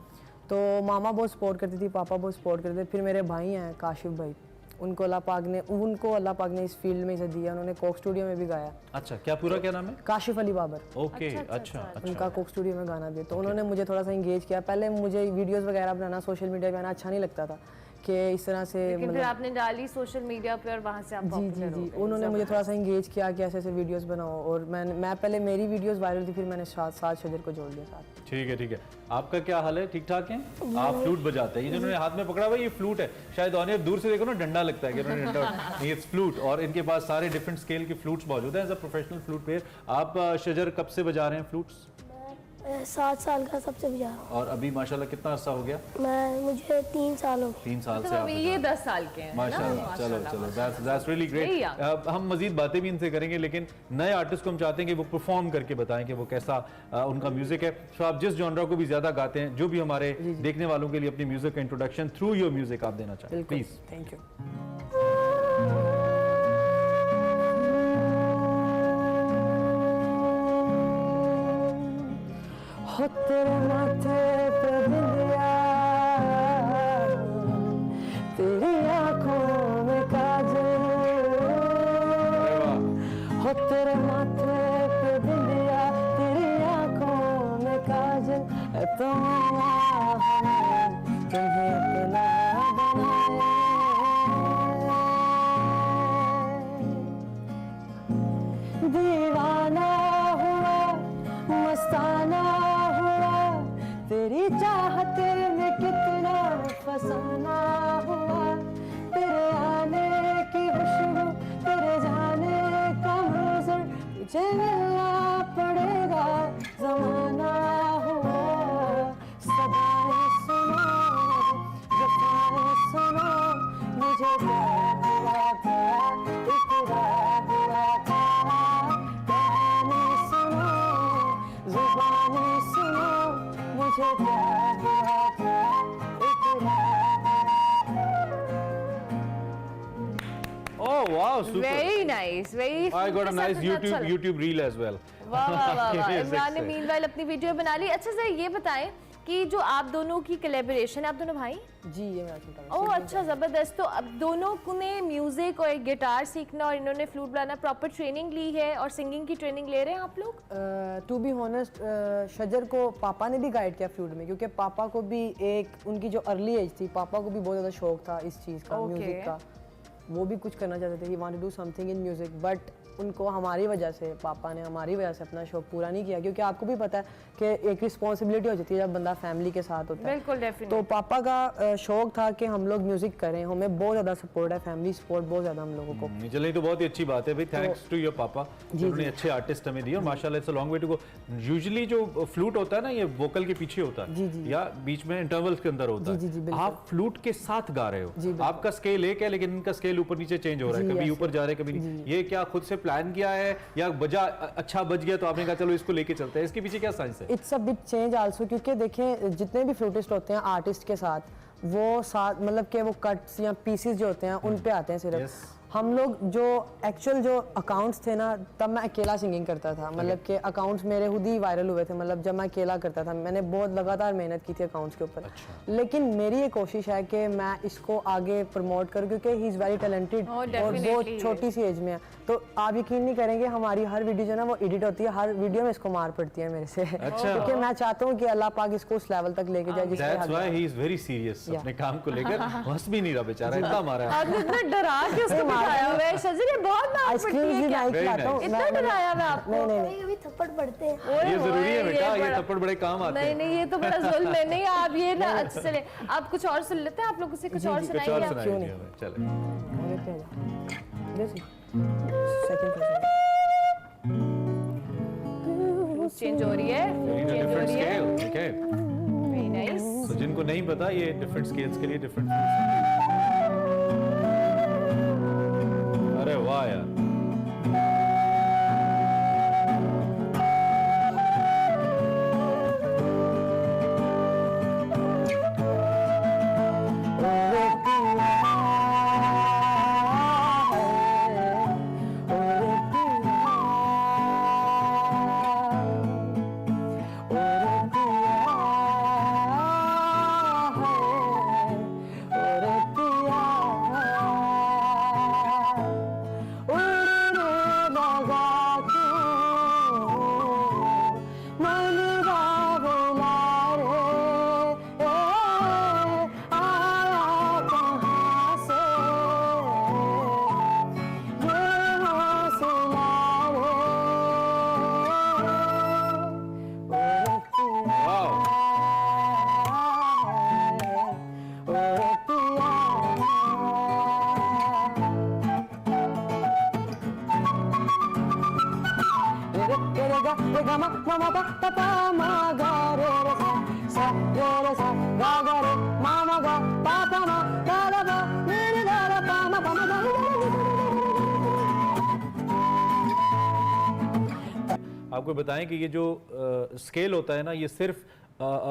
तो मामा बहुत सपोर्ट करती थी, पापा बहुत सपोर्ट करते थे। फिर मेरे भाई हैं काशिफ भाई, उनको अल्लाह पाक ने इस फील्ड में इसे दिया, उन्होंने कोक स्टूडियो में भी गाया। अच्छा, क्या नाम है? काशिफ अली बाबर। ओके, अच्छा। उनका कोक स्टूडियो में गाना दिया, तो उन्होंने मुझे थोड़ा सा इंगेज किया। पहले मुझे वीडियोस वगैरह बनाना, सोशल मीडिया पे आना अच्छा नहीं लगता था कि इस तरह से, मतलब आपने डाली सोशल मीडिया पे और वहाँ से आप पॉपुलर हो गए। उन्होंने मुझे थोड़ा सा इंगेज किया कि ऐसे वीडियोस बनाओ, और मैं पहले मेरी वीडियोस वायरल थी, फिर मैंने साथ शजर को जोड़ लिया साथ। ठीक है। आपका क्या हाल है? ठीक ठाक है? आप फ्लूट बजाते हैं? ये जिन्होंने हाथ में पकड़ा हुआ ये फ्लूट है, शायद ऑन दूर से देखो ना डंडा लगता है कि इन्होंने डंडा, ये फ्लूट, और इनके पास सारे डिफरेंट स्केल के फ्लूट्स मौजूद हैं as a professional flute player. आप शजर कब से बजा रहे हैं फ्लूट्स? 7 साल का सबसे बजा रहा हूँ। और अभी माशाल्लाह कितना अर्सा हो गया? मुझे 3 साल हो गए। 3 साल तो से आप ये 10 साल के हैं माशाल्लाह। चलो दैट्स रियली ग्रेट। हम मजीद बातें भी इनसे करेंगे, लेकिन नए आर्टिस्ट को हम चाहते हैं कि वो परफॉर्म करके बताएं कि वो कैसा उनका म्यूजिक है। तो आप जिस जॉनरा को भी ज्यादा गाते हैं, जो भी हमारे देखने वालों के लिए अपनी म्यूजिक का इंट्रोडक्शन थ्रू योर म्यूजिक आप देना चाहें, प्लीज। Thank you. हो तेरे माथे पे बिंदिया, तेरी आंखों में काजल, हो तेरे माथे पे बिंदिया, तेरी आंखों में काजल, तुम्हें अपना बनाए, दीवाना हुआ मस्ताना, तेरी चाहत में कितना फसाना हुआ, तेरे आने की खुशबू, तेरे जाने का मंजर, तुझे मिलना पड़ेगा जमाना हुआ। सदाएं सुनो, वफाएं सुनो, मुझे प्यार हुआ था, इकरार हुआ था, कहानी सुनो, जुबानी सुनो, मुझे प्यार हुआ था, Oh wow, super. Very nice, very. I got a nice YouTube reel as well. वाह। इमरान ने मीनवाइल अपनी वीडियो बना ली। अच्छा सर ये बताएं कि जो आप दोनों की कोलैबोरेशन है, आप दोनों भाई? जी, ये मेरा छोटा भाई। ओह अच्छा, जबरदस्त। तो अब दोनों ने म्यूजिक और गिटार सीखना और इन्होंने फ्लूट बजाना, प्रॉपर ट्रेनिंग ली है और सिंगिंग की ट्रेनिंग ले रहे हैं आप लोग? टू बी ऑनेस्ट, शजर को पापा ने भी गाइड किया फ्लूट में, क्योंकि पापा को भी एक उनकी जो अर्ली एज थी, पापा को भी बहुत ज़्यादा शौक था इस चीज़ का, म्यूज़िक का। वो भी कुछ करना चाहते थे, he wanted to do something in music, but उनको हमारी वजह से, पापा ने हमारी वजह से अपना शौक पूरा नहीं किया, क्योंकि आपको भी पता है कि एक रिस्पॉन्सिबिलिटी हो जाती है जब बंदा फैमिली के साथ होता है। बिल्कुल, डेफिनेटली। तो पापा का शौक था कि हम लोग म्यूजिक करें, हमें बहुत ज़्यादा सपोर्ट है, फैमिली सपोर्ट बहुत ज़्यादा हम लोगों को। चलिए, तो बहुत ही अच्छी बात है भाई, थैंक्स टू योर पापा जिन्होंने अच्छे आर्टिस्ट हमें दिए, और माशाल्लाह it's a long way to go. Usually जो फ्लूट होता है ना, ये वोकल के पीछे होता है या बीच में इंटरवल्स के अंदर होता है, आप फ्लूट के साथ गा रहे हो, आपका स्केल एक है लेकिन इनका स्केल ऊपर नीचे चेंज हो रहा है, कभी ऊपर जा रहे हैं कभी नहीं। ये क्या खुद से प्लान किया है या बजा अच्छा बज गया तो आपने कहा चलो इसको लेके चलते हैं? इसके पीछे क्या साइंस है? It's a big change also, क्योंकि देखें जितने भी फ्लूटिस्ट होते हैं आर्टिस्ट के साथ, वो साथ मतलब कि वो कट्स या पीसेस जो होते हैं उन पे आते हैं सिर्फ। हम लोग जो एक्चुअल जो अकाउंट्स थे ना, तब मैं अकेला सिंगिंग करता था, मतलब कि अकाउंट्स मेरे खुद ही वायरल हुए थे, मतलब जब मैं अकेला करता था, मैंने बहुत लगातार मेहनत की थी अकाउंट्स के ऊपर। लेकिन मेरी ये कोशिश है कि मैं इसको आगे प्रमोट करूँ, क्योंकि ही इज़ वेरी टैलेंटेड और बहुत छोटी सी एज में है, तो आप यकीन नहीं करेंगे हमारी हर वीडियो जो है ना वो एडिट होती है, हर वीडियो में इसको मार पड़ती है मेरे से। अच्छा। क्योंकि मैं चाहता हूँ कि अल्लाह पाक इसको उस लेवल तक लेके जाए जिसके That's हद why है। he is very serious अपने काम को लेकर, हंस भी नहीं रहा बेचारा, इतना मारा है। आपने इतना डरा के उसको बिठाया हुआ है शजर, ये बहुत मार आइसक्रीम पड़ती भी है क्या? मैं खिलाता हूँ। इतना डराया मैं आपको? नहीं नहीं कभी कभी थप्पड़ पड़ते हैं। ओए ये जरूरी है ओए, बेटा, ये बड़ा- थप्पड़ बड़े काम आते नहीं हैं। नहीं, ये तो बड़ा जुल्म है। नहीं आप ये ना, अच्छा चले आप कुछ और सुन लेते हैं, आप लोग उसे कुछ और कुछ सुनाइए और आप। सुनाइए जी हमें, चले। चेंज हो रही है, चेंज हो डिफरेंट रही है। Scale, okay? Very nice. तो जिनको नहीं पता, ये डिफरेंट स्केल्स के लिए डिफरेंट। अरे वाह यार, आपको बताएं कि ये जो स्केल होता है ना, ये सिर्फ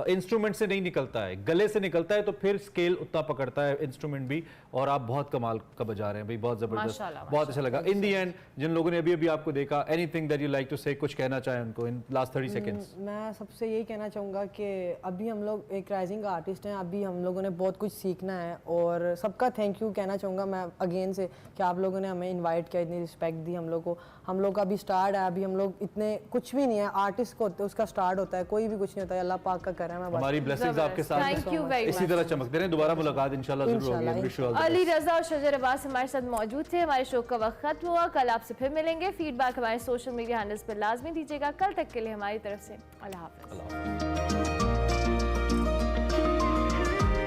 इंस्ट्रूमेंट से नहीं निकलता है, गले से निकलता है, तो फिर स्केल उतना पकड़ता है इंस्ट्रूमेंट भी। और आप बहुत कमाल का बजा रहे हैं भाई, बहुत जबरदस्त, माशाल्लाह, बहुत अच्छा लगा। इन दी एंड जिन लोगों ने अभी अभी आपको देखा, anything that you like to say, कुछ कहना चाहें उनको इन लास्ट 30 सेकंड्स? मैं सबसे यही कहना चाहूँगा कि अभी हम लोग एक राइजिंग आर्टिस्ट हैं, अभी हम लोगों ने बहुत कुछ सीखना है और सबका थैंक यू कहना चाहूँगा मैं अगेन से कि आप लोगों ने हमें इनवाइट किया, इतनी रिस्पेक्ट दी हम लोग को। हम लोग का अभी स्टार्ट है, अभी हम लोग इतने कुछ भी नहीं है, आर्टिस्ट को उसका स्टार्ट होता है, कोई भी कुछ नहीं होता है, अल्लाह पाक का करम है। हमारी ब्लेसिंग्स आपके साथ Thank you very इसी much. तरह चमकते रहें। दोबारा मुलाकात इंशाल्लाह जरूर होगी। इंशाल्लाह। Wish you all the Ali best. रजा और शजर अब्बास हमारे साथ मौजूद थे। हमारे शो का वक्त खत्म हुआ, कल आपसे फिर मिलेंगे। फीडबैक हमारे सोशल मीडिया हैंडल्स पर लाजमी दीजिएगा। कल तक के लिए हमारी तरफ से अल्लाह हाफ़िज़।